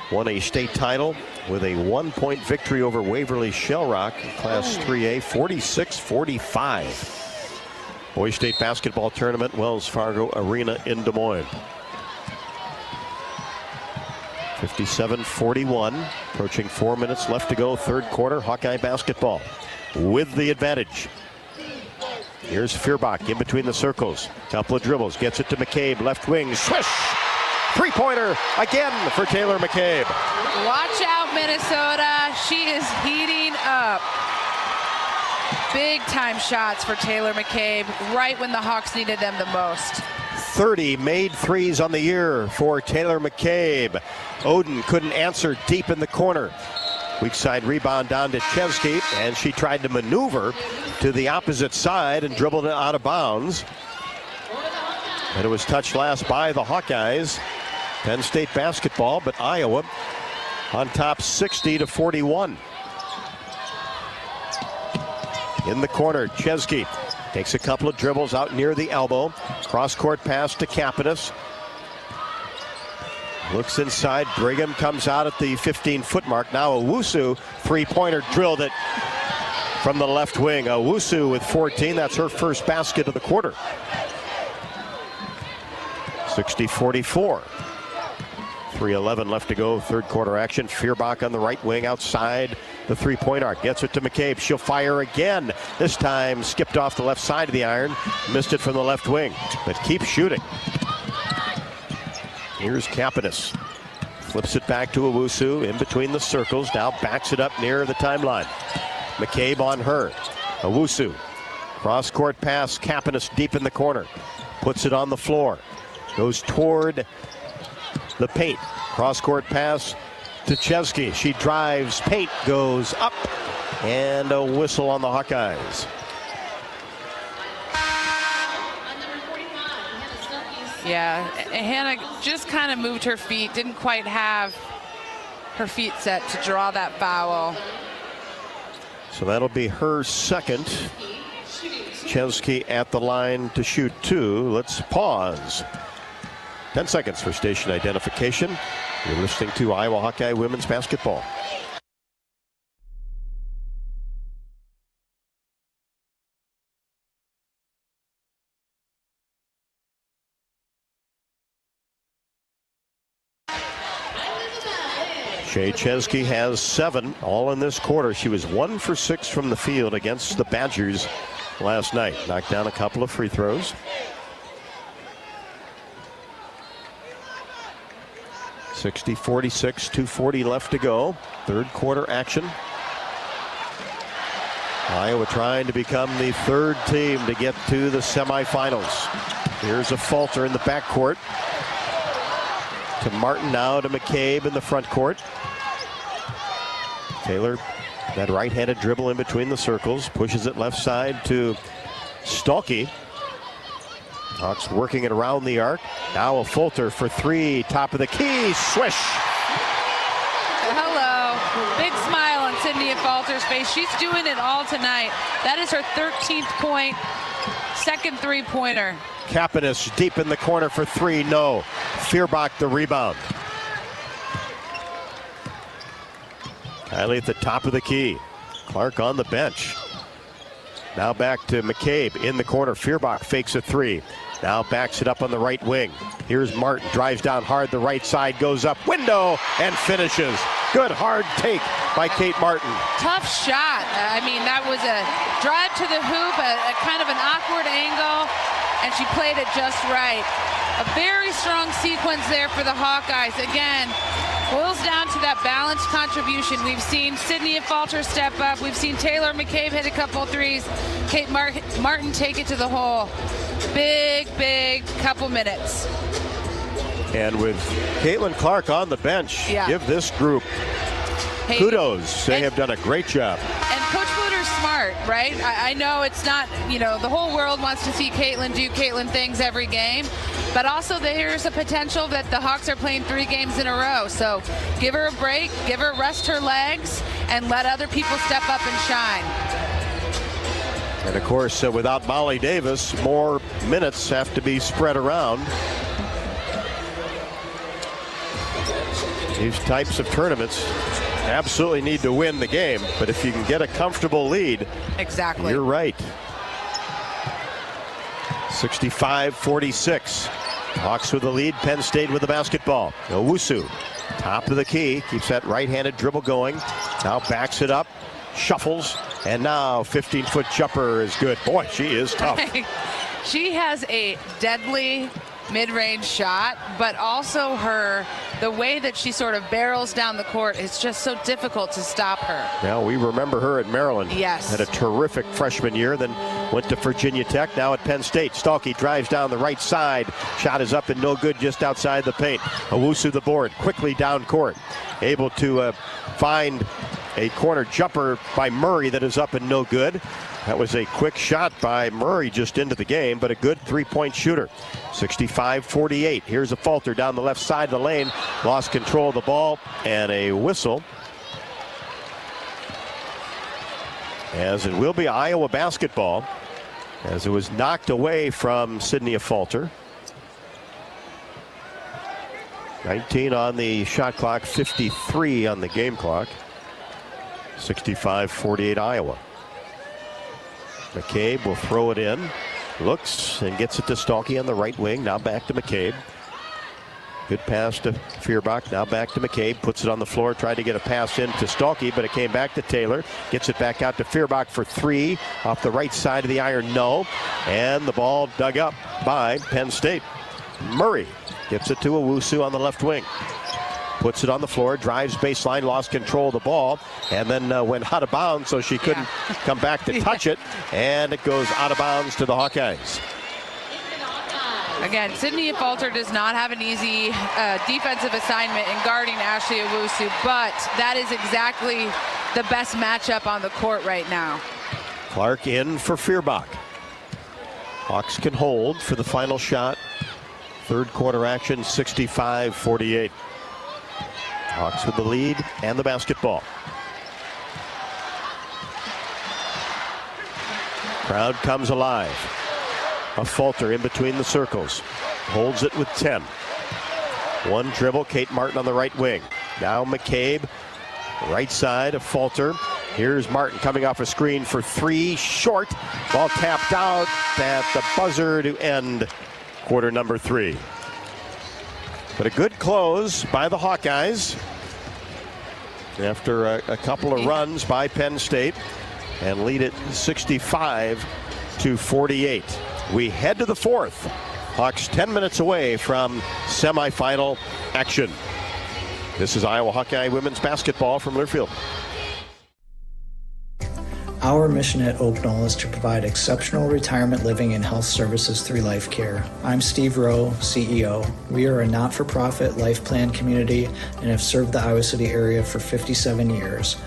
Speaker 3: won a state title with a 1-point victory over Waverly Shell Rock, Class 3A, 46-45. Boys State Basketball Tournament, Wells Fargo Arena in Des Moines. 57-41, approaching 4 minutes left to go, third quarter. Hawkeye basketball with the advantage. Here's Feuerbach in between the circles. Couple of dribbles, gets it to McCabe, left wing, swish! Three-pointer again for Taylor McCabe.
Speaker 15: Watch out, Minnesota. She is heating up. Big time shots for Taylor McCabe right when the Hawks needed them the most.
Speaker 3: 30 made threes on the year for Taylor McCabe. Oden couldn't answer deep in the corner. Weak side rebound down to Chesky, and she tried to maneuver to the opposite side and dribbled it out of bounds. And it was touched last by the Hawkeyes. Penn State basketball, but Iowa on top 60-41. In the corner, Chesky takes a couple of dribbles out near the elbow. Cross-court pass to Kapanis. Looks inside. Brigham comes out at the 15-foot mark. Now Owusu, three-pointer, drilled it from the left wing. Owusu with 14. That's her first basket of the quarter. 60-44. 3:11 left to go, third quarter action. Feuerbach on the right wing outside the three-point arc. Gets it to McCabe. She'll fire again. This time skipped off the left side of the iron. Missed it from the left wing, but keeps shooting. Here's Kapanis. Flips it back to Owusu in between the circles. Now backs it up near the timeline. McCabe on her. Owusu. Cross-court pass. Kapanis deep in the corner. Puts it on the floor. Goes toward the paint. Cross-court pass to Chesky. She drives. Paint goes up. And a whistle on the Hawkeyes.
Speaker 15: Yeah, Hannah just kind of moved her feet. Didn't quite have her feet set to draw that foul.
Speaker 3: So that'll be her second. Chesky at the line to shoot two. Let's pause. 10 seconds for station identification. You're listening to Iowa Hawkeye women's basketball. Shea Chesky has 7, all in this quarter. She was 1 for 6 from the field against the Badgers last night. Knocked down a couple of free throws. 60-46, 2:40 left to go. Third quarter action. Iowa trying to become the third team to get to the semifinals. Here's a falter in the backcourt. To Martin, now to McCabe in the front court. Taylor, that right-handed dribble in between the circles, pushes it left side to Stolke. Hawks working it around the arc. Now a Fulter for three, top of the key, swish.
Speaker 15: Hello, big smile on Sydney Falter's face. She's doing it all tonight. That is her 13th point, second three-pointer.
Speaker 3: Kapanis deep in the corner for three, no. Feuerbach the rebound. Kylie at the top of the key. Clark on the bench. Now back to McCabe in the corner. Feuerbach fakes a three. Now backs it up on the right wing. Here's Martin, drives down hard the right side, goes up, window, and finishes. Good hard take by Kate Martin.
Speaker 15: Tough shot. I mean, that was a drive to the hoop, a kind of an awkward angle, and she played it just right. A very strong sequence there for the Hawkeyes. Again, boils down to that balanced contribution. We've seen Sydney Falter step up. We've seen Taylor McCabe hit a couple threes. Kate Martin take it to the hole. Big couple minutes.
Speaker 3: And with Caitlin Clark on the bench, give this group kudos. They have done a great job.
Speaker 15: And Coach Blutter's smart, right? I know it's not, the whole world wants to see Caitlin do Caitlin things every game. But also there's a potential that the Hawks are playing 3 games in a row. So give her a break, rest her legs, and let other people step up and shine.
Speaker 3: And of course, without Molly Davis, more minutes have to be spread around. These types of tournaments absolutely need to win the game, but if you can get a comfortable lead,
Speaker 15: exactly,
Speaker 3: you're right. 65-46. Hawks with the lead. Penn State with the basketball. Owusu, top of the key, keeps that right-handed dribble going. Now backs it up, shuffles, and now 15-foot jumper is good. Boy, she is tough.
Speaker 15: She has a deadly mid-range shot, but also the way that she sort of barrels down the court is just so difficult to stop her.
Speaker 3: Now we remember her at Maryland.
Speaker 15: Yes.
Speaker 3: Had a terrific freshman year, then went to Virginia Tech, now at Penn State. Stalky drives down the right side. Shot is up and no good just outside the paint. Owusu the board, quickly down court. Able to find a corner jumper by Murray that is up and no good. That was a quick shot by Murray just into the game, but a good three-point shooter. 65-48. Here's a Falter down the left side of the lane. Lost control of the ball and a whistle. As it will be Iowa basketball, as it was knocked away from Sydney Falter. 19 on the shot clock, 53 on the game clock. 65-48 Iowa. McCabe will throw it in. Looks and gets it to Stalky on the right wing. Now back to McCabe. Good pass to Feuerbach. Now back to McCabe. Puts it on the floor. Tried to get a pass in to Stalky, but it came back to Taylor. Gets it back out to Feuerbach for 3. Off the right side of the iron, no. And the ball dug up by Penn State. Murray gets it to Owusu on the left wing. Puts it on the floor, drives baseline, lost control of the ball, and then went out of bounds, so she couldn't come back to touch it, and it goes out of bounds to the Hawkeyes.
Speaker 15: Again, Sydney Falter does not have an easy defensive assignment in guarding Ashley Owusu, but that is exactly the best matchup on the court right now.
Speaker 3: Clark in for Feuerbach. Hawks can hold for the final shot. Third quarter action, 65-48. Hawks with the lead and the basketball. Crowd comes alive. A Falter in between the circles. Holds it with 10. One dribble, Kate Martin on the right wing. Now McCabe, right side of Falter. Here's Martin coming off a screen for 3, short. Ball tapped out at the buzzer to end quarter number 3. But a good close by the Hawkeyes after a couple of runs by Penn State and lead it 65-48. We head to the fourth. Hawks 10 minutes away from semifinal action. This is Iowa Hawkeye women's basketball from Learfield.
Speaker 9: Our mission at Oak Knoll is to provide exceptional retirement living and health services through life care. I'm Steve Rowe, CEO. We are a not-for-profit life plan community and have served the Iowa City area for 57 years.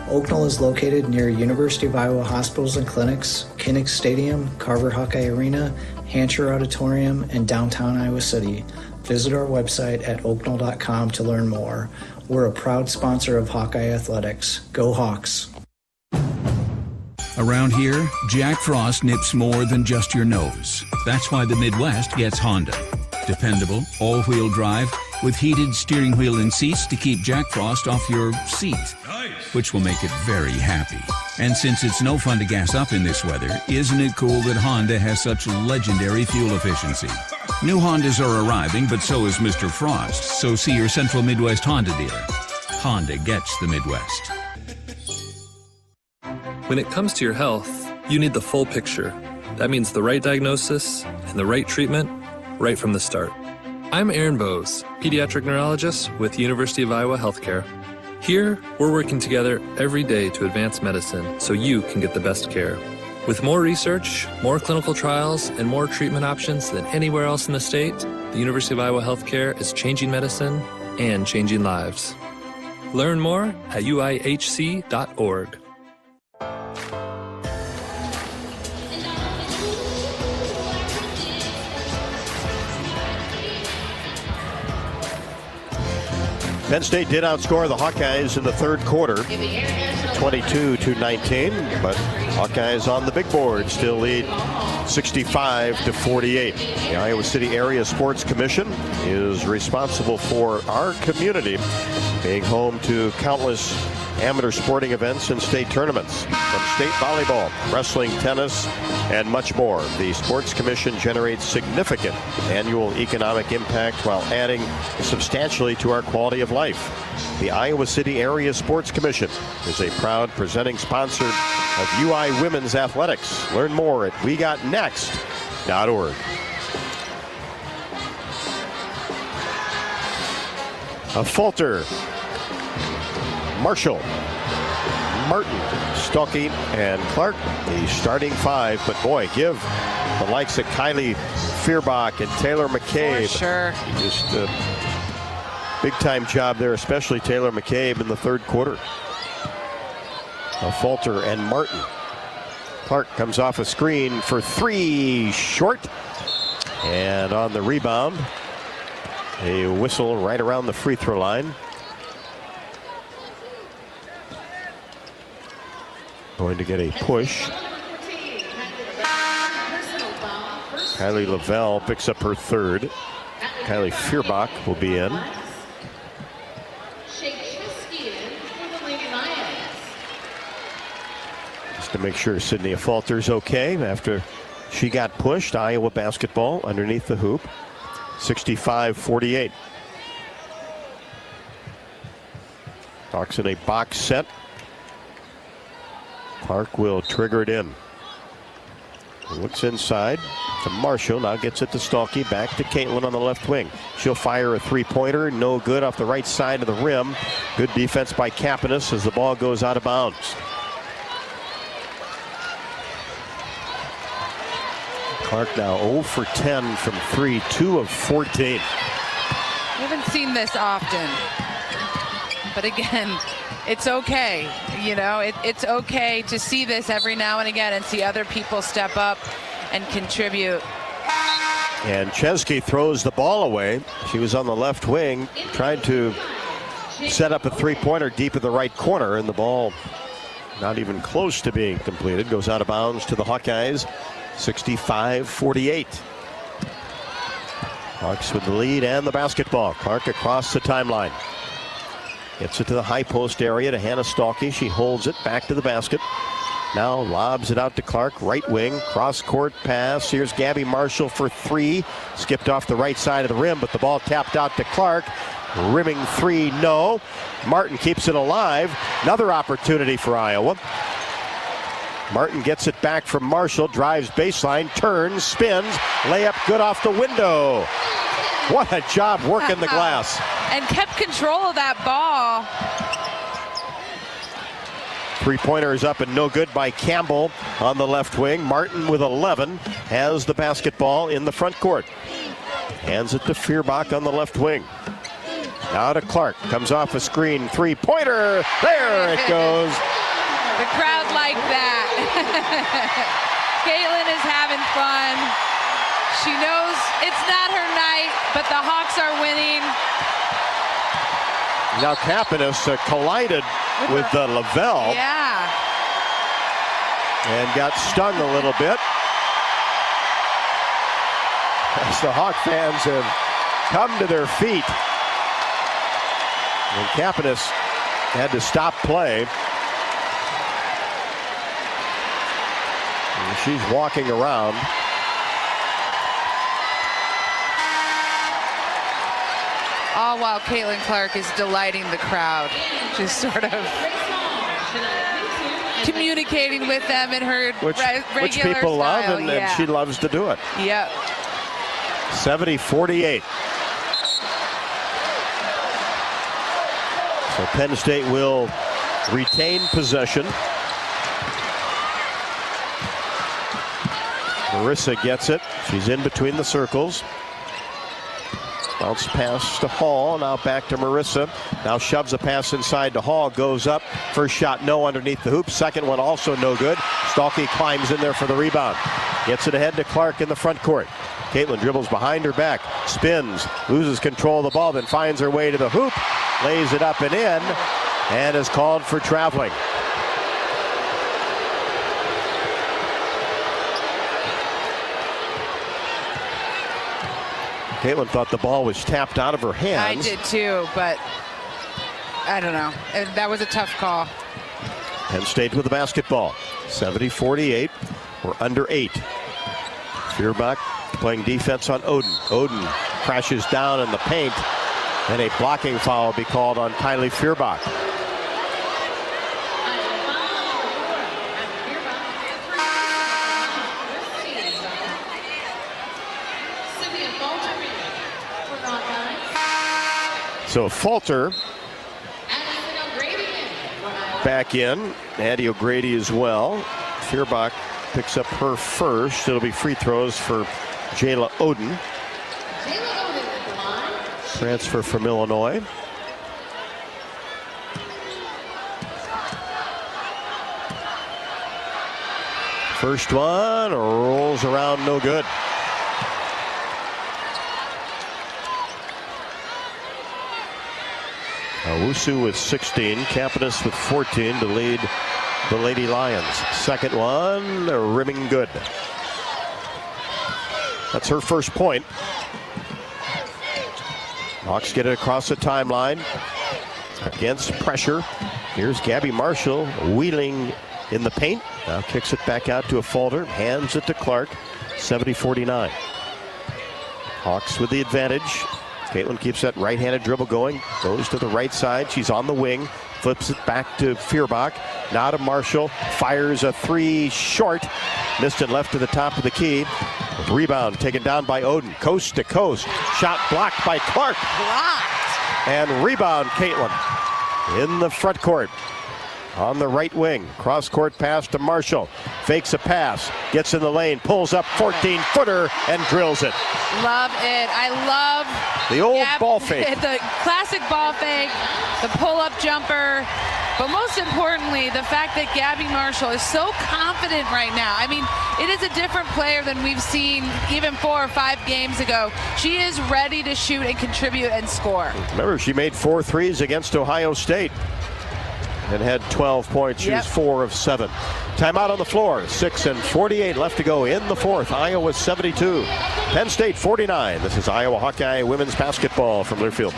Speaker 9: Oak Knoll is located near University of Iowa hospitals and clinics, Kinnick Stadium, Carver Hawkeye Arena, Hancher Auditorium, and downtown Iowa City. Visit our website at oakknoll.com to learn more. We're a proud sponsor of Hawkeye Athletics. Go Hawks!
Speaker 6: Around here, Jack Frost nips more than just your nose. That's why the Midwest gets Honda. Dependable, all-wheel drive, with heated steering wheel and seats to keep Jack Frost off your seat. Nice. Which will make it very happy. And since it's no fun to gas up in this weather, isn't it cool that Honda has such legendary fuel efficiency? New Hondas are arriving, but so is Mr. Frost. So see your Central Midwest Honda dealer. Honda gets the Midwest.
Speaker 13: When it comes to your health, you need the full picture. That means the right diagnosis and the right treatment right from the start. I'm Aaron Bowes, pediatric neurologist with University of Iowa Healthcare. Here, we're working together every day to advance medicine so you can get the best care. With more research, more clinical trials, and more treatment options than anywhere else in the state, the University of Iowa Healthcare is changing medicine and changing lives. Learn more at uihc.org.
Speaker 3: Penn State did outscore the Hawkeyes in the third quarter, 22-19, but Hawkeyes on the big board still lead 65-48. The Iowa City Area Sports Commission is responsible for our community being home to countless amateur sporting events and state tournaments, from state volleyball, wrestling, tennis, and much more. The Sports Commission generates significant annual economic impact while adding substantially to our quality of life. The Iowa City Area Sports Commission is a proud presenting sponsor of UI Women's Athletics. Learn more at wegotnext.org. A falter. Marshall, Martin, Stuckey, and Clark, the starting five. But boy, give the likes of Kylie Fierbach and Taylor McCabe.
Speaker 15: For sure.
Speaker 3: Just a big-time job there, especially Taylor McCabe in the third quarter. Falter and Martin. Clark comes off a screen for three, short. And on the rebound, a whistle right around the free throw line. Going to get a push. Kylie Lavelle picks up her third. Kylie Fierbach will be in. Just to make sure Sydney Falter's okay after she got pushed. Iowa basketball underneath the hoop. 65-48. Hawks in a box set. Clark will trigger it in. Looks inside to Marshall. Now gets it to Stuckey. Back to Caitlin on the left wing. She'll fire a three-pointer. No good off the right side of the rim. Good defense by Kapanis as the ball goes out of bounds. Clark now 0 for 10 from 3, 2 of 14.
Speaker 15: We haven't seen this often. But again, it's okay. You know, it's okay to see this every now and again and see other people step up and contribute.
Speaker 3: And Chesky throws the ball away. She was on the left wing, tried to set up a three-pointer deep in the right corner, and the ball not even close to being completed. Goes out of bounds to the Hawkeyes, 65-48. Hawks with the lead and the basketball. Clark across the timeline. Gets it to the high post area to Hannah Stuckey. She holds it back to the basket. Now lobs it out to Clark, right wing, cross-court pass. Here's Gabby Marshall for three. Skipped off the right side of the rim, but the ball tapped out to Clark. Rimming three, no. Martin keeps it alive. Another opportunity for Iowa. Martin gets it back from Marshall, drives baseline, turns, spins, layup good off the window. What a job working the glass.
Speaker 15: And kept control of that ball.
Speaker 3: Three-pointer is up and no good by Campbell on the left wing. Martin with 11 has the basketball in the front court. Hands it to Fierbach on the left wing. Now to Clark. Comes off a screen. Three-pointer. There it goes.
Speaker 15: The crowd liked that. Caitlin is having fun. She knows it's not her night, but the Hawks are winning.
Speaker 3: Now Kapanis collided with Lavelle.
Speaker 15: Yeah.
Speaker 3: And got stung a little bit. As the Hawk fans have come to their feet. And Kapanis had to stop play. And she's walking around.
Speaker 15: All while Caitlin Clark is delighting the crowd. Just sort of communicating with them in her regular
Speaker 3: which people
Speaker 15: style.
Speaker 3: love, and she loves to do it.
Speaker 15: Yep.
Speaker 3: 70-48. So Penn State will retain possession. Marissa gets it. She's in between the circles. Bounce pass to Hall. Now back to Marissa. Now shoves a pass inside to Hall. Goes up. First shot, no, underneath the hoop. Second one also no good. Stalky climbs in there for the rebound. Gets it ahead to Clark in the front court. Caitlin dribbles behind her back. Spins. Loses control of the ball. Then finds her way to the hoop. Lays it up and in. And is called for traveling. Caitlin thought the ball was tapped out of her hands.
Speaker 15: I did too, but I don't know. That was a tough call.
Speaker 3: Penn State with the basketball. 70-48. We're under 8. Feuerbach playing defense on Oden. Oden crashes down in the paint, and a blocking foul will be called on Kylie Feuerbach. So Falter back in. Addie O'Grady as well. Feuerbach picks up her first. It'll be free throws for Jayla Oden. Transfer from Illinois. First one rolls around, no good. Owusu with 16, Campanus with 14 to lead the Lady Lions. Second one, rimming good. That's her first point. Hawks get it across the timeline against pressure. Here's Gabby Marshall wheeling in the paint. Now kicks it back out to a Falter, hands it to Clark. 70-49. Hawks with the advantage. Caitlin keeps that right-handed dribble going. Goes to the right side. She's on the wing. Flips it back to Feuerbach. Now to Marshall. Fires a three short. Missed it left to the top of the key. Rebound taken down by Oden. Coast to coast. Shot blocked by Clark.
Speaker 15: Blocked.
Speaker 3: And rebound Caitlin in the front court. On the right wing. Cross-court pass to Marshall. Fakes a pass. Gets in the lane. Pulls up 14-footer and drills it.
Speaker 15: Love it. I love
Speaker 3: the old ball fake.
Speaker 15: The classic ball fake. The pull-up jumper. But most importantly, the fact that Gabby Marshall is so confident right now. I mean, it is a different player than we've seen even 4 or 5 games ago. She is ready to shoot and contribute and score.
Speaker 3: Remember, she made 4 threes against Ohio State and had 12 points. She was 4 of 7. Timeout on the floor. 6:48 left to go in the fourth. Iowa 72. Penn State 49. This is Iowa Hawkeye women's basketball from Learfield.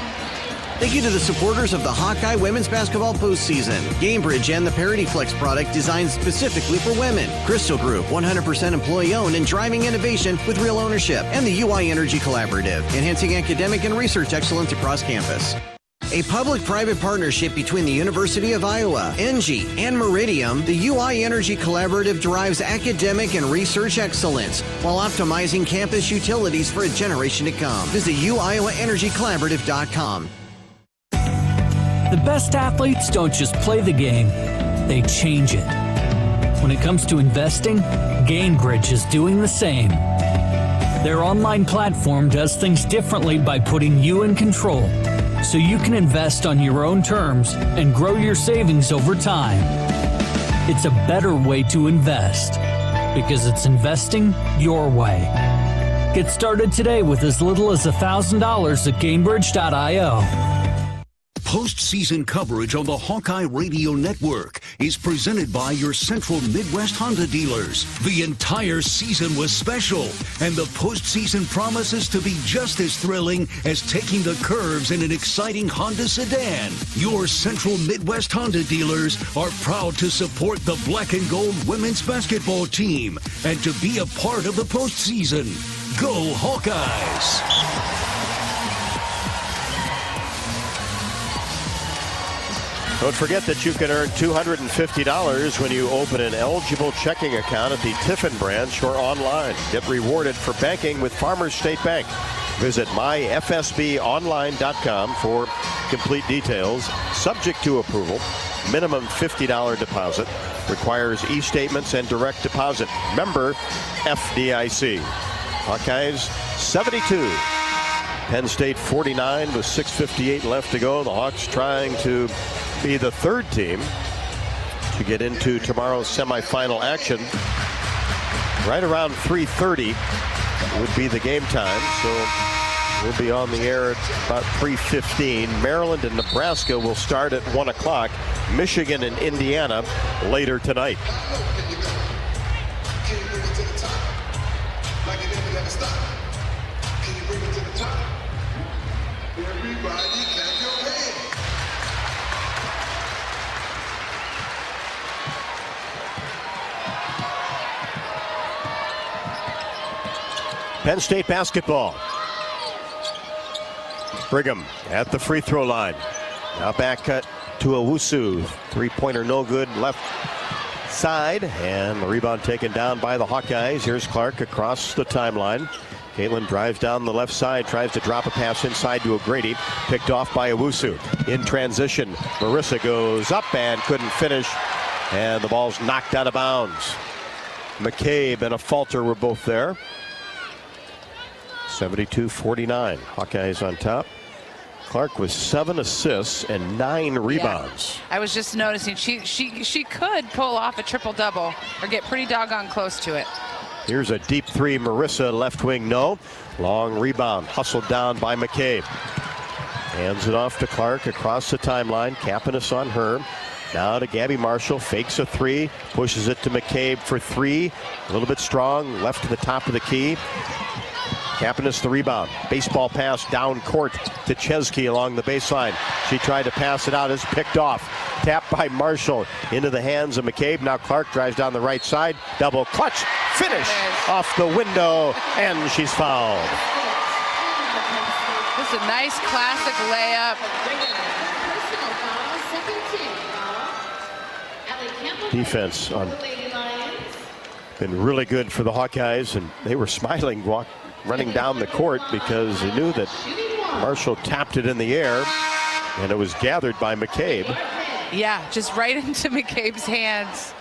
Speaker 10: Thank you to the supporters of the Hawkeye women's basketball postseason. GameBridge and the Parity Flex product designed specifically for women. Crystal Group, 100% employee-owned and driving innovation with real ownership. And the UI Energy Collaborative, enhancing academic and research excellence across campus. A public-private partnership between the University of Iowa, Engie, and Meridium, the UI Energy Collaborative drives academic and research excellence while optimizing campus utilities for a generation to come. Visit uiowaenergycollaborative.com.
Speaker 7: The best athletes don't just play the game, they change it. When it comes to investing, GameBridge is doing the same. Their online platform does things differently by putting you in control, so you can invest on your own terms and grow your savings over time. It's a better way to invest because it's investing your way. Get started today with as little as $1,000 at GameBridge.io.
Speaker 2: Postseason coverage on the Hawkeye Radio Network is presented by your Central Midwest Honda dealers. The entire season was special, and the postseason promises to be just as thrilling as taking the curves in an exciting Honda sedan. Your Central Midwest Honda dealers are proud to support the Black and Gold women's basketball team and to be a part of the postseason. Go Hawkeyes!
Speaker 3: Don't forget that you can earn $250 when you open an eligible checking account at the Tiffin branch or online. Get rewarded for banking with Farmers State Bank. Visit myfsbonline.com for complete details. Subject to approval. Minimum $50 deposit. Requires e-statements and direct deposit. Member FDIC. Hawkeyes 72. Penn State 49 with 6:58 left to go. The Hawks trying to be the third team to get into tomorrow's semifinal action. Right around 3:30 would be the game time. So we'll be on the air at about 3:15. Maryland and Nebraska will start at 1 o'clock. Michigan and Indiana later tonight. Penn State basketball. Pregame at the free throw line. Now back cut to Owusu. Three-pointer no good, left side, and the rebound taken down by the Hawkeyes. Here's Clark across the timeline. Caitlin drives down the left side, tries to drop a pass inside to O'Grady. Picked off by Owusu. In transition, Marissa goes up and couldn't finish, and the ball's knocked out of bounds. McCabe and a Falter were both there. 72-49. Hawkeyes on top. Clark with 7 assists and 9 rebounds.
Speaker 15: Yeah. I was just noticing she could pull off a triple-double or get pretty doggone close to it.
Speaker 3: Here's a deep three. Marissa left wing, no. Long rebound hustled down by McCabe. Hands it off to Clark across the timeline. Kapanis on her. Now to Gabby Marshall, fakes a three, pushes it to McCabe for three. A little bit strong, left to the top of the key. Kapanis the rebound. Baseball pass down court to Chesky along the baseline. She tried to pass it out, is picked off. Tapped by Marshall into the hands of McCabe. Now Clark drives down the right side. Double clutch. Finish off the window, and she's fouled.
Speaker 15: This is a nice classic layup.
Speaker 3: Defense been really good for the Hawkeyes, and they were smiling running down the court because they knew that Marshall tapped it in the air, and it was gathered by McCabe.
Speaker 15: Yeah, just right into McCabe's hands.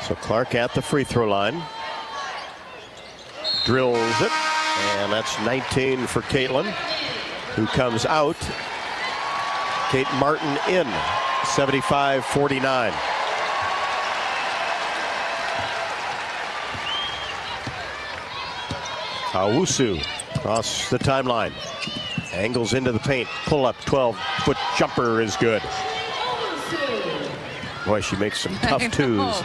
Speaker 3: So Clark at the free throw line. Drills it, and that's 19 for Caitlin, who comes out. Kate Martin in, 75-49. Owusu across the timeline. Angles into the paint. Pull up 12-foot jumper is good. Boy, she makes some tough twos.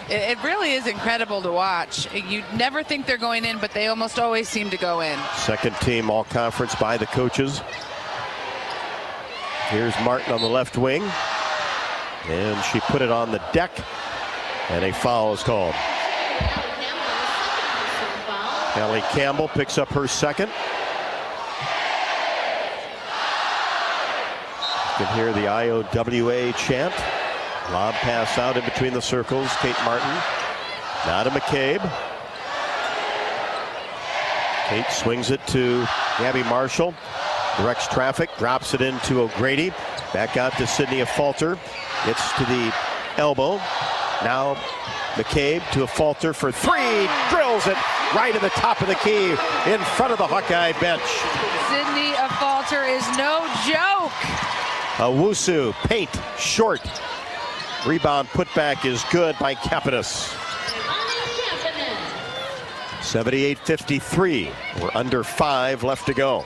Speaker 15: It really is incredible to watch. You never think they're going in, but they almost always seem to go in.
Speaker 3: Second team all conference by the coaches. Here's Martin on the left wing. And she put it on the deck. And a foul is called. Kelly Campbell picks up her second. You can hear the IOWA chant. Lob pass out in between the circles. Kate Martin. Now to McCabe. Kate swings it to Gabby Marshall. Directs traffic. Drops it into O'Grady. Back out to Sydney Falter. Gets to the elbow. Now McCabe to a Falter for three. Drills it right at the top of the key in front of the Hawkeye bench.
Speaker 15: Sydney Falter is no joke.
Speaker 3: Owusu, paint, short. Rebound putback is good by Kapanis. 78-53. We're under 5 left to go.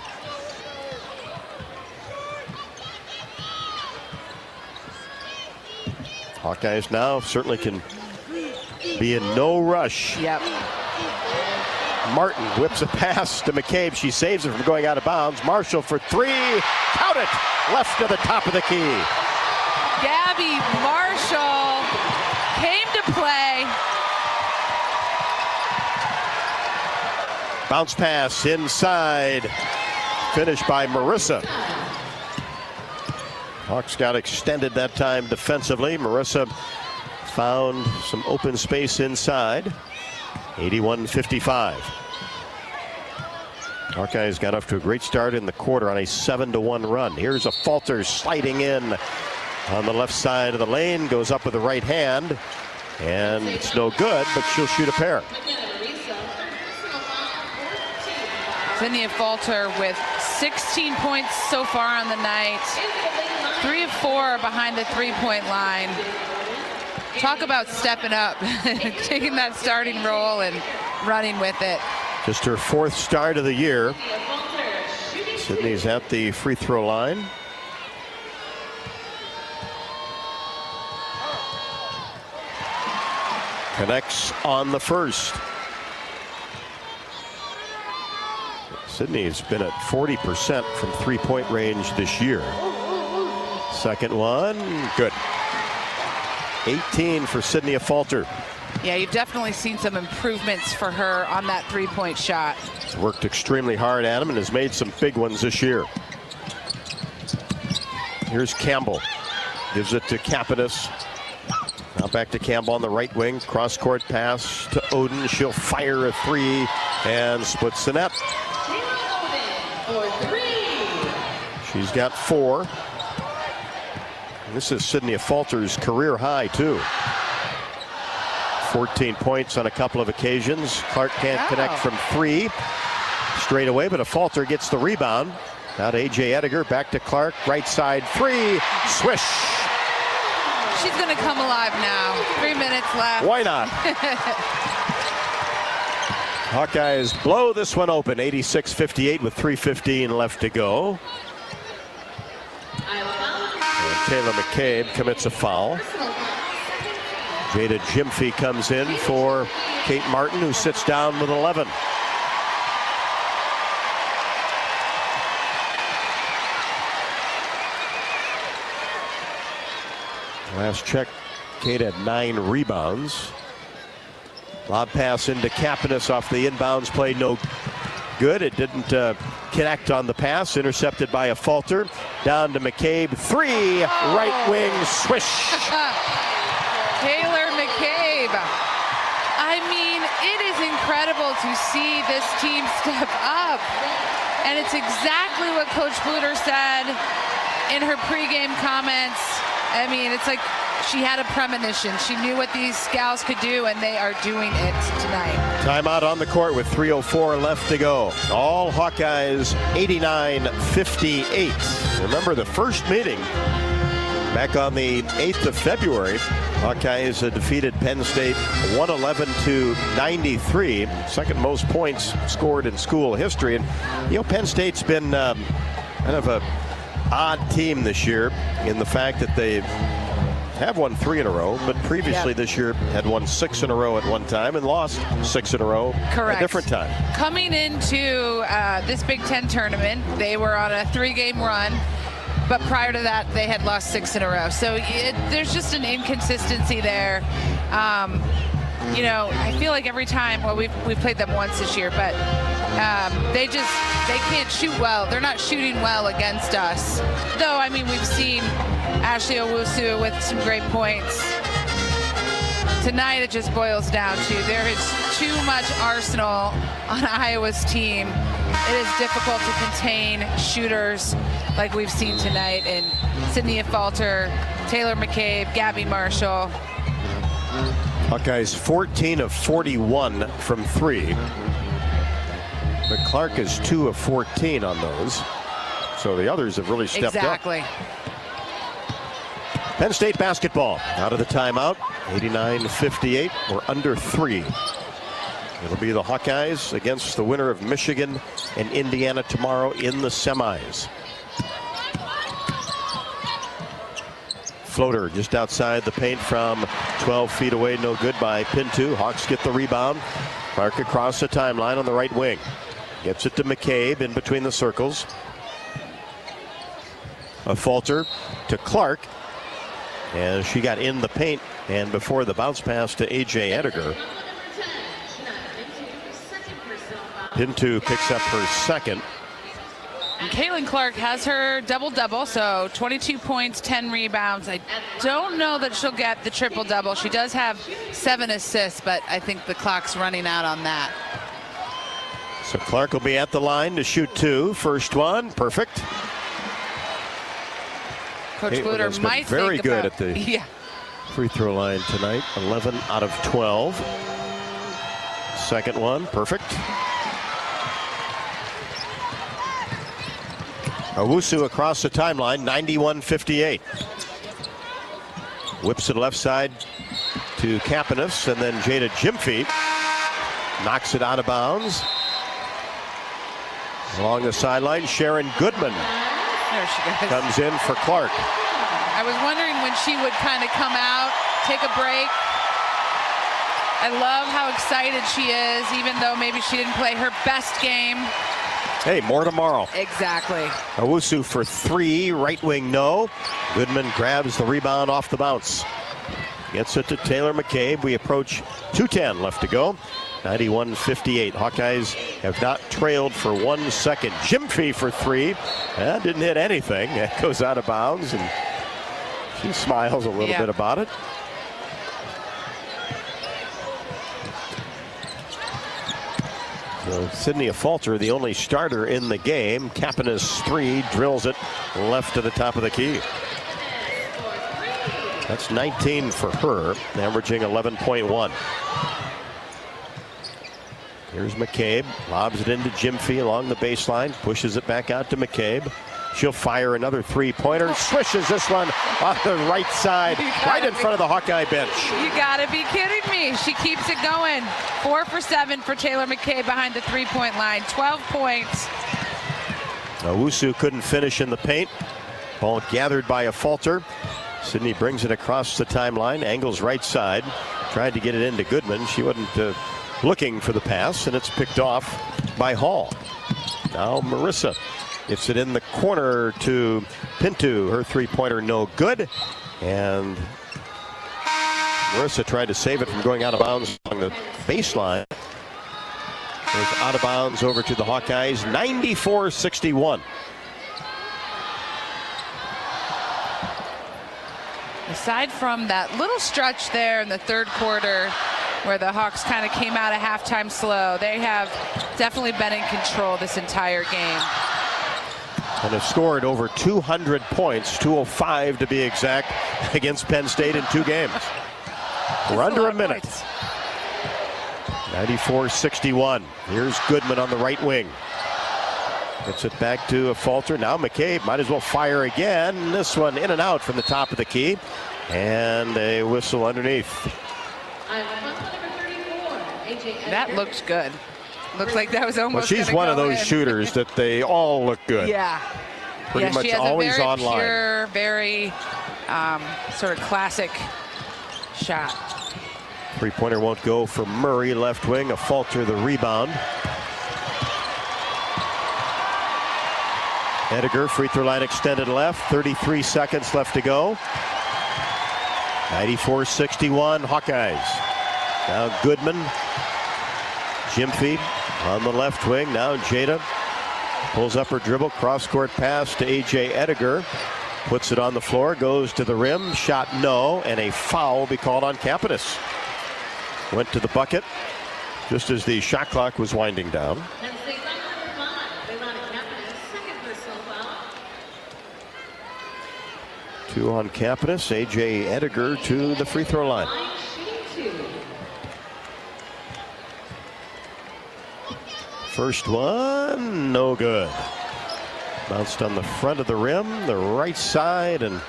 Speaker 3: Hawkeyes now certainly can be in no rush.
Speaker 15: Yep.
Speaker 3: Martin whips a pass to McCabe. She saves it from going out of bounds. Marshall for three. Count it. Left to the top of the key.
Speaker 15: Gabby Marshall came to play.
Speaker 3: Bounce pass inside. Finished by Marissa. Hawks got extended that time defensively. Marissa found some open space inside. 81-55. Hawkeyes got off to a great start in the quarter on a 7-1 run. Here's a Falter sliding in on the left side of the lane, goes up with the right hand, and it's no good, but she'll shoot a pair.
Speaker 15: Cynthia Falter with 16 points so far on the night. 3 of 4 behind the three-point line. Talk about stepping up, taking that starting role and running with it.
Speaker 3: Just her 4th start of the year. Sydney's at the free throw line. Connects on the first. Sydney's been at 40% from three-point range this year. Second one, good. 18 for Sydney Falter.
Speaker 15: Yeah, you've definitely seen some improvements for her on that three-point shot.
Speaker 3: Worked extremely hard at him and has made some big ones this year. Here's Campbell. Gives it to Capitas. Now back to Campbell on the right wing. Cross-court pass to Oden. She'll fire a three and splits the net. She's got 4. This is Sydney Falter's career high, too. 14 points on a couple of occasions. Clark can't connect from 3 straight away, but Falter gets the rebound. Now to A.J. Ediger, back to Clark, right side 3, swish.
Speaker 15: She's going to come alive now. 3 minutes left.
Speaker 3: Why not? Hawkeyes blow this one open, 86-58 with 3:15 left to go. And Taylor McCabe commits a foul. Jada Gyamfi comes in for Kate Martin, who sits down with 11. Last check, Kate had 9 rebounds. Lob pass into Capitas off the inbounds play, no good. It didn't connect on the pass, intercepted by a Falter. Down to McCabe, 3, right wing, swish.
Speaker 15: Taylor McCabe. I mean, it is incredible to see this team step up. And it's exactly what Coach Blutter said in her pregame comments. I mean, it's like she had a premonition. She knew what these gals could do, and they are doing it tonight.
Speaker 3: Timeout on the court with 3:04 left to go. All Hawkeyes 89-58. Remember the first meeting back on the 8th of February. Hawkeyes defeated Penn State 111-93. Second most points scored in school history. And, you know, Penn State's been kind of a odd team this year in the fact that they have won 3 in a row, but previously this year had won 6 in a row at one time and lost 6 in a row
Speaker 15: Correct.
Speaker 3: a different time.
Speaker 15: Coming into this Big Ten tournament, they were on a 3-game run, but prior to that, they had lost 6 in a row. So there's just an inconsistency there. You know, I feel like every time, well, we've played them once this year, but they can't shoot well. They're not shooting well against us. Though, I mean, we've seen Ashley Owusu with some great points. Tonight, it just boils down to there is too much arsenal on Iowa's team. It is difficult to contain shooters like we've seen tonight in Sydney Falter, Taylor McCabe, Gabby Marshall.
Speaker 3: Hawkeyes 14 of 41 from 3. But Clark is 2 of 14 on those. So the others have really stepped
Speaker 15: Exactly.
Speaker 3: up. Penn State basketball out of the timeout. 89-58. We're under 3. It'll be the Hawkeyes against the winner of Michigan and Indiana tomorrow in the semis. Floater just outside the paint from 12 feet away, no good by Pinto. Hawks get the rebound. Clark across the timeline on the right wing. Gets it to McCabe in between the circles. A Falter to Clark. And she got in the paint, and before the bounce pass to A.J. Ediger. Pinto picks up her second.
Speaker 15: And Caitlin Clark has her double-double, so 22 points, 10 rebounds. I don't know that she'll get the triple-double. She does have 7 assists, but I think the clock's running out on that.
Speaker 3: So Clark will be at the line to shoot 2. First one, perfect.
Speaker 15: Coach
Speaker 3: Caitlin
Speaker 15: Blutter
Speaker 3: has been
Speaker 15: might
Speaker 3: very
Speaker 15: think
Speaker 3: good
Speaker 15: about,
Speaker 3: at the
Speaker 15: yeah.
Speaker 3: free throw line tonight. 11 out of 12. Second one, perfect. Owusu across the timeline, 91-58. Whips it left side to Kapanis, and then Jada Gyamfi knocks it out of bounds. Along the sideline, Sharon Goodman
Speaker 15: There she goes.
Speaker 3: comes in for Clark.
Speaker 15: I was wondering when she would kind of come out, take a break. I love how excited she is, even though maybe she didn't play her best game.
Speaker 3: Hey, more tomorrow.
Speaker 15: Exactly.
Speaker 3: Owusu for 3, right wing no. Goodman grabs the rebound off the bounce. Gets it to Taylor McCabe. We approach 2:10 left to go. 91-58. Hawkeyes have not trailed for 1 second. Gyamfi for 3. That didn't hit anything. That goes out of bounds, and she smiles a little bit about it. So Sydney Falter, the only starter in the game. Kapanis 3, drills it left to the top of the key. That's 19 for her, averaging 11.1. Here's McCabe, lobs it into Gyamfi along the baseline, pushes it back out to McCabe. She'll fire another 3-pointer, swishes this one on the right side, right in front of the Hawkeye bench.
Speaker 15: You gotta be kidding me. She keeps it going. 4 for 7 for Taylor McCabe behind the 3-point line. 12 points.
Speaker 3: Owusu couldn't finish in the paint. Ball gathered by a Falter. Sydney brings it across the timeline, angles right side. Tried to get it into Goodman. She wasn't looking for the pass, and it's picked off by Hall. Now Marissa gets it in the corner to Pinto. Her 3-pointer no good. And Marissa tried to save it from going out of bounds along the baseline. Goes out of bounds over to the Hawkeyes, 94-61.
Speaker 15: Aside from that little stretch there in the third quarter where the Hawks kind of came out of halftime slow, they have definitely been in control this entire game.
Speaker 3: And have scored over 200 points, 205 to be exact, against Penn State in 2 games. We're under a minute. 94-61. Here's Goodman on the right wing. Gets it back to a Falter. Now McCabe might as well fire again. This one in and out from the top of the key. And a whistle underneath.
Speaker 15: That looked good. Looks like that was almost.
Speaker 3: Well, she's one of those shooters that they all look good.
Speaker 15: Yeah.
Speaker 3: Pretty much
Speaker 15: she has
Speaker 3: always
Speaker 15: a very
Speaker 3: online.
Speaker 15: pure, very sort of classic shot.
Speaker 3: 3-pointer won't go for Murray, left wing. A Falter the rebound. Ediger, free throw line extended left. 33 seconds left to go. 94-61 Hawkeyes. Now Goodman. Gyamfi on the left wing. Now Jada pulls up her dribble. Cross-court pass to A.J. Ediger. Puts it on the floor. Goes to the rim. Shot no. And a foul will be called on Kapanis. Went to the bucket just as the shot clock was winding down. Two on Kapanis. A.J. Ediger to the free throw line. First one, no good. Bounced on the front of the rim, the right side, and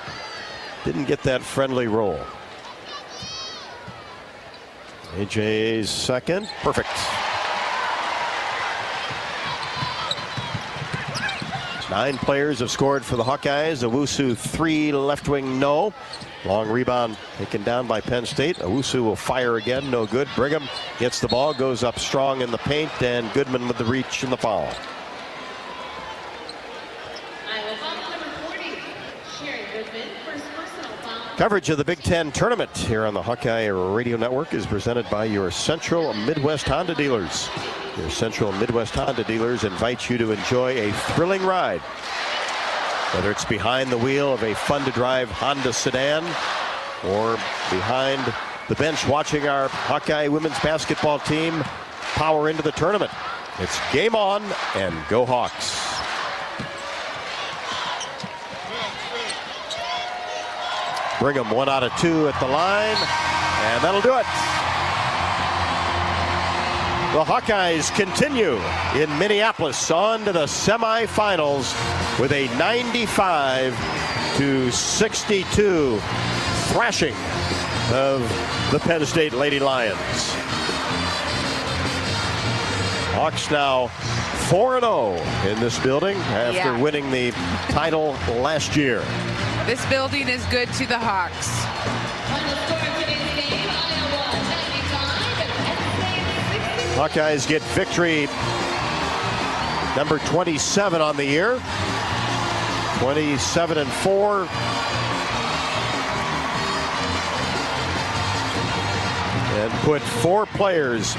Speaker 3: didn't get that friendly roll. A.J.'s second, perfect. 9 players have scored for the Hawkeyes. Owusu 3, left wing no. Long rebound taken down by Penn State. Owusu will fire again, no good. Brigham gets the ball, goes up strong in the paint, and Goodman with the reach and the foul. Coverage of the Big Ten tournament here on the Hawkeye Radio Network is presented by your Central Midwest Honda dealers. Your Central Midwest Honda dealers invite you to enjoy a thrilling ride. Whether it's behind the wheel of a fun-to-drive Honda sedan or behind the bench watching our Hawkeye women's basketball team power into the tournament. It's game on and go Hawks. Brigham 1 out of 2 at the line, and that'll do it. The Hawkeyes continue in Minneapolis on to the semifinals with a 95-62 thrashing of the Penn State Lady Lions. Hawks now 4-0 in this building after winning the title last year.
Speaker 15: This building is good to the Hawks.
Speaker 3: Hawkeyes get victory number 27 on the year. 27-4. And put 4 players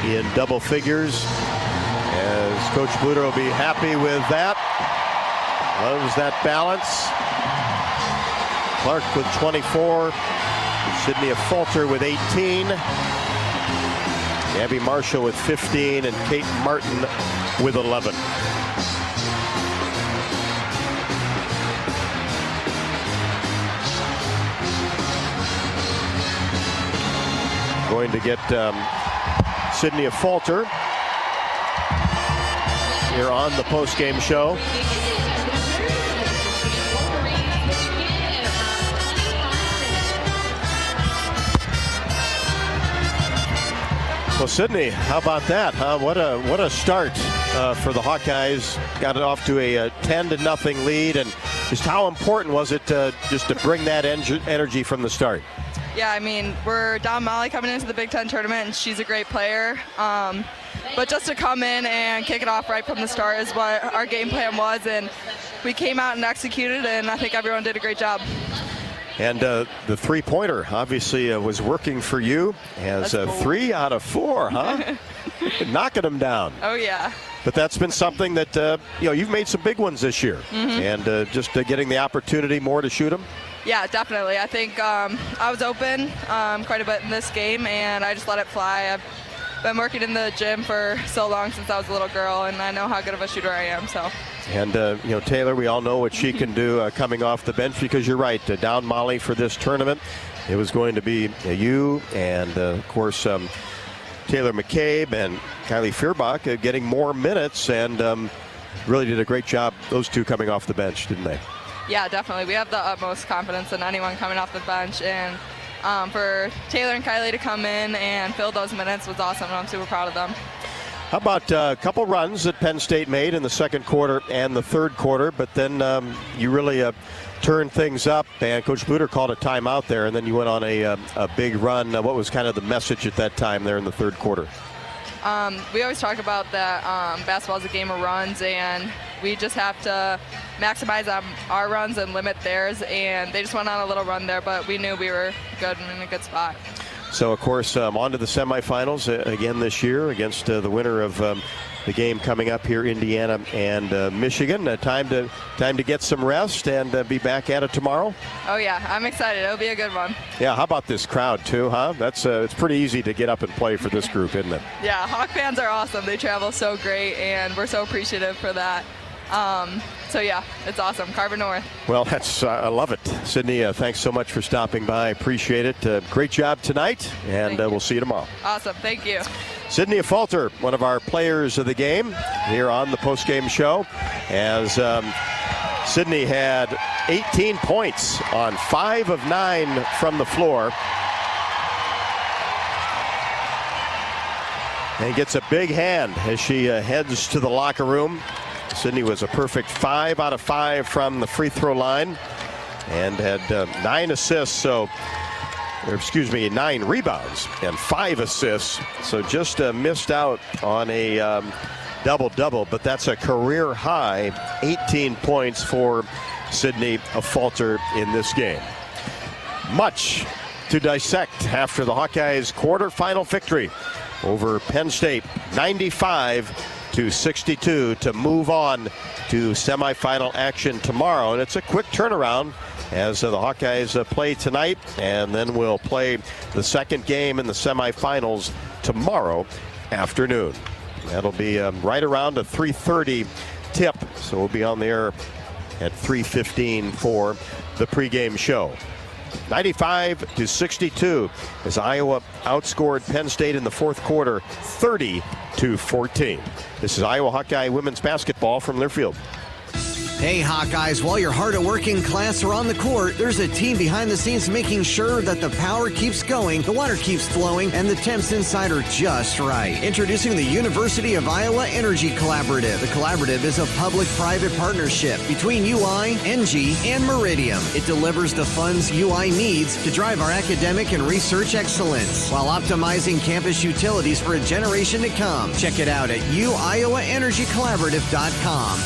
Speaker 3: in double figures, as Coach Blutter will be happy with that. Loves that balance. Clark with 24. Sydney Falter with 18. Abby Marshall with 15, and Kate Martin with 11. Going to get Sydney Falter here on the postgame show. Well, Sydney, how about that? What a start for the Hawkeyes. Got it off to a 10-0 lead, and just how important was it just to bring that energy from the start?
Speaker 1: Yeah, I mean, we're down Molly coming into the Big Ten tournament, and she's a great player. But just to come in and kick it off right from the start is what our game plan was, and we came out and executed, and I think everyone did a great job.
Speaker 3: And the three-pointer obviously was working for you as
Speaker 1: cool.
Speaker 3: 3 out of 4, huh? Knocking them down.
Speaker 1: Oh, yeah.
Speaker 3: But that's been something that, you've made some big ones this year.
Speaker 1: Mm-hmm.
Speaker 3: And just getting the opportunity more to shoot them.
Speaker 1: Yeah, definitely. I think I was open quite a bit in this game, and I just let it fly. I've been working in the gym for so long since I was a little girl, and I know how good of a shooter I am. So.
Speaker 3: And, Taylor, we all know what she can do coming off the bench, because you're right, down Molly for this tournament. It was going to be you and, of course, Taylor McCabe and Kylie Feuerbach getting more minutes, and really did a great job, those two coming off the bench, didn't they?
Speaker 1: Yeah, definitely. We have the utmost confidence in anyone coming off the bench, and for Taylor and Kylie to come in and fill those minutes was awesome, and I'm super proud of them.
Speaker 3: How about a couple runs that Penn State made in the second quarter and the third quarter, but then you really turned things up, and Coach Blutter called a timeout there, and then you went on a big run. What was kind of the message at that time there in the third quarter?
Speaker 1: We always talk about that basketball is a game of runs, and we just have to maximize our runs and limit theirs, and they just went on a little run there, but we knew we were good and in a good spot.
Speaker 3: So, of course, on to the semifinals again this year against the winner of the game coming up here, Indiana and Michigan. Time to get some rest and be back at it tomorrow.
Speaker 1: Oh yeah, I'm excited. It'll be a good one.
Speaker 3: Yeah, how about this crowd too, huh? That's it's pretty easy to get up and play for this group, isn't it?
Speaker 1: Yeah, Hawk fans are awesome. They travel so great, and we're so appreciative for that. So yeah, it's awesome. Carver North.
Speaker 3: Well, I love it. Sydney, thanks so much for stopping by. Appreciate it. Great job tonight, and we'll see you tomorrow.
Speaker 1: Awesome. Thank you.
Speaker 3: Sydney Falter, one of our players of the game here on the postgame show, as Sydney had 18 points on 5 of 9 from the floor. And gets a big hand as she heads to the locker room. Sydney was a perfect 5 out of 5 from the free throw line and had 9 assists, 9 rebounds and 5 assists. So just missed out on a double-double, but that's a career high 18 points for Sydney Falter in this game. Much to dissect after the Hawkeyes' quarterfinal victory over Penn State, 95-62 to move on to semifinal action tomorrow. And it's a quick turnaround as the Hawkeyes play tonight, and then we'll play the second game in the semifinals tomorrow afternoon. That'll be right around a 3:30 tip, so we'll be on the air at 3:15 for the pregame show. 95-62 as Iowa outscored Penn State in the fourth quarter, 30-14. This is Iowa Hawkeye women's basketball from Learfield.
Speaker 10: Hey Hawkeyes, while your hard-working class are on the court, there's a team behind the scenes making sure that the power keeps going, the water keeps flowing, and the temps inside are just right. Introducing the University of Iowa Energy Collaborative. The collaborative is a public-private partnership between UI, NG, and Meridium. It delivers the funds UI needs to drive our academic and research excellence while optimizing campus utilities for a generation to come. Check it out at uiowaenergycollaborative.com.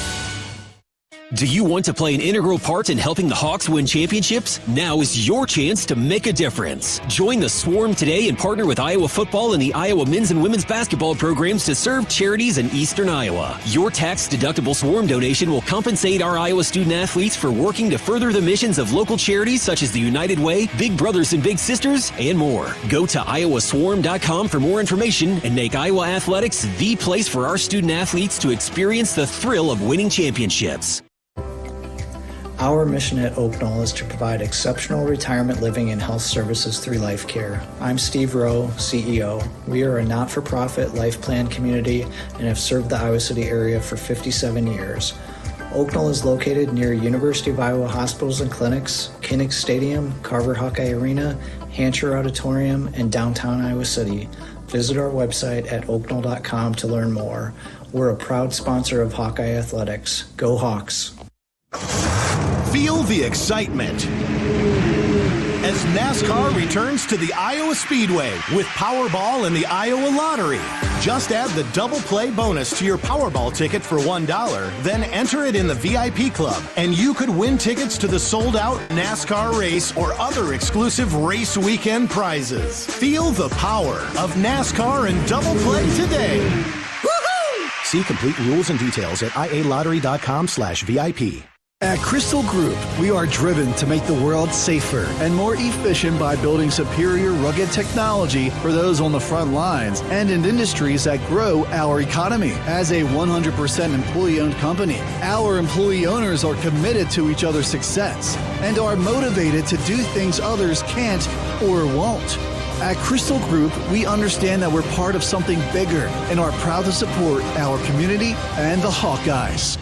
Speaker 20: Do you want to play an integral part in helping the Hawks win championships? Now is your chance to make a difference. Join the Swarm today and partner with Iowa football and the Iowa men's and women's basketball programs to serve charities in eastern Iowa. Your tax-deductible Swarm donation will compensate our Iowa student athletes for working to further the missions of local charities such as the United Way, Big Brothers and Big Sisters, and more. Go to iowaswarm.com for more information and make Iowa athletics the place for our student athletes to experience the thrill of winning championships.
Speaker 9: Our mission at Oak Knoll is to provide exceptional retirement living and health services through life care. I'm Steve Rowe, CEO. We are a not-for-profit life plan community and have served the Iowa City area for 57 years. Oak Knoll is located near University of Iowa hospitals and clinics, Kinnick Stadium, Carver Hawkeye Arena, Hancher Auditorium, and downtown Iowa City. Visit our website at oakknoll.com to learn more. We're a proud sponsor of Hawkeye Athletics. Go Hawks!
Speaker 5: Feel the excitement as NASCAR returns to the Iowa Speedway with Powerball and the Iowa Lottery. Just add the double play bonus to your Powerball ticket for $1, then enter it in the VIP club, and you could win tickets to the sold-out NASCAR race or other exclusive race weekend prizes. Feel the power of NASCAR and double play today. Woohoo! See complete rules and details at ialottery.com/VIP.
Speaker 14: At Crystal Group, we are driven to make the world safer and more efficient by building superior rugged technology for those on the front lines and in industries that grow our economy. As a 100% employee-owned company, our employee owners are committed to each other's success and are motivated to do things others can't or won't. At Crystal Group, we understand that we're part of something bigger and are proud to support our community and the Hawkeyes.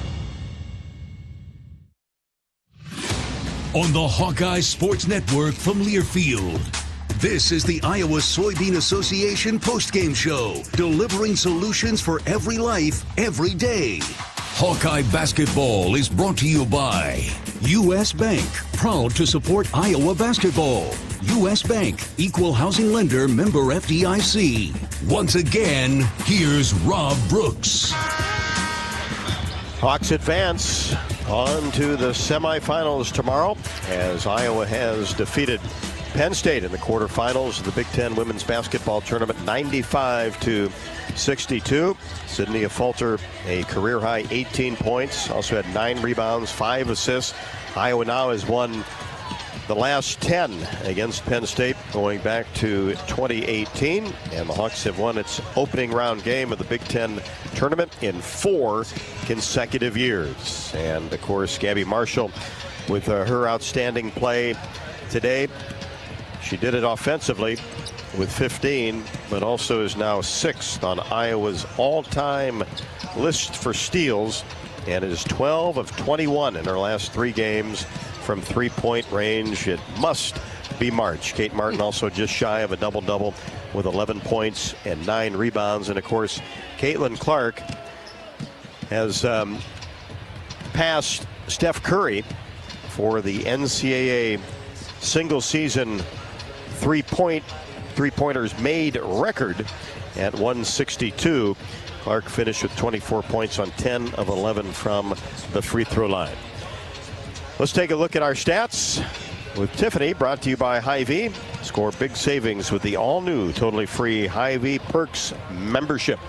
Speaker 2: On the Hawkeye Sports Network from Learfield, this is the Iowa Soybean Association postgame show, delivering solutions for every life, every day. Hawkeye basketball is brought to you by U.S. Bank, proud to support Iowa basketball. U.S. Bank, equal housing lender, member FDIC. Once again, here's Rob Brooks.
Speaker 3: Hawks advance on to the semifinals tomorrow as Iowa has defeated Penn State in the quarterfinals of the Big Ten women's basketball tournament 95-62. Sydney Falter, a career-high 18 points, also had 9 rebounds, 5 assists. Iowa now has won the last 10 against Penn State going back to 2018, and the Hawks have won its opening round game of the Big Ten tournament in 4 consecutive years. And of course, Gabby Marshall with her outstanding play today. She did it offensively with 15, but also is now 6th on Iowa's all-time list for steals, and is 12 of 21 in her last 3 games from three-point range. It must be March. Kate Martin also just shy of a double-double with 11 points and 9 rebounds. And of course, Caitlin Clark has passed Steph Curry for the NCAA single-season three-pointers made record at 162. Clark finished with 24 points on 10 of 11 from the free throw line. Let's take a look at our stats with Tiffany, brought to you by Hy-Vee. Score big savings with the all-new, totally free Hy-Vee Perks membership.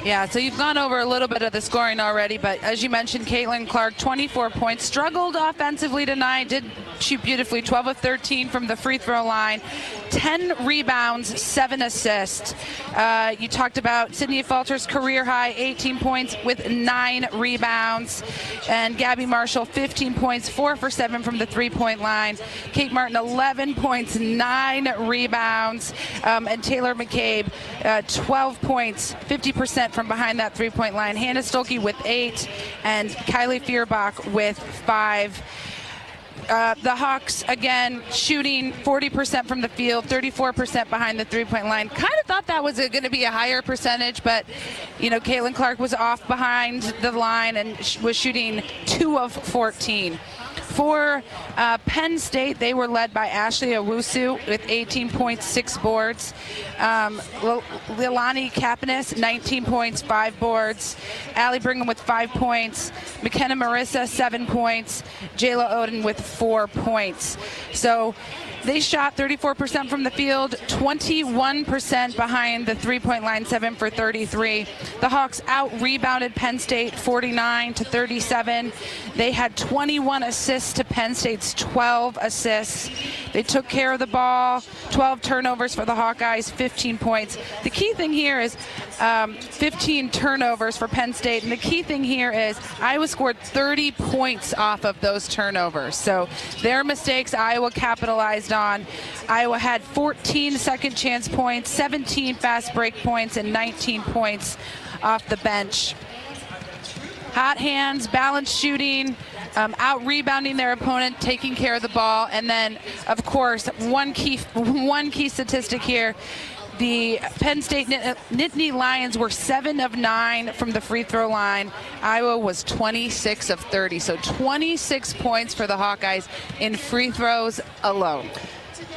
Speaker 15: Yeah, so you've gone over a little bit of the scoring already, but as you mentioned, Caitlin Clark, 24 points, struggled offensively tonight, did shoot beautifully, 12 of 13 from the free throw line, 10 rebounds, 7 assists. You talked about Sydney Falter's career high, 18 points with 9 rebounds. And Gabby Marshall, 15 points, 4 for 7 from the three-point line. Kate Martin, 11 points, 9 rebounds. And Taylor McCabe, 12 points, 50% from behind that three-point line. Hannah Stolke with 8, and Kylie Fierbach with 5. The Hawks, again, shooting 40% from the field, 34% behind the three-point line. Kind of thought that was going to be a higher percentage, but, you know, Caitlin Clark was off behind the line and was shooting 2 of 14. For Penn State, they were led by Ashley Owusu with 18 points, 6 boards. Leilani Kapanis, 19 points, 5 boards. Allie Brigham with 5 points. McKenna Marissa, 7 points. Jayla Oden with 4 points. So they shot 34% from the field, 21% behind the three-point line, 7 for 33. The Hawks out-rebounded Penn State 49-37. They had 21 assists to Penn State's 12 assists. They took care of the ball, 12 turnovers for the Hawkeyes, 15 points. The key thing here is 15 turnovers for Penn State, and the key thing here is Iowa scored 30 points off of those turnovers. So their mistakes, Iowa capitalized on. Iowa had 14 second chance points, 17 fast break points, and 19 points off the bench. Hot hands, balanced shooting, out-rebounding their opponent, taking care of the ball, and then, of course, one key statistic here. The Penn State Nittany Lions were 7 of 9 from the free throw line. Iowa was 26 of 30, so 26 points for the Hawkeyes in free throws alone.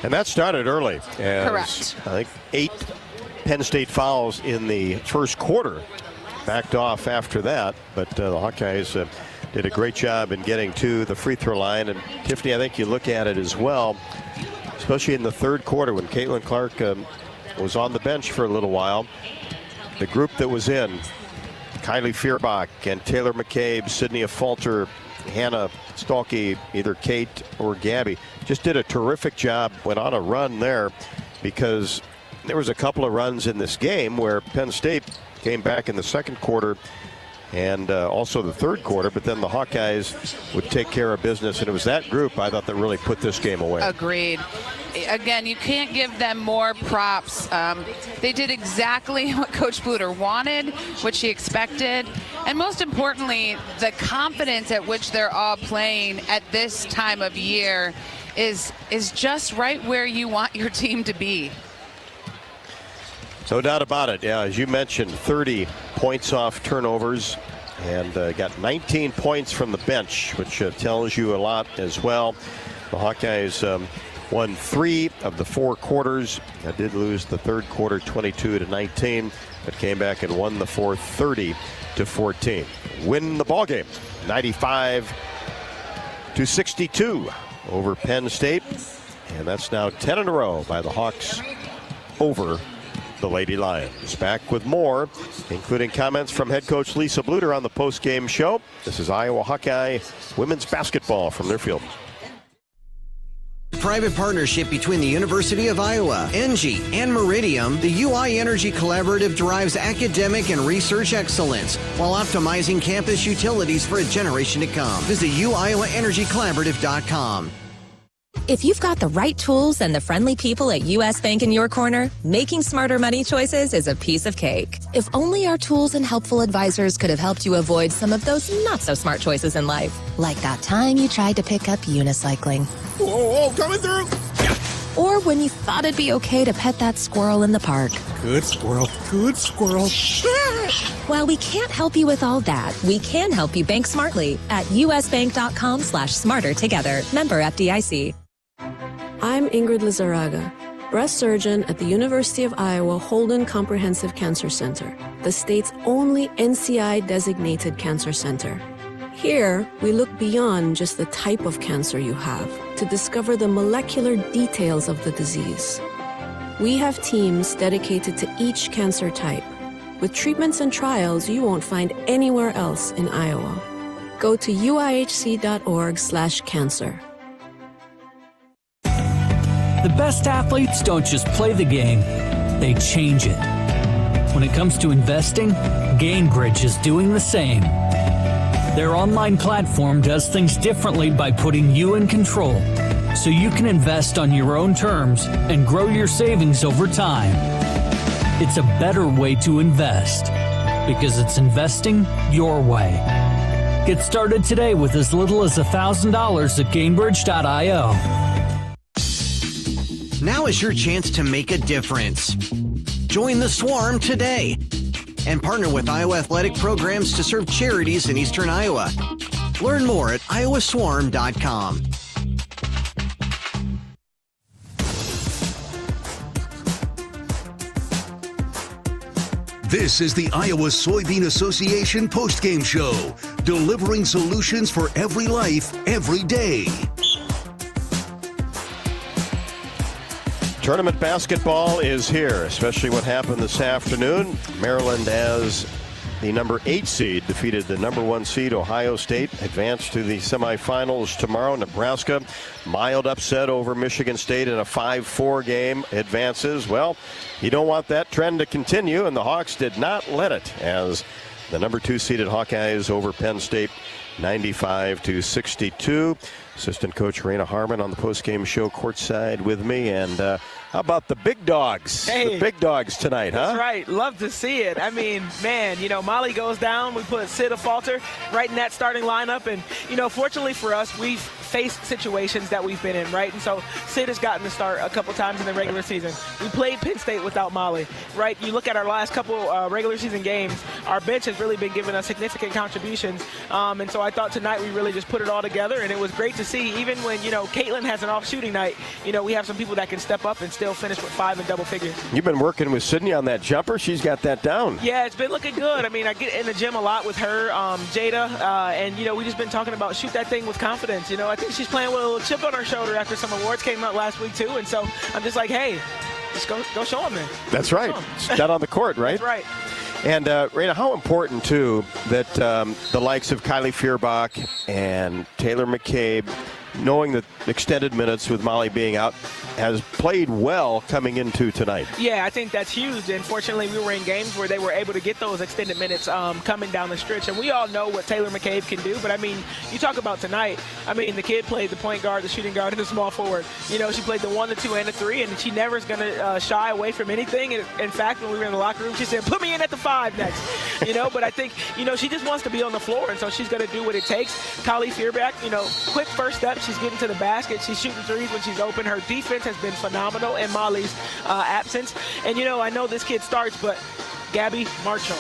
Speaker 3: And that started early.
Speaker 15: Correct.
Speaker 3: I think 8 Penn State fouls in the first quarter. Backed off after that, but the Hawkeyes did a great job in getting to the free throw line. And Tiffany, I think you look at it as well, especially in the third quarter when Caitlin Clark was on the bench for a little while. The group that was in, Kylie Fierbach and Taylor McCabe, Sydney Falter, Hannah Stolke, either Kate or Gabby, just did a terrific job, went on a run there, because there was a couple of runs in this game where Penn State came back in the second quarter and also the third quarter, but then the Hawkeyes would take care of business, and it was that group, I thought, that really put this game away.
Speaker 15: Agreed. Again, you can't give them more props. They did exactly what Coach Blutter wanted, what she expected, and most importantly, the confidence at which they're all playing at this time of year is just right where you want your team to be.
Speaker 3: No doubt about it. Yeah, as you mentioned, 30 points off turnovers, and got 19 points from the bench, which tells you a lot as well. The Hawkeyes won 3 of the 4 quarters. I did lose the third quarter 22-19, but came back and won the fourth 30-14. Win the ball game 95-62 over Penn State, and that's now 10 in a row by the Hawks over the Lady Lions. Back with more, including comments from head coach Lisa Blutter on the post-game show. This is Iowa Hawkeye women's basketball from their field.
Speaker 10: Private partnership between the University of Iowa, Engie, and Meridium, the UI Energy Collaborative drives academic and research excellence while optimizing campus utilities for a generation to come. Visit uiowaenergycollaborative.com.
Speaker 21: If you've got the right tools and the friendly people at U.S. Bank in your corner, making smarter money choices is a piece of cake. If only our tools and helpful advisors could have helped you avoid some of those not-so-smart choices in life. Like that time you tried to pick up unicycling.
Speaker 17: Whoa, coming through!
Speaker 21: Or when you thought it'd be okay to pet that squirrel in the park.
Speaker 17: Good squirrel, good squirrel.
Speaker 21: While we can't help you with all that, we can help you bank smartly at usbank.com/smartertogether. Member FDIC.
Speaker 11: I'm Ingrid Lizarraga, breast surgeon at the University of Iowa Holden Comprehensive Cancer Center, the state's only NCI-designated cancer center. Here, we look beyond just the type of cancer you have to discover the molecular details of the disease. We have teams dedicated to each cancer type, with treatments and trials you won't find anywhere else in Iowa. Go to uihc.org/cancer.
Speaker 7: The best athletes don't just play the game, they change it. When it comes to investing, GameBridge is doing the same. Their online platform does things differently by putting you in control, so you can invest on your own terms and grow your savings over time. It's a better way to invest, because it's investing your way. Get started today with as little as $1,000 at GameBridge.io.
Speaker 10: Now is your chance to make a difference. Join the Swarm today and partner with Iowa Athletic Programs to serve charities in Eastern Iowa. Learn more at iowaswarm.com.
Speaker 2: This is the Iowa Soybean Association postgame show, delivering solutions for every life, every day.
Speaker 3: Tournament basketball is here, especially what happened this afternoon. Maryland, as the number 8 seed, defeated the number 1 seed, Ohio State, advanced to the semifinals tomorrow. Nebraska, mild upset over Michigan State in a 5-4 game, advances. Well, you don't want that trend to continue, and the Hawks did not let it, as the number 2 seeded Hawkeyes over Penn State, 95-62. Assistant coach Raina Harmon on the postgame show courtside with me. And how about the big dogs?
Speaker 8: Hey,
Speaker 3: the big dogs tonight, huh?
Speaker 8: That's right. Love to see it. I mean, man, Molly goes down. We put Sid Falter right in that starting lineup. And, fortunately for us, we've faced situations that we've been in, right? And so Sid has gotten to start a couple times in the regular season. We played Penn State without Molly, right? You look at our last couple regular season games, our bench has really been giving us significant contributions. And so I thought tonight we really just put it all together, and it was great to see. Even when, Caitlin has an off shooting night, we have some people that can step up and still finish with 5 in double figures.
Speaker 3: You've been working with Sydney on that jumper. She's got that down.
Speaker 8: Yeah, it's been looking good. I mean, I get in the gym a lot with her, Jada, and, we just been talking about shoot that thing with confidence. I think she's playing with a little chip on her shoulder after some awards came out last week, too. And so I'm just like, hey, just go show them, man.
Speaker 3: That's right. Down on the court, right?
Speaker 8: That's right.
Speaker 3: And, Raina, how important, too, that the likes of Kylie Feuerbach and Taylor McCabe, knowing that extended minutes with Molly being out, has played well coming into tonight.
Speaker 8: Yeah, I think that's huge. And fortunately, we were in games where they were able to get those extended minutes coming down the stretch. And we all know what Taylor McCabe can do. But, I mean, you talk about tonight, I mean, the kid played the point guard, the shooting guard, and the small forward. She played the 1, the 2, and the 3, and she never is going to shy away from anything. And in fact, when we were in the locker room, she said, put me in at the 5 next. But I think, she just wants to be on the floor, and so she's going to do what it takes. Kylie Feuerbach, quick first step. She's getting to the basket. She's shooting threes when she's open. Her defense has been phenomenal in Molly's absence. And, I know this kid starts, but Gabby Marshall.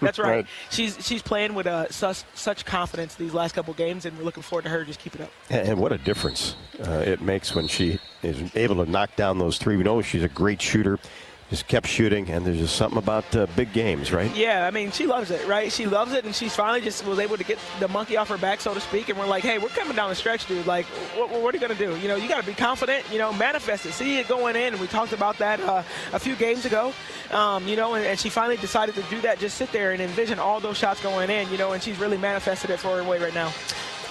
Speaker 8: That's right. She's playing with such confidence these last couple games, and we're looking forward to her just keep it up.
Speaker 3: And what a difference it makes when she is able to knock down those 3. We know she's a great shooter. Just kept shooting, and there's just something about big games, right?
Speaker 8: Yeah, I mean, she loves it, right? She loves it, and she finally just was able to get the monkey off her back, so to speak, and we're like, hey, we're coming down the stretch, dude. Like, what are you going to do? You got to be confident, manifest it. See it going in, and we talked about that a few games ago, and she finally decided to do that, just sit there and envision all those shots going in, and she's really manifested it for her way right now.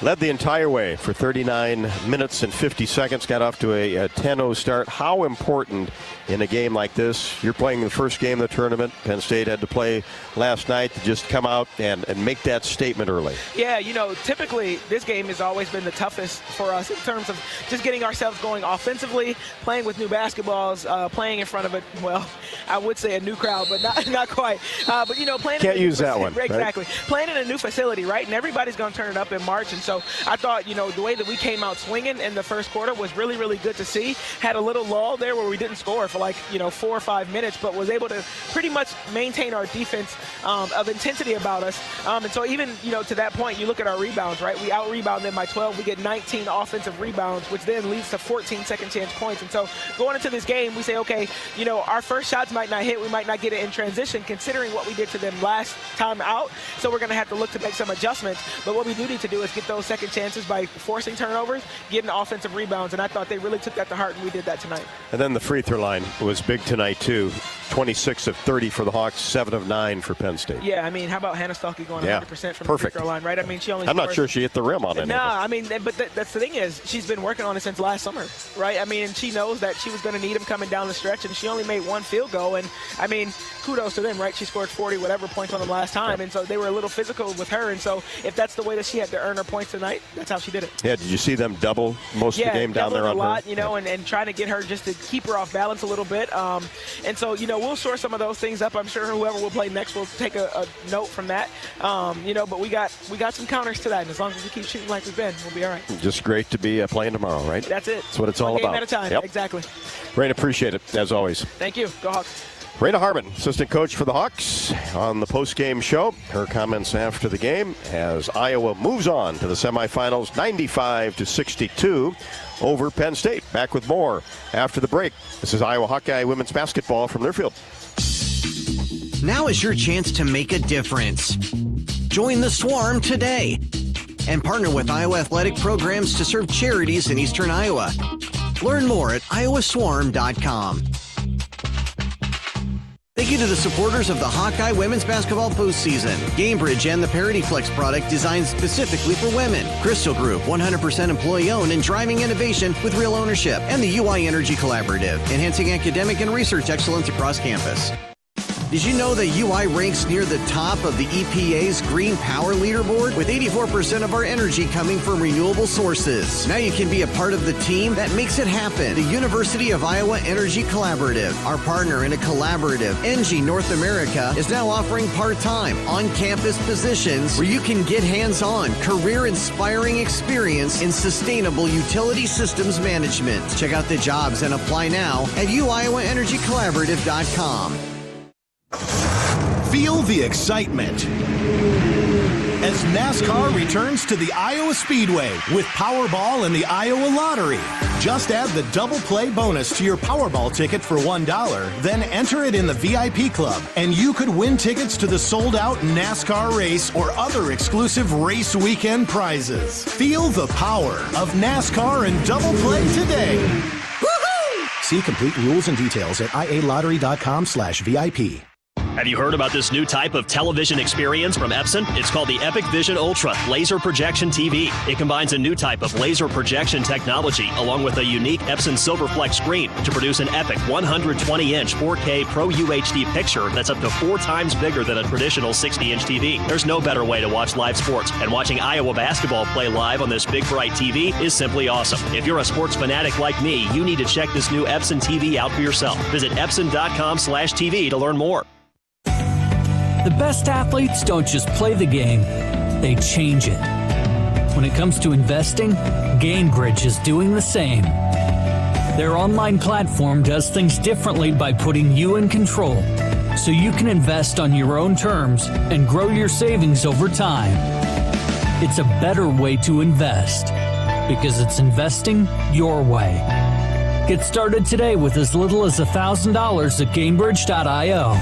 Speaker 3: Led the entire way for 39 minutes and 50 seconds. Got off to a 10-0 start. How important in a game like this? You're playing the first game of the tournament. Penn State had to play last night to just come out and make that statement early.
Speaker 8: Yeah, typically this game has always been the toughest for us in terms of just getting ourselves going offensively, playing with new basketballs, playing in front of I would say a new crowd, but not quite. But, playing
Speaker 3: Can't use that one.
Speaker 8: Exactly.
Speaker 3: Right?
Speaker 8: Playing in a new facility, right? And everybody's going to turn it up in March. And so I thought, the way that we came out swinging in the first quarter was really, really good to see. Had a little lull there where we didn't score for 4 or 5 minutes, but was able to pretty much maintain our defense of intensity about us. And so even, to that point, you look at our rebounds, right? We out-rebound them by 12. We get 19 offensive rebounds, which then leads to 14 second-chance points. And so going into this game, we say, okay, our first shots might not hit. We might not get it in transition, considering what we did to them last time out. So we're going to have to look to make some adjustments. But what we do need to do is get those second chances by forcing turnovers, getting offensive rebounds. And I thought they really took that to heart, and we did that tonight.
Speaker 3: And then the free throw line was big tonight, too. 26 of 30 for the Hawks, 7 of 9 for Penn State.
Speaker 8: Yeah, I mean, how about Hannah Stuckey going 100% from the free throw line, right? I mean, she only
Speaker 3: I'm not sure she hit the rim on it.
Speaker 8: No, I mean, but that's the thing is, she's been working on it since last summer, right? I mean, and she knows that she was going to need him coming down the stretch, and she only made one field goal. And, I mean, kudos to them, right? She scored 40 whatever points on them last time, and so they were a little physical with her. And so if that's the way that she had to earn her points tonight, that's how she did it.
Speaker 3: Yeah, did you see them double most of the game down there on
Speaker 8: a lot,
Speaker 3: her?
Speaker 8: you know, and trying to get her just to keep her off balance a little bit. And so, you know, we'll shore some of those things up. I'm sure whoever will play next will take a note from that. You know, but we got some counters tonight, and as long as we keep shooting like we've been, we'll be all right.
Speaker 3: Just great to be playing tomorrow, right?
Speaker 8: That's it.
Speaker 3: That's what it's all
Speaker 8: One
Speaker 3: about.
Speaker 8: game at a time.
Speaker 3: Yep.
Speaker 8: Exactly.
Speaker 3: Raina, appreciate it, as always.
Speaker 8: Thank you. Go Hawks.
Speaker 3: Raina Harmon, assistant coach for the Hawks, on the postgame show. Her comments after the game as Iowa moves on to the semifinals, 95-62 over Penn State. Back with more after the break. This is Iowa Hawkeye women's basketball from their field.
Speaker 10: Now is your chance to make a difference. Join the Swarm today and partner with Iowa athletic programs to serve charities in Eastern Iowa. Learn more at iowaswarm.com. Thank you to the supporters of the Hawkeye women's basketball postseason. GameBridge and the Parity Flex product designed specifically for women. Crystal Group, 100% employee-owned and driving innovation with real ownership. And the UI Energy Collaborative, enhancing academic and research excellence across campus. Did you know that UI ranks near the top of the EPA's Green Power Leaderboard? With 84% of our energy coming from renewable sources. Now you can be a part of the team that makes it happen. The University of Iowa Energy Collaborative, our partner in a collaborative, ENGIE North America, is now offering part-time, on-campus positions where you can get hands-on, career-inspiring experience in sustainable utility systems management. Check out the jobs and apply now at uiowaenergycollaborative.com.
Speaker 5: Feel the excitement as NASCAR returns to the Iowa Speedway with Powerball and the Iowa Lottery. Just add the double play bonus to your Powerball ticket for $1, then enter it in the VIP club, and you could win tickets to the sold-out NASCAR race or other exclusive race weekend prizes. Feel the power of NASCAR and double play today. Woohoo! See complete rules and details at ialottery.com/VIP.
Speaker 19: Have you heard about this new type of television experience from Epson? It's called the Epic Vision Ultra Laser Projection TV. It combines a new type of laser projection technology along with a unique Epson Silverflex screen to produce an epic 120-inch 4K Pro UHD picture that's up to 4 times bigger than a traditional 60-inch TV. There's no better way to watch live sports, and watching Iowa basketball play live on this big bright TV is simply awesome. If you're a sports fanatic like me, you need to check this new Epson TV out for yourself. Visit epson.com/TV to learn more.
Speaker 7: The best athletes don't just play the game, they change it. When it comes to investing, GameBridge is doing the same. Their online platform does things differently by putting you in control, so you can invest on your own terms and grow your savings over time. It's a better way to invest, because it's investing your way. Get started today with as little as $1,000 at GameBridge.io.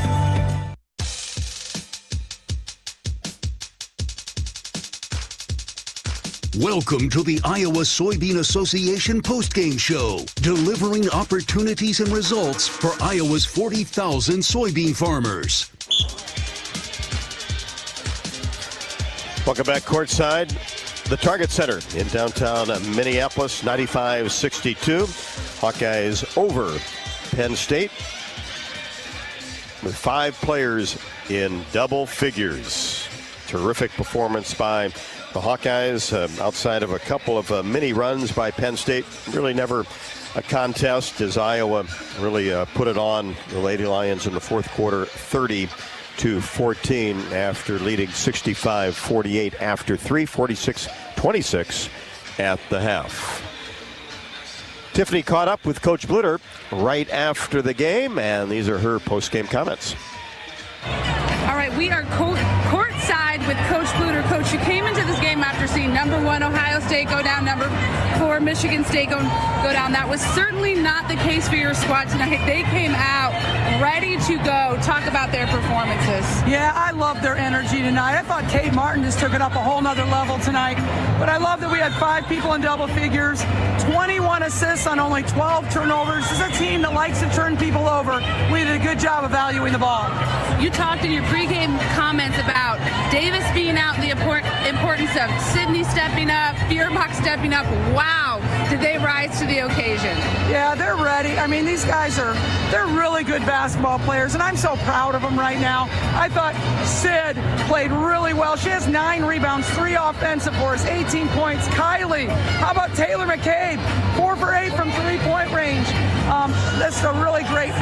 Speaker 2: Welcome to the Iowa Soybean Association postgame show, delivering opportunities and results for Iowa's 40,000 soybean farmers.
Speaker 3: Welcome back courtside. The Target Center in downtown Minneapolis, 95-62. Hawkeyes over Penn State with 5 players in double figures. Terrific performance by the Hawkeyes, outside of a couple of mini runs by Penn State. Really never a contest as Iowa really put it on the Lady Lions in the fourth quarter, 30-14 after leading 65-48 after 3, 46-26 at the half. Tiffany caught up with Coach Blutter right after the game, and these are her post-game comments.
Speaker 16: All right, we are courtside with Coach Blutter. Coach, you came into this game after seeing number 1 Ohio State go down number 5
Speaker 15: before Michigan State go down. That was certainly not the case for your squad tonight. They came out ready to go. Talk about their performances.
Speaker 18: Yeah, I love their energy tonight. I thought Kate Martin just took it up a whole nother level tonight. But I love that we had 5 people in double figures, 21 assists on only 12 turnovers. This is a team that likes to turn people over. We did a good job evaluating the ball.
Speaker 15: You talked in your pregame comments about Davis being out, the importance of Sydney stepping up, Feuerbach stepping up. Wow, did they rise to the occasion?
Speaker 18: Yeah, they're ready. I mean, these guys they're really good basketball players, and I'm so proud of them right now. I thought Sid played really well. She has 9 rebounds, 3 offensive for us, 18 points. Kylie, how about Taylor McCabe? 4 for 8 from 3-point range. That's a really great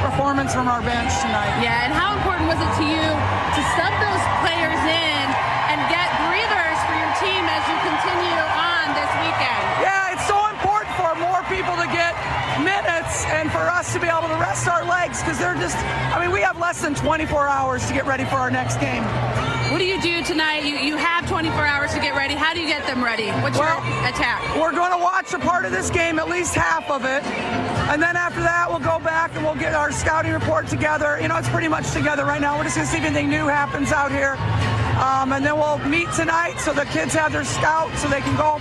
Speaker 18: performance from our bench tonight.
Speaker 15: Yeah, and how important was it to you to sub those players in and get breathers for your team as you continue on this weekend?
Speaker 18: Yeah, it's so important for more people to get minutes and for us to be able to rest our legs because we have less than 24 hours to get ready for our next game.
Speaker 15: What do you do tonight? You have 24 hours to get ready. How do you get them ready? What's your attack?
Speaker 18: We're going to watch a part of this game, at least half of it. And then after that, we'll go back and we'll get our scouting report together. It's pretty much together right now. We're just going to see if anything new happens out here. And then we'll meet tonight so the kids have their scout so they can go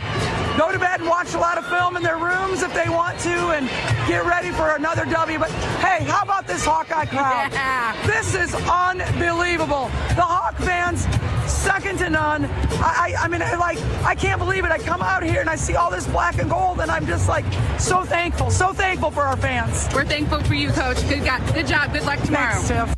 Speaker 18: to bed and watch a lot of film in their rooms if they want to and get ready for another W. But hey, how about this Hawkeye crowd?
Speaker 15: Yeah.
Speaker 18: This is unbelievable. The Hawk fans, second to none. I can't believe it. I come out here and I see all this black and gold and I'm just so thankful for our fans.
Speaker 15: We're thankful for you, Coach. Good job. Good luck tomorrow.
Speaker 18: Thanks, Tiff.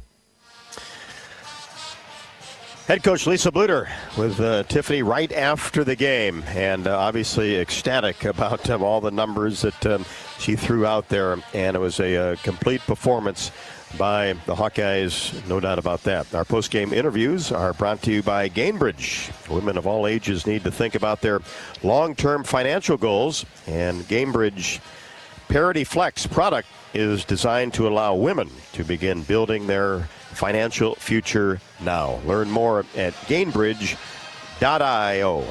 Speaker 3: Head coach Lisa Blutter with Tiffany right after the game, and obviously ecstatic about all the numbers that she threw out there, and it was a complete performance by the Hawkeyes, no doubt about that. Our post-game interviews are brought to you by Gainbridge. Women of all ages need to think about their long-term financial goals, and Gainbridge Parity Flex product is designed to allow women to begin building their financial future now. Learn more at Gainbridge.io.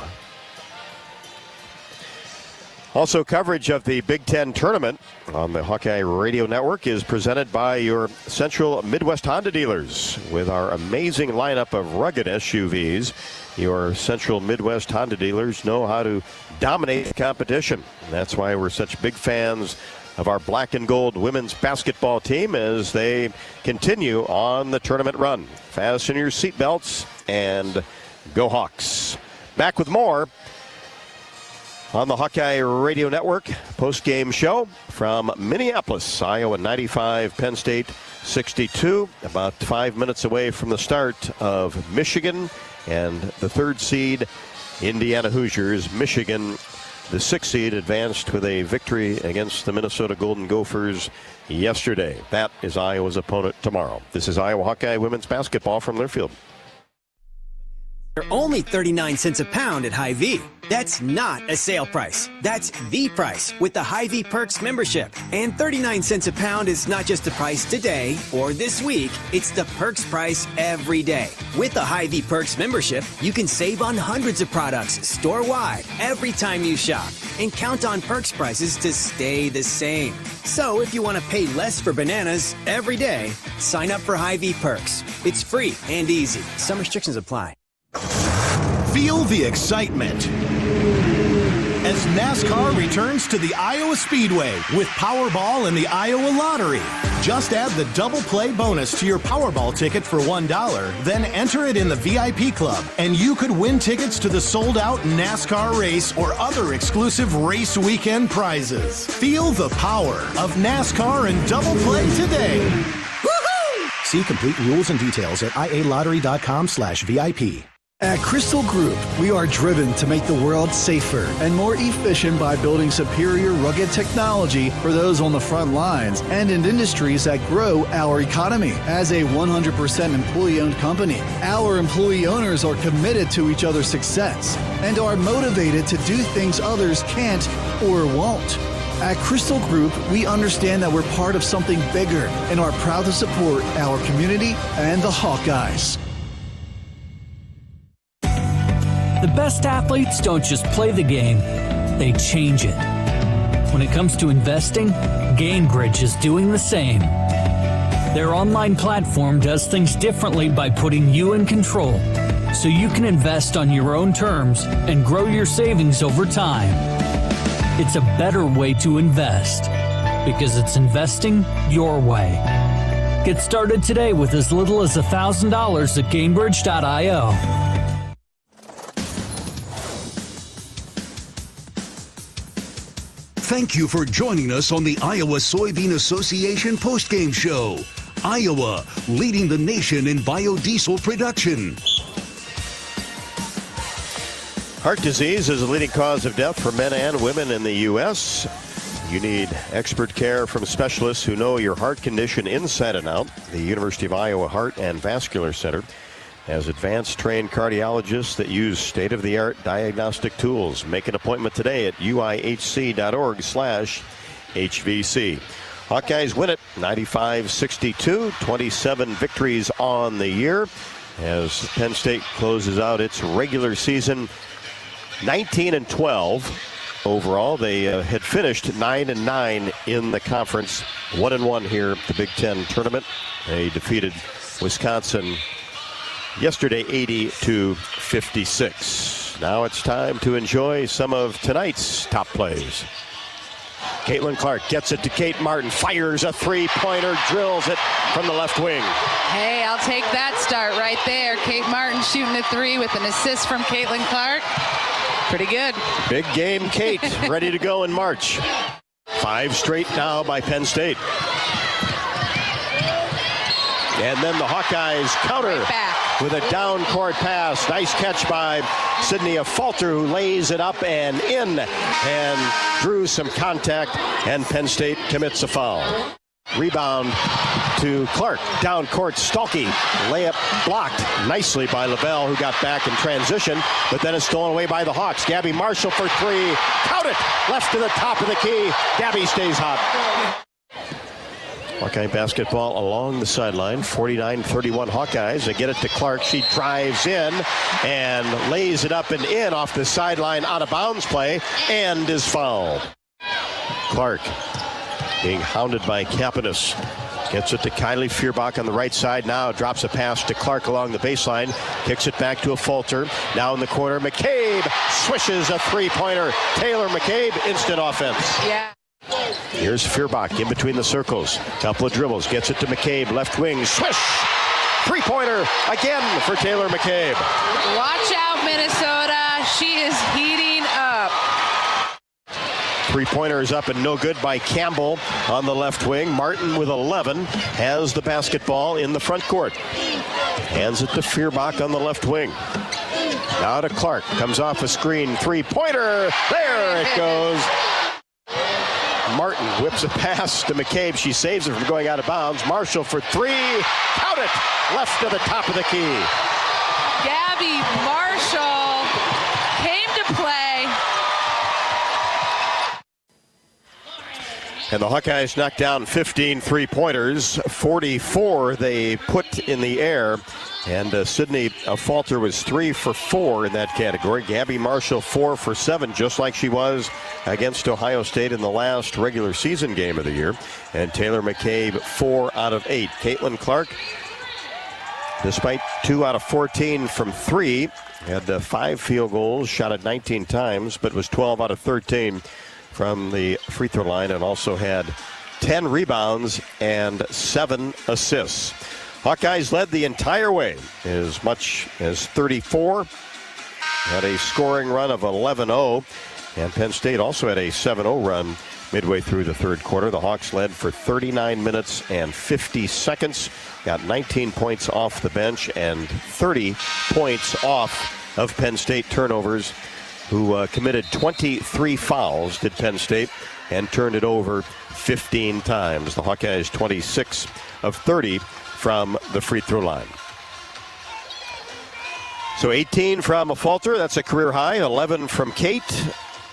Speaker 3: Also, coverage of the Big Ten tournament on the Hawkeye Radio Network is presented by your Central Midwest Honda dealers. With our amazing lineup of rugged SUVs, your Central Midwest Honda dealers know how to dominate the competition. That's why we're such big fans of our black and gold women's basketball team as they continue on the tournament run. Fasten your seatbelts and go Hawks. Back with more on the Hawkeye Radio Network post-game show from Minneapolis, Iowa 95, Penn State 62. About 5 minutes away from the start of Michigan and the 3rd seed Indiana Hoosiers. Michigan, the 6th seed, advanced with a victory against the Minnesota Golden Gophers yesterday. That is Iowa's opponent tomorrow. This is Iowa Hawkeye women's basketball from Learfield.
Speaker 4: They're only 39 cents a pound at Hy-Vee. That's not a sale price. That's the price with the Hy-Vee Perks membership. And 39 cents a pound is not just the price today or this week. It's the Perks price every day. With the Hy-Vee Perks membership, you can save on hundreds of products store-wide every time you shop. And count on Perks prices to stay the same. So if you want to pay less for bananas every day, sign up for Hy-Vee Perks. It's free and easy. Some restrictions apply.
Speaker 5: Feel the excitement as NASCAR returns to the Iowa Speedway with Powerball and the Iowa Lottery. Just add the double play bonus to your Powerball ticket for $1, then enter it in the VIP club, and you could win tickets to the sold-out NASCAR race or other exclusive race weekend prizes. Feel the power of NASCAR and double play today. Woohoo! See complete rules and details at ialottery.com/VIP.
Speaker 14: At Crystal Group, we are driven to make the world safer and more efficient by building superior rugged technology for those on the front lines and in industries that grow our economy. As a 100% employee-owned company, our employee owners are committed to each other's success and are motivated to do things others can't or won't. At Crystal Group, we understand that we're part of something bigger and are proud to support our community and the Hawkeyes.
Speaker 7: The best athletes don't just play the game, they change it. When it comes to investing, GameBridge is doing the same. Their online platform does things differently by putting you in control, so you can invest on your own terms and grow your savings over time. It's a better way to invest because it's investing your way. Get started today with as little as $1,000 at GameBridge.io.
Speaker 2: Thank you for joining us on the Iowa Soybean Association postgame show. Iowa, leading the nation in biodiesel production.
Speaker 3: Heart disease is the leading cause of death for men and women in the U.S. You need expert care from specialists who know your heart condition inside and out. The University of Iowa Heart and Vascular Center has advanced trained cardiologists that use state-of-the-art diagnostic tools. Make an appointment today at uihc.org/HVC. Hawkeyes win it 95-62, 27 victories on the year as Penn State closes out its regular season 19-12 overall. They had finished 9-9 in the conference, 1-1 here at the Big Ten tournament. They defeated Wisconsin yesterday 80-56. Now it's time to enjoy some of tonight's top plays. Caitlin Clark gets it to Kate Martin, fires a three-pointer, drills it from the left wing.
Speaker 15: Hey, I'll take that start right there. Kate Martin shooting a three with an assist from Caitlin Clark. Pretty good.
Speaker 3: Big game, Kate, ready to go in March. 5 straight now by Penn State. And then the Hawkeyes counter with a down-court pass. Nice catch by Sydney Falter, who lays it up and in and drew some contact, and Penn State commits a foul. Rebound to Clark. Down court, Stalky. Layup blocked nicely by LaBelle, who got back in transition, but then it's stolen away by the Hawks. Gabby Marshall for three. Count it! Left to the top of the key. Gabby stays hot. Hawkeye basketball along the sideline. 49-31 Hawkeyes. They get it to Clark. She drives in and lays it up and in off the sideline, out of bounds play, and is fouled. Clark being hounded by Kapanis. Gets it to Kylie Feuerbach on the right side. Now drops a pass to Clark along the baseline. Kicks it back to a Falter. Now in the corner, McCabe swishes a three-pointer. Taylor McCabe, instant offense.
Speaker 15: Yeah.
Speaker 3: Here's Feuerbach in between the circles. Couple of dribbles. Gets it to McCabe. Left wing. Swish! Three-pointer again for Taylor McCabe.
Speaker 15: Watch out, Minnesota. She is heating up.
Speaker 3: Three-pointer is up and no good by Campbell on the left wing. Martin with 11 has the basketball in the front court. Hands it to Feuerbach on the left wing. Now to Clark. Comes off a screen. Three-pointer. There it goes. Martin whips a pass to McCabe. She saves it from going out of bounds. Marshall for three. Count it. Left to the top of the key.
Speaker 15: Gabby Marshall came to play.
Speaker 3: And the Hawkeyes knocked down 15 three-pointers. 44 they put in the air. And Sydney Falter was 3 for 4 in that category. Gabby Marshall 4 for 7, just like she was against Ohio State in the last regular season game of the year. And Taylor McCabe 4 out of 8. Caitlin Clark, despite 2 out of 14 from 3, had 5 field goals, shot it 19 times, but was 12 out of 13 from the free throw line, and also had 10 rebounds and 7 assists. Hawkeyes led the entire way, as much as 34. Had a scoring run of 11-0, and Penn State also had a 7-0 run midway through the third quarter. The Hawks led for 39 minutes and 50 seconds, got 19 points off the bench and 30 points off of Penn State turnovers, who committed 23 fouls, did Penn State, and turned it over 15 times. The Hawkeyes 26 of 30 from the free throw line. So 18 from Falter, that's a career high. 11 from Kate,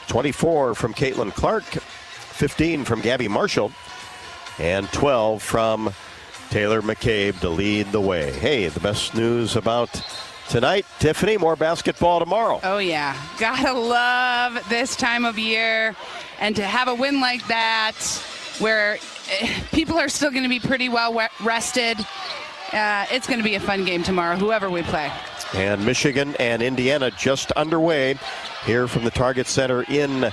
Speaker 3: 24 from Caitlin Clark, 15 from Gabby Marshall, and 12 from Taylor McCabe to lead the way. Hey, the best news about tonight. Tiffany, more basketball tomorrow.
Speaker 15: Oh, yeah. Gotta love this time of year. And to have a win like that where people are still going to be pretty well rested, it's going to be a fun game tomorrow, whoever we play.
Speaker 3: And Michigan and Indiana just underway here from the Target Center in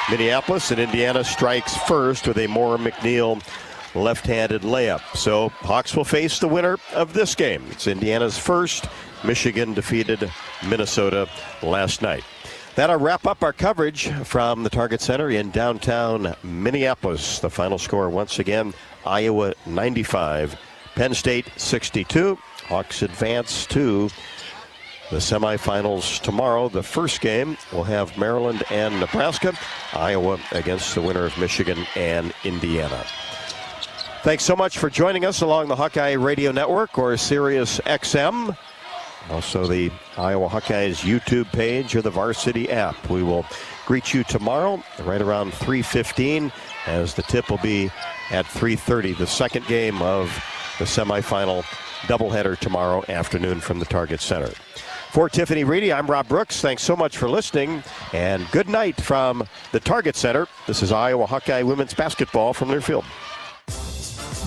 Speaker 3: Minneapolis. And Indiana strikes first with a Maura McNeil left-handed layup. So Hawks will face the winner of this game. It's Indiana's first. Michigan defeated Minnesota last night. That'll wrap up our coverage from the Target Center in downtown Minneapolis. The final score once again, Iowa 95, Penn State 62. Hawks advance to the semifinals tomorrow. The first game will have Maryland and Nebraska. Iowa against the winner of Michigan and Indiana. Thanks so much for joining us along the Hawkeye Radio Network or Sirius XM. Also the Iowa Hawkeyes YouTube page or the Varsity app. We will greet you tomorrow right around 3:15 as the tip will be at 3:30. The second game of the semifinal doubleheader tomorrow afternoon from the Target Center. For Tiffany Reedy, I'm Rob Brooks. Thanks so much for listening, and good night from the Target Center. This is Iowa Hawkeye women's basketball from Learfield.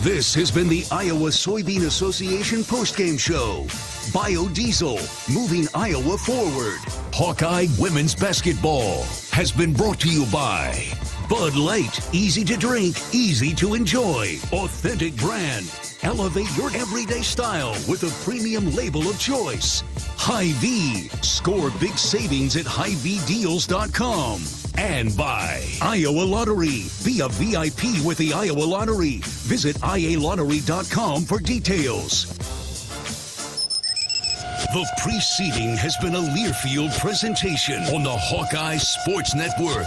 Speaker 2: This has been the Iowa Soybean Association postgame show. Biodiesel, moving Iowa forward. Hawkeye women's basketball has been brought to you by Bud Light, easy to drink, easy to enjoy. Authentic brand. Elevate your everyday style with a premium label of choice. Hy-Vee, score big savings at HyVeeDeals.com. And by Iowa Lottery. Be a VIP with the Iowa Lottery. Visit IALottery.com for details. The preceding has been a Learfield presentation on the Hawkeye Sports Network.